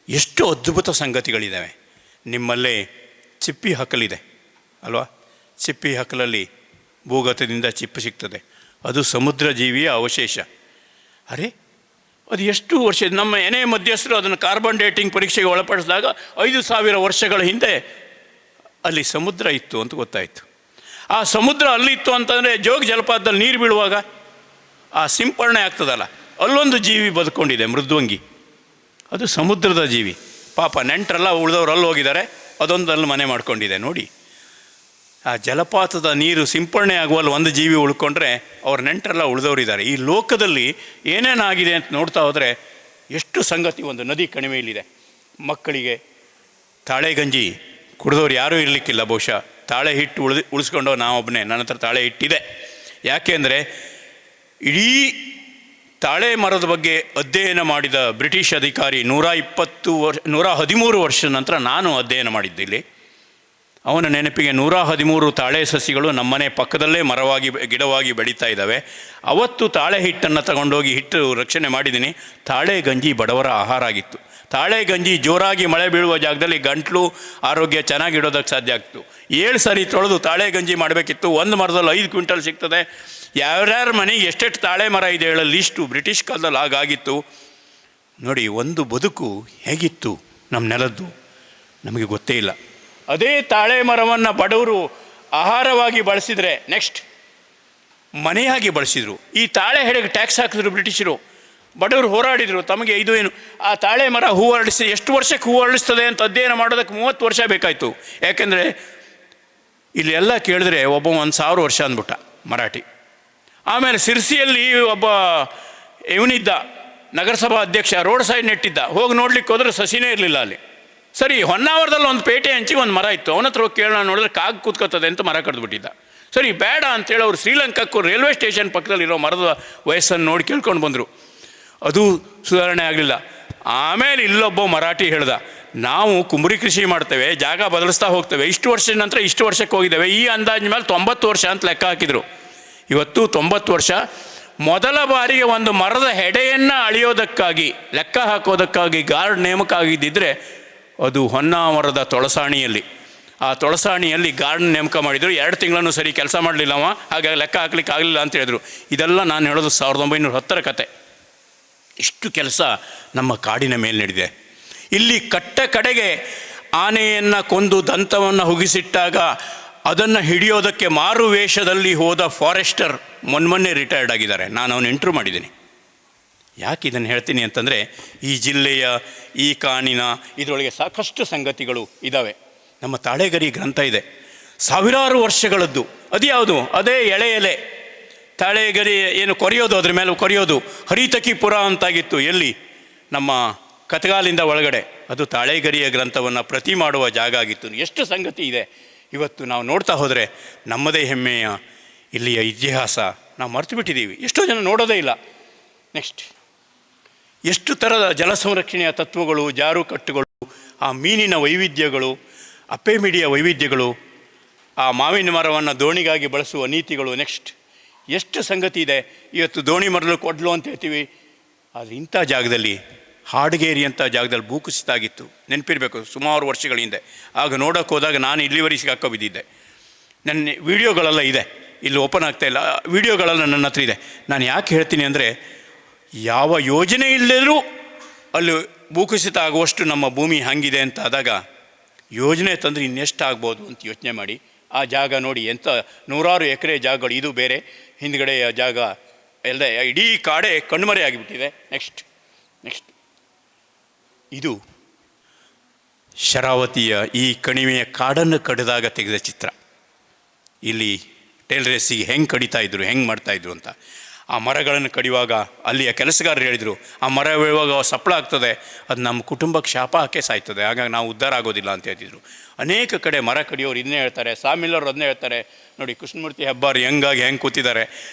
ಎಷ್ಟು ಅದ್ಭುತ ಸಂಗತಿಗಳಿದ್ದಾವೆ. ನಿಮ್ಮಲ್ಲೇ ಚಿಪ್ಪಿ ಹಕ್ಕಲಿದೆ ಅಲ್ವಾ? ಚಿಪ್ಪಿ ಹಕ್ಕಲಲ್ಲಿ ಭೂಗತದಿಂದ ಚಿಪ್ಪು ಸಿಗ್ತದೆ. ಅದು ಸಮುದ್ರ ಜೀವಿಯ ಅವಶೇಷ. ಅರೆ, ಅದು ಎಷ್ಟು ವರ್ಷ, ನಮ್ಮ ಏನೇ ಮಧ್ಯಸ್ಥರು ಅದನ್ನು ಕಾರ್ಬನ್ ಡೇಟಿಂಗ್ ಪರೀಕ್ಷೆಗೆ ಒಳಪಡಿಸಿದಾಗ 5000 ವರ್ಷಗಳ ಹಿಂದೆ ಅಲ್ಲಿ ಸಮುದ್ರ ಇತ್ತು ಅಂತ ಗೊತ್ತಾಯಿತು. ಆ ಸಮುದ್ರ ಅಲ್ಲಿತ್ತು ಅಂತಂದರೆ ಜೋಗ ಜಲಪಾತದಲ್ಲಿ ನೀರು ಬೀಳುವಾಗ ಆ ಸಿಂಪರಣೆ ಆಗ್ತದಲ್ಲ, ಅಲ್ಲೊಂದು ಜೀವಿ ಬದುಕೊಂಡಿದೆ, ಮೃದ್ವಂಗಿ. ಅದು ಸಮುದ್ರದ ಜೀವಿ. ಪಾಪ ನೆಂಟರೆಲ್ಲ ಉಳಿದವ್ರು ಅಲ್ಲಿ ಹೋಗಿದ್ದಾರೆ, ಅದೊಂದು ಅಲ್ಲಿ ಮನೆ ಮಾಡ್ಕೊಂಡಿದೆ ನೋಡಿ. ಆ ಜಲಪಾತದ ನೀರು ಸಿಂಪಡಣೆ ಆಗುವಲ್ಲಿ ಒಂದು ಜೀವಿ ಉಳ್ಕೊಂಡ್ರೆ ಅವ್ರ ನೆಂಟರೆಲ್ಲ ಉಳಿದವರಿದ್ದಾರೆ. ಈ ಲೋಕದಲ್ಲಿ ಏನೇನಾಗಿದೆ ಅಂತ ನೋಡ್ತಾ ಹೋದರೆ ಎಷ್ಟು ಸಂಗತಿ ಒಂದು ನದಿ ಕಣಿವೆಯಲ್ಲಿದೆ. ಮಕ್ಕಳಿಗೆ ತಾಳೆ ಗಂಜಿ ಕುಡಿದವ್ರು ಯಾರೂ ಇರಲಿಕ್ಕಿಲ್ಲ. ಬಹುಶಃ ತಾಳೆ ಹಿಟ್ಟು ಉಳಿಸ್ಕೊಂಡು ನಾವೊಬ್ಬನೇ, ನನ್ನ ಹತ್ರ ತಾಳೆ ಹಿಟ್ಟಿದೆ. ಯಾಕೆ ಅಂದರೆ ಇಡೀ ತಾಳೆ ಮರದ ಬಗ್ಗೆ ಅಧ್ಯಯನ ಮಾಡಿದ ಬ್ರಿಟಿಷ್ ಅಧಿಕಾರಿ 113 ವರ್ಷದ ನಂತರ ನಾನು ಅಧ್ಯಯನ ಮಾಡಿದ್ದಿಲ್ಲಿ. ಅವನ ನೆನಪಿಗೆ 113 ತಾಳೆ ಸಸಿಗಳು ನಮ್ಮನೆ ಪಕ್ಕದಲ್ಲೇ ಮರವಾಗಿ ಗಿಡವಾಗಿ ಬೆಳೀತಾ ಇದ್ದಾವೆ. ಅವತ್ತು ತಾಳೆ ಹಿಟ್ಟನ್ನು ತಗೊಂಡೋಗಿ ಹಿಟ್ಟು ರಕ್ಷಣೆ ಮಾಡಿದ್ದೀನಿ. ತಾಳೆ ಗಂಜಿ ಬಡವರ ಆಹಾರ ಆಗಿತ್ತು. ತಾಳೆ ಗಂಜಿ ಜೋರಾಗಿ ಮಳೆ ಬೀಳುವ ಜಾಗದಲ್ಲಿ ಗಂಟ್ಲು ಆರೋಗ್ಯ ಚೆನ್ನಾಗಿಡೋದಕ್ಕೆ ಸಾಧ್ಯ ಆಗ್ತಿತ್ತು. 7 ಸರಿ ತೊಳೆದು ತಾಳೆ ಗಂಜಿ ಮಾಡಬೇಕಿತ್ತು. ಒಂದು ಮರದಲ್ಲಿ 5 ಕ್ವಿಂಟಲ್ ಸಿಗ್ತದೆ. ಯಾರ್ಯಾರ ಮನೆಗೆ ಎಷ್ಟೆಷ್ಟು ತಾಳೆ ಮರ ಇದೆ ಹೇಳೋ ಲಿಸ್ಟು ಬ್ರಿಟಿಷ್ ಕಾಲದಲ್ಲಿ ಹಾಗಾಗಿತ್ತು. ನೋಡಿ, ಒಂದು ಬದುಕು ಹೇಗಿತ್ತು ನಮ್ಮ ನೆಲದ್ದು ನಮಗೆ ಗೊತ್ತೇ ಇಲ್ಲ. ಅದೇ ತಾಳೆ ಮರವನ್ನು ಬಡವರು ಆಹಾರವಾಗಿ ಬಳಸಿದರೆ ನೆಕ್ಸ್ಟ್ ಮನೆಯಾಗಿ ಬಳಸಿದರು. ಈ ತಾಳೆ ಹೆಡೆಗೆ ಟ್ಯಾಕ್ಸ್ ಹಾಕಿದ್ರು ಬ್ರಿಟಿಷರು. ಬಡವರು ಹೋರಾಡಿದರು. ತಮಗೆ ಇದು ಏನು ಆ ತಾಳೆ ಮರ ಹೂ ಅರಳಿಸಿ ಎಷ್ಟು ವರ್ಷಕ್ಕೆ ಹೂ ಅರಳಿಸ್ತದೆ ಅಂತ ಅಧ್ಯಯನ ಮಾಡೋದಕ್ಕೆ 30 ವರ್ಷ ಬೇಕಾಯಿತು. ಯಾಕೆಂದರೆ ಇಲ್ಲಿ ಎಲ್ಲ ಕೇಳಿದ್ರೆ ಒಬ್ಬ 1000 ವರ್ಷ ಅಂದ್ಬಿಟ್ಟ ಮರಾಠಿ. ಆಮೇಲೆ ಸಿರ್ಸಿಯಲ್ಲಿ ಒಬ್ಬ ಇವನಿದ್ದ ನಗರಸಭಾ ಅಧ್ಯಕ್ಷ, ರೋಡ್ ಸೈಡ್ ನೆಟ್ಟಿದ್ದ. ಹೋಗಿ ನೋಡ್ಲಿಕ್ಕೆ ಹೋದ್ರೆ ಸಸಿನೇ ಇರಲಿಲ್ಲ ಅಲ್ಲಿ. ಸರಿ, ಹೊನ್ನಾವರದಲ್ಲಿ ಒಂದು ಪೇಟೆ ಹಂಚಿ ಒಂದು ಮರ ಇತ್ತು. ಅವನ ಹತ್ರ ಹೋಗಿ ಕೇಳೋಣ, ನೋಡಿದ್ರೆ ಕಾಗೆ ಕೂತ್ಕೋತದೆ ಅಂತ ಮರ ಕಡ್ದುಬಿಟ್ಟಿದ್ದ. ಸರಿ, ಬೇಡ ಅಂತೇಳಿ ಅವರು ಶ್ರೀಲಂಕಾಕ್ಕೂ ರೈಲ್ವೆ ಸ್ಟೇಷನ್ ಪಕ್ಕದಲ್ಲಿರೋ ಮರದ ವಯಸ್ಸನ್ನು ನೋಡಿ ಕೇಳ್ಕೊಂಡು ಬಂದರು. ಅದು ಸುಧಾರಣೆ ಆಗಲಿಲ್ಲ. ಆಮೇಲೆ ಇಲ್ಲೊಬ್ಬ ಮರಾಠಿ ಹೇಳ್ದ, ನಾವು ಕುಂಬರಿ ಕೃಷಿ ಮಾಡ್ತೇವೆ, ಜಾಗ ಬದಲಿಸ್ತಾ ಹೋಗ್ತೇವೆ, ಇಷ್ಟು ವರ್ಷದ ನಂತರ ಇಷ್ಟು ವರ್ಷಕ್ಕೆ ಹೋಗಿದ್ದೇವೆ, ಈ ಅಂದಾಜಿನ ಮೇಲೆ 90 ವರ್ಷ ಅಂತ ಲೆಕ್ಕ ಹಾಕಿದರು. ಇವತ್ತು 90 ವರ್ಷ. ಮೊದಲ ಬಾರಿಗೆ ಒಂದು ಮರದ ಹೆಡೆಯನ್ನು ಅಳಿಯೋದಕ್ಕಾಗಿ, ಲೆಕ್ಕ ಹಾಕೋದಕ್ಕಾಗಿ ಗಾರ್ಡ್ ನೇಮಕ ಆಗಿದ್ದಿದ್ರೆ ಅದು ಹೊನ್ನಾವರದ ತೊಳಸಾಣಿಯಲ್ಲಿ. ಆ ತೊಳಸಾಣಿಯಲ್ಲಿ ಗಾರ್ಡ್ ನೇಮಕ ಮಾಡಿದರು. 2 ತಿಂಗಳನ್ನು ಸರಿ ಕೆಲಸ ಮಾಡಲಿಲ್ಲ ಅವ, ಹಾಗಾಗಿ ಲೆಕ್ಕ ಹಾಕ್ಲಿಕ್ಕೆ ಆಗಲಿಲ್ಲ ಅಂತ ಹೇಳಿದ್ರು. ಇದೆಲ್ಲ ನಾನು ಹೇಳೋದು 1910 ಕತೆ. ಇಷ್ಟು ಕೆಲಸ ನಮ್ಮ ಕಾಡಿನ ಮೇಲೆ ನಡೆದಿದೆ. ಇಲ್ಲಿ ಕಟ್ಟ ಕಡೆಗೆ ಆನೆಯನ್ನು ಕೊಂದು ದಂತವನ್ನು ಹುಗಿಸಿಟ್ಟಾಗ ಅದನ್ನು ಹಿಡಿಯೋದಕ್ಕೆ ಮಾರು ವೇಷದಲ್ಲಿ ಹೋದ ಫಾರೆಸ್ಟರ್ ಮೊನ್ನೆ ರಿಟೈರ್ಡ್ ಆಗಿದ್ದಾರೆ. ನಾನು ಅವನು ಇಂಟ್ರ್ಯೂ ಮಾಡಿದ್ದೀನಿ. ಯಾಕೆ ಇದನ್ನು ಹೇಳ್ತೀನಿ ಅಂತಂದರೆ, ಈ ಜಿಲ್ಲೆಯ ಈ ಕಾಣಿನ ಇದರೊಳಗೆ ಸಾಕಷ್ಟು ಸಂಗತಿಗಳು ಇದ್ದಾವೆ. ನಮ್ಮ ತಾಳೆಗರಿ ಗ್ರಂಥ ಇದೆ, ಸಾವಿರಾರು ವರ್ಷಗಳದ್ದು. ಅದು ಯಾವುದು? ಅದೇ ಎಳೆ ತಾಳೆಗರಿ ಏನು ಕೊರೆಯೋದು, ಅದ್ರ ಮೇಲೆ ಕೊರೆಯೋದು. ಹರಿತಕಿಪುರ ಅಂತಾಗಿತ್ತು ಎಲ್ಲಿ, ನಮ್ಮ ಕತಗಾಲಿಂದ ಒಳಗಡೆ. ಅದು ತಾಳೆಗರಿಯ ಗ್ರಂಥವನ್ನು ಪ್ರತಿ ಮಾಡುವ ಜಾಗ ಆಗಿತ್ತು. ಎಷ್ಟು ಸಂಗತಿ ಇದೆ. ಇವತ್ತು ನಾವು ನೋಡ್ತಾ ಹೋದರೆ ನಮ್ಮದೇ ಹೆಮ್ಮೆಯ ಇಲ್ಲಿಯ ಇತಿಹಾಸ ನಾವು ಮರೆತು ಬಿಟ್ಟಿದ್ದೀವಿ. ಎಷ್ಟೋ ಜನ ನೋಡೋದೇ ಇಲ್ಲ. ನೆಕ್ಸ್ಟ್, ಎಷ್ಟು ಥರದ ಜಲ ಸಂರಕ್ಷಣೆಯ ತತ್ವಗಳು, ಜಾರುಕಟ್ಟುಗಳು, ಆ ಮೀನಿನ ವೈವಿಧ್ಯಗಳು, ಅಪ್ಪೆ ಮಿಡಿಯ ವೈವಿಧ್ಯಗಳು, ಆ ಮಾವಿನ ಮರವನ್ನು ದೋಣಿಗಾಗಿ ಬಳಸುವ ನೀತಿಗಳು. ನೆಕ್ಸ್ಟ್, ಎಷ್ಟು ಸಂಗತಿ ಇದೆ. ಇವತ್ತು ದೋಣಿ ಮರಲು ಕೊಡ್ಲು ಅಂತ ಹೇಳ್ತೀವಿ. ಆದರೆ ಇಂಥ ಜಾಗದಲ್ಲಿ, ಹಾಡಗೇರಿ ಅಂತ ಜಾಗದಲ್ಲಿ ಭೂಕುಸಿತ ಆಗಿತ್ತು. ನೆನಪಿರಬೇಕು, ಸುಮಾರು ವರ್ಷಗಳ ಹಿಂದೆ. ಆಗ ನೋಡೋಕ್ಕೆ ಹೋದಾಗ ನಾನು ಇಲ್ಲಿವರೆಗೆ ಸಿಗಾಕೋ ಬಿದ್ದಿದ್ದೆ. ನನ್ನ ವೀಡಿಯೋಗಳೆಲ್ಲ ಇದೆ, ಇಲ್ಲಿ ಓಪನ್ ಆಗ್ತಾಯಿಲ್ಲ. ವೀಡಿಯೋಗಳೆಲ್ಲ ನನ್ನ ಹತ್ರ ಇದೆ. ನಾನು ಯಾಕೆ ಹೇಳ್ತೀನಿ ಅಂದರೆ, ಯಾವ ಯೋಜನೆ ಇಲ್ಲದರೂ ಅಲ್ಲಿ ಭೂಕುಸಿತ ಆಗುವಷ್ಟು ನಮ್ಮ ಭೂಮಿ ಹಂಗಿದೆ ಅಂತ ಆದಾಗ ಯೋಜನೆ ತಂದರೆ ಇನ್ನೆಷ್ಟು ಆಗ್ಬೋದು ಅಂತ ಯೋಚನೆ ಮಾಡಿ. ಆ ಜಾಗ ನೋಡಿ, ಎಂಥ 100 ಎಕರೆ ಜಾಗಗಳು. ಇದು ಬೇರೆ, ಹಿಂದ್ಗಡೆಯ ಜಾಗ ಎಲ್ಲ ಇಡೀ ಕಾಡೇ ಕಣ್ಮರೆ ಆಗಿಬಿಟ್ಟಿದೆ. ನೆಕ್ಸ್ಟ್, ಇದು ಶರಾವತಿಯ ಈ ಕಣಿವೆಯ ಕಾಡನ್ನು ಕಡಿದಾಗ ತೆಗೆದ ಚಿತ್ರ. ಇಲ್ಲಿ ಟೇಲ್ ರೇಸಿಗೆ ಹೆಂಗೆ ಕಡಿತಾಯಿದ್ರು, ಹೆಂಗೆ ಮಾಡ್ತಾಯಿದ್ರು ಅಂತ. ಆ ಮರಗಳನ್ನು ಕಡಿಯುವಾಗ ಅಲ್ಲಿಯ ಕೆಲಸಗಾರರು ಹೇಳಿದರು, ಆ ಮರ ಬೀಳುವಾಗ ಸಪ್ಪಳ ಆಗ್ತದೆ, ಅದು ನಮ್ಮ ಕುಟುಂಬಕ್ಕೆ ಶಾಪ ಹಾಕೇ ಸಾಯ್ತದೆ, ಹಾಗಾಗಿ ನಾವು ಉದ್ಧಾರ ಆಗೋದಿಲ್ಲ ಅಂತ ಹೇಳ್ತಿದ್ರು. ಅನೇಕ ಕಡೆ ಮರ ಕಡಿಯೋರು ಇದನ್ನೇ ಹೇಳ್ತಾರೆ, ಸಾಮಿಲ್ಲರು ಅದನ್ನೇ ಹೇಳ್ತಾರೆ. ನೋಡಿ, ಕೃಷ್ಣಮೂರ್ತಿ ಹೆಬ್ಬಾರ್ ಹೆಂಗಾಗಿ ಹೆಂಗೆ ಕೂತಿದ್ದಾರೆ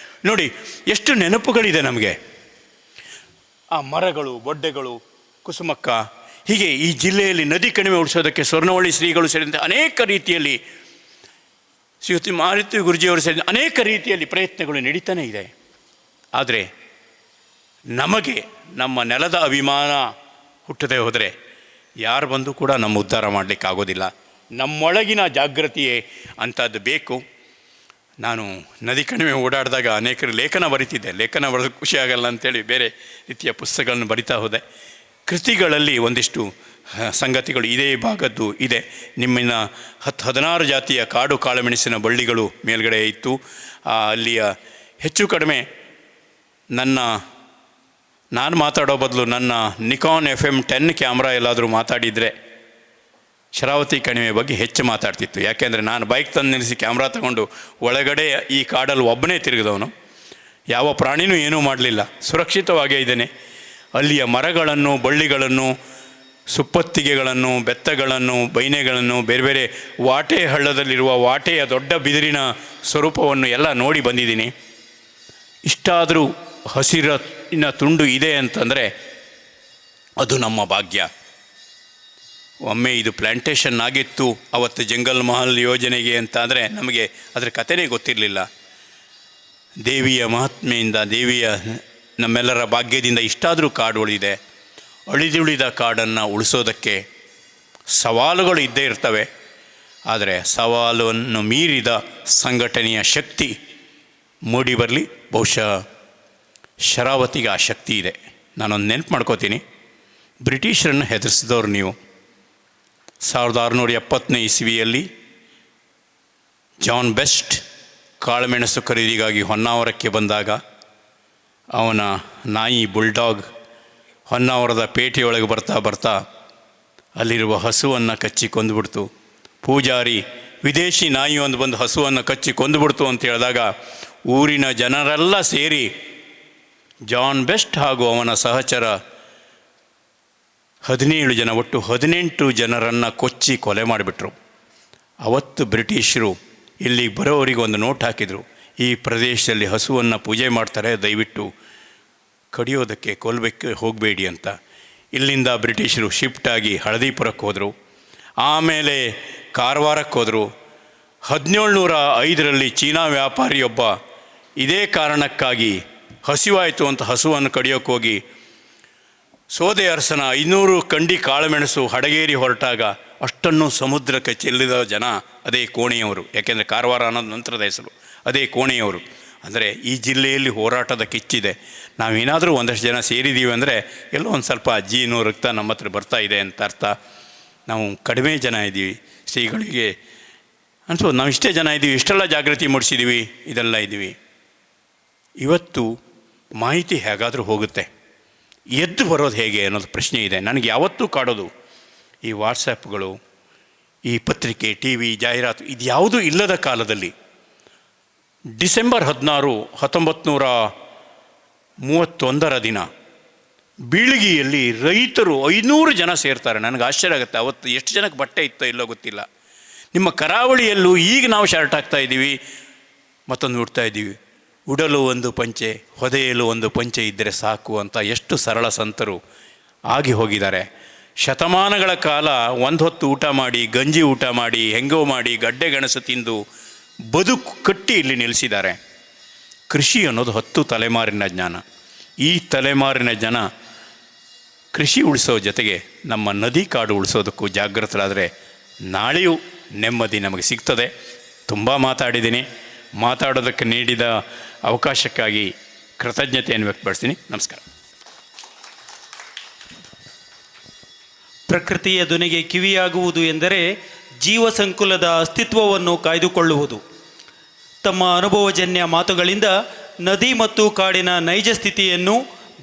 ನೋಡಿ. ಎಷ್ಟು ನೆನಪುಗಳಿದೆ ನಮಗೆ. ಆ ಮರಗಳು, ಬೊಡ್ಡೆಗಳು, ಕುಸುಮಕ್ಕ, ಹೀಗೆ ಈ ಜಿಲ್ಲೆಯಲ್ಲಿ ನದಿ ಕಣಿವೆ ಉಳಿಸೋದಕ್ಕೆ ಸ್ವರ್ಣವಳ್ಳಿ ಶ್ರೀಗಳು ಸೇರಿದಂತೆ ಅನೇಕ ರೀತಿಯಲ್ಲಿ, ಶ್ರೀಯುತಿ ಮಾರುತಿ ಗುರುಜಿಯವರು ಸೇರಿದಂತೆ ಅನೇಕ ರೀತಿಯಲ್ಲಿ ಪ್ರಯತ್ನಗಳು ನಡೀತಾನೆ ಇದೆ. ಆದರೆ ನಮಗೆ ನಮ್ಮ ನೆಲದ ಅಭಿಮಾನ ಹುಟ್ಟದೆ ಹೋದರೆ ಯಾರು ಬಂದು ಕೂಡ ನಮ್ಮ ಉದ್ಧಾರ ಮಾಡಲಿಕ್ಕಾಗೋದಿಲ್ಲ. ನಮ್ಮೊಳಗಿನ ಜಾಗೃತಿಯೇ ಅಂಥದ್ದು ಬೇಕು. ನಾನು ನದಿ ಕಣಿವೆ ಓಡಾಡಿದಾಗ ಅನೇಕರು ಲೇಖನ ಬರಿತಿದ್ದೆ. ಲೇಖನ ಬರೆದು ಖುಷಿ ಆಗಲ್ಲ ಅಂಥೇಳಿ ಬೇರೆ ರೀತಿಯ ಪುಸ್ತಕಗಳನ್ನು ಬರಿತಾ ಹೋದೆ. ಕೃತಿಗಳಲ್ಲಿ ಒಂದಿಷ್ಟು ಸಂಗತಿಗಳು ಇದೇ ಭಾಗದ್ದು ಇದೆ. ನಿಮ್ಮಿನ 16 ಜಾತಿಯ ಕಾಡು ಕಾಳುಮೆಣಸಿನ ಬಳ್ಳಿಗಳು ಮೇಲ್ಗಡೆ ಇತ್ತು. ಅಲ್ಲಿಯ ಹೆಚ್ಚು ಕಡಿಮೆ ನಾನು ಮಾತಾಡೋ ಬದಲು ನನ್ನ ನಿಕಾನ್ FM10 ಕ್ಯಾಮ್ರಾ ಎಲ್ಲಾದರೂ ಮಾತಾಡಿದರೆ ಶರಾವತಿ ಕಣಿವೆ ಬಗ್ಗೆ ಹೆಚ್ಚು ಮಾತಾಡ್ತಿತ್ತು. ಯಾಕೆಂದರೆ ನಾನು ಬೈಕ್ ತಂದು ನಿಲ್ಲಿಸಿ ಕ್ಯಾಮ್ರಾ ತಗೊಂಡು ಒಳಗಡೆ ಈ ಕಾಡಲ್ಲಿ ಒಬ್ಬನೇ ತಿರುಗಿದವನು. ಯಾವ ಪ್ರಾಣಿನೂ ಏನೂ ಮಾಡಲಿಲ್ಲ, ಸುರಕ್ಷಿತವಾಗೇ ಇದ್ದೇನೆ. ಅಲ್ಲಿಯ ಮರಗಳನ್ನು, ಬಳ್ಳಿಗಳನ್ನು, ಸುಪ್ಪತ್ತಿಗೆಗಳನ್ನು, ಬೆತ್ತಗಳನ್ನು, ಬೈನೆಗಳನ್ನು, ಬೇರೆ ಬೇರೆ ವಾಟೆ ಹಳ್ಳದಲ್ಲಿರುವ ವಾಟೆಯ ದೊಡ್ಡ ಬಿದಿರಿನ ಸ್ವರೂಪವನ್ನು ಎಲ್ಲ ನೋಡಿ ಬಂದಿದ್ದೀನಿ. ಇಷ್ಟಾದರೂ ಹಸಿರಿನ ತುಂಡು ಇದೆ ಅಂತಂದರೆ ಅದು ನಮ್ಮ ಭಾಗ್ಯ. ಒಮ್ಮೆ ಇದು ಪ್ಲ್ಯಾಂಟೇಷನ್ ಆಗಿತ್ತು ಅವತ್ತು ಜಂಗಲ್ ಮಹಲ್ ಯೋಜನೆಗೆ ಅಂತಾದರೆ ನಮಗೆ ಅದರ ಕಥೆನೇ ಗೊತ್ತಿರಲಿಲ್ಲ. ದೇವಿಯ ಮಹಾತ್ಮೆಯಿಂದ, ದೇವಿಯ ನಮ್ಮೆಲ್ಲರ ಭಾಗ್ಯದಿಂದ ಇಷ್ಟಾದರೂ ಕಾಡು ಉಳಿದೆ. ಅಳಿದುಳಿದ ಕಾಡನ್ನು ಉಳಿಸೋದಕ್ಕೆ ಸವಾಲುಗಳು ಇದ್ದೇ ಇರ್ತವೆ. ಆದರೆ ಸವಾಲನ್ನು ಮೀರಿದ ಸಂಘಟನೆಯ ಶಕ್ತಿ ಮೂಡಿ ಬರಲಿ. ಬಹುಶಃ ಶರಾವತಿಗೆ ಆ ಶಕ್ತಿ ಇದೆ. ನಾನೊಂದು ನೆನಪು ಮಾಡ್ಕೋತೀನಿ, ಬ್ರಿಟಿಷರನ್ನು ಹೆದರಿಸಿದವರು ನೀವು. 1670ನೇ ಇಸವಿಯಲ್ಲಿ ಜಾನ್ ಬೆಸ್ಟ್ ಕಾಳುಮೆಣಸು ಖರೀದಿಗಾಗಿ ಹೊನ್ನಾವರಕ್ಕೆ ಬಂದಾಗ ಅವನ ನಾಯಿ ಬುಲ್ಡಾಗ್ ಹೊನ್ನಾವರದ ಪೇಟೆಯೊಳಗೆ ಬರ್ತಾ ಅಲ್ಲಿರುವ ಹಸುವನ್ನು ಕಚ್ಚಿ ಕೊಂದುಬಿಡ್ತು. ಪೂಜಾರಿ ವಿದೇಶಿ ನಾಯಿ ಒಂದು ಬಂದು ಹಸುವನ್ನು ಕಚ್ಚಿ ಕೊಂದುಬಿಡ್ತು ಅಂತ ಹೇಳಿದಾಗ ಊರಿನ ಜನರೆಲ್ಲ ಸೇರಿ ಜಾನ್ ಬೆಸ್ಟ್ ಹಾಗೂ ಅವನ ಸಹಚರ 17 ಜನ, ಒಟ್ಟು 18 ಜನರನ್ನು ಕೊಚ್ಚಿ ಕೊಲೆ ಮಾಡಿಬಿಟ್ರು. ಅವತ್ತು ಬ್ರಿಟಿಷರು ಇಲ್ಲಿಗೆ ಬರೋವರಿಗೆ ಒಂದು ನೋಟ್ ಹಾಕಿದರು, ಈ ಪ್ರದೇಶದಲ್ಲಿ ಹಸುವನ್ನು ಪೂಜೆ ಮಾಡ್ತಾರೆ, ದಯವಿಟ್ಟು ಕಡಿಯೋದಕ್ಕೆ ಕೊಲ್ಲಬೇಕು ಹೋಗಬೇಡಿ ಅಂತ. ಇಲ್ಲಿಂದ ಬ್ರಿಟಿಷರು ಶಿಫ್ಟಾಗಿ ಹಳದಿಪುರಕ್ಕೆ ಹೋದರು, ಆಮೇಲೆ ಕಾರವಾರಕ್ಕೆ ಹೋದರು. 1705ರಲ್ಲಿ ಚೀನಾ ವ್ಯಾಪಾರಿಯೊಬ್ಬ ಇದೇ ಕಾರಣಕ್ಕಾಗಿ ಹಸಿವಾಯಿತು ಅಂತ ಹಸುವನ್ನು ಕಡಿಯೋಕ್ಕೆ ಹೋಗಿ ಸೋದೆ ಅರಸನ 500 ಕಂಡಿ ಕಾಳುಮೆಣಸು ಹಡಗೇರಿ ಹೊರಟಾಗ ಅಷ್ಟನ್ನು ಸಮುದ್ರಕ್ಕೆ ಚೆಲ್ಲಿದ ಜನ ಅದೇ ಕೋಣೆಯವರು. ಯಾಕೆಂದರೆ ಕಾರವಾರ ಅನ್ನೋದು ನಂತರದ ಹೆಸರು, ಅದೇ ಕೋಣೆಯವರು. ಅಂದರೆ ಈ ಜಿಲ್ಲೆಯಲ್ಲಿ ಹೋರಾಟದ ಕಿಚ್ಚಿದೆ. ನಾವೇನಾದರೂ ಒಂದಷ್ಟು ಜನ ಸೇರಿದ್ದೀವಿ ಅಂದರೆ ಎಲ್ಲೋ ಒಂದು ಸ್ವಲ್ಪ ಅಜ್ಜಿನೂ ರಕ್ತ ನಮ್ಮ ಹತ್ರ ಬರ್ತಾ ಇದೆ ಅಂತ ಅರ್ಥ. ನಾವು ಕಡಿಮೆ ಜನ ಇದ್ದೀವಿ, ಶ್ರೀಗಳಿಗೆ ಅನ್ಸೋದು ನಾವು ಇಷ್ಟೇ ಜನ ಇದ್ದೀವಿ, ಇಷ್ಟೆಲ್ಲ ಜಾಗೃತಿ ಮೂಡಿಸಿದ್ದೀವಿ, ಇದೆಲ್ಲ ಇದ್ದೀವಿ. ಇವತ್ತು ಮಾಹಿತಿ ಹೇಗಾದರೂ ಹೋಗುತ್ತೆ, ಎದ್ದು ಬರೋದು ಹೇಗೆ ಅನ್ನೋದು ಪ್ರಶ್ನೆ ಇದೆ. ನನಗೆ ಯಾವತ್ತೂ ಕಾಡೋದು ಈ ವಾಟ್ಸಪ್ಗಳು, ಈ ಪತ್ರಿಕೆ, ಟಿ ವಿ, ಜಾಹೀರಾತು ಇದ್ಯಾವುದೂ ಇಲ್ಲದ ಕಾಲದಲ್ಲಿ ಡಿಸೆಂಬರ್ 16, 1931 ದಿನ ಬೀಳಗಿಯಲ್ಲಿ ರೈತರು 500 ಜನ ಸೇರ್ತಾರೆ. ನನಗೆ ಆಶ್ಚರ್ಯ ಆಗುತ್ತೆ, ಅವತ್ತು ಎಷ್ಟು ಜನಕ್ಕೆ ಬಟ್ಟೆ ಇತ್ತೋ ಇಲ್ಲೋ ಗೊತ್ತಿಲ್ಲ. ನಿಮ್ಮ ಕರಾವಳಿಯಲ್ಲೂ ಈಗ ನಾವು ಶರ್ಟ್ ಹಾಕ್ತಾ ಇದ್ದೀವಿ, ಮತ್ತೊಂದು ಉಡ್ತಾ ಇದ್ದೀವಿ. ಉಡಲು ಒಂದು ಪಂಚೆ, ಹೊದೆಯಲು ಒಂದು ಪಂಚೆ ಇದ್ದರೆ ಸಾಕು ಅಂತ ಎಷ್ಟು ಸರಳ ಸಂತರು ಆಗಿ ಹೋಗಿದ್ದಾರೆ. ಶತಮಾನಗಳ ಕಾಲ ಒಂದು ಹೊತ್ತು ಊಟ ಮಾಡಿ, ಗಂಜಿ ಊಟ ಮಾಡಿ, ಹೆಂಗೋ ಮಾಡಿ, ಗಡ್ಡೆ ಗೆಣಸು ತಿಂದು ಬದುಕು ಕಟ್ಟಿ ಇಲ್ಲಿ ನಿಲ್ಲಿಸಿದ್ದಾರೆ. ಕೃಷಿ ಅನ್ನೋದು 10 ತಲೆಮಾರಿನ ಜ್ಞಾನ. ಈ ತಲೆಮಾರಿನ ಜನ ಕೃಷಿ ಉಳಿಸೋ ಜೊತೆಗೆ ನಮ್ಮ ನದಿ ಕಾಡು ಉಳಿಸೋದಕ್ಕೂ ಜಾಗೃತರಾದರೆ ನಾಳೆಯೂ ನೆಮ್ಮದಿ ನಮಗೆ ಸಿಗ್ತದೆ. ತುಂಬ ಮಾತಾಡಿದ್ದೀನಿ. ಮಾತಾಡೋದಕ್ಕೆ ನೀಡಿದ ಅವಕಾಶಕ್ಕಾಗಿ ಕೃತಜ್ಞತೆಯನ್ನು ವ್ಯಕ್ತಪಡಿಸ್ತೀನಿ. ನಮಸ್ಕಾರ. ಪ್ರಕೃತಿಯ ಧ್ವನಿಗೆ ಕಿವಿಯಾಗುವುದು ಎಂದರೆ ಜೀವ ಸಂಕುಲದ ಅಸ್ತಿತ್ವವನ್ನು ಕಾಯ್ದುಕೊಳ್ಳುವುದು. ತಮ್ಮ ಅನುಭವಜನ್ಯ ಮಾತುಗಳಿಂದ ನದಿ ಮತ್ತು ಕಾಡಿನ ನೈಜ ಸ್ಥಿತಿಯನ್ನು,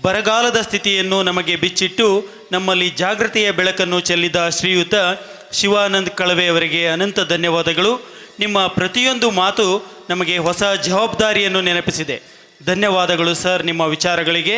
ಬರಗಾಲದ ಸ್ಥಿತಿಯನ್ನು ನಮಗೆ ಬಿಚ್ಚಿಟ್ಟು ನಮ್ಮಲ್ಲಿ ಜಾಗೃತಿಯ ಬೆಳಕನ್ನು ಚೆಲ್ಲಿದ ಶ್ರೀಯುತ ಶಿವಾನಂದ್ ಕಳವೆ ಅವರಿಗೆ ಅನಂತ ಧನ್ಯವಾದಗಳು. ನಿಮ್ಮ ಪ್ರತಿಯೊಂದು ಮಾತು ನಮಗೆ ಹೊಸ ಜವಾಬ್ದಾರಿಯನ್ನು ನೆನಪಿಸಿದೆ. ಧನ್ಯವಾದಗಳು ಸರ್ ನಿಮ್ಮ ವಿಚಾರಗಳಿಗೆ.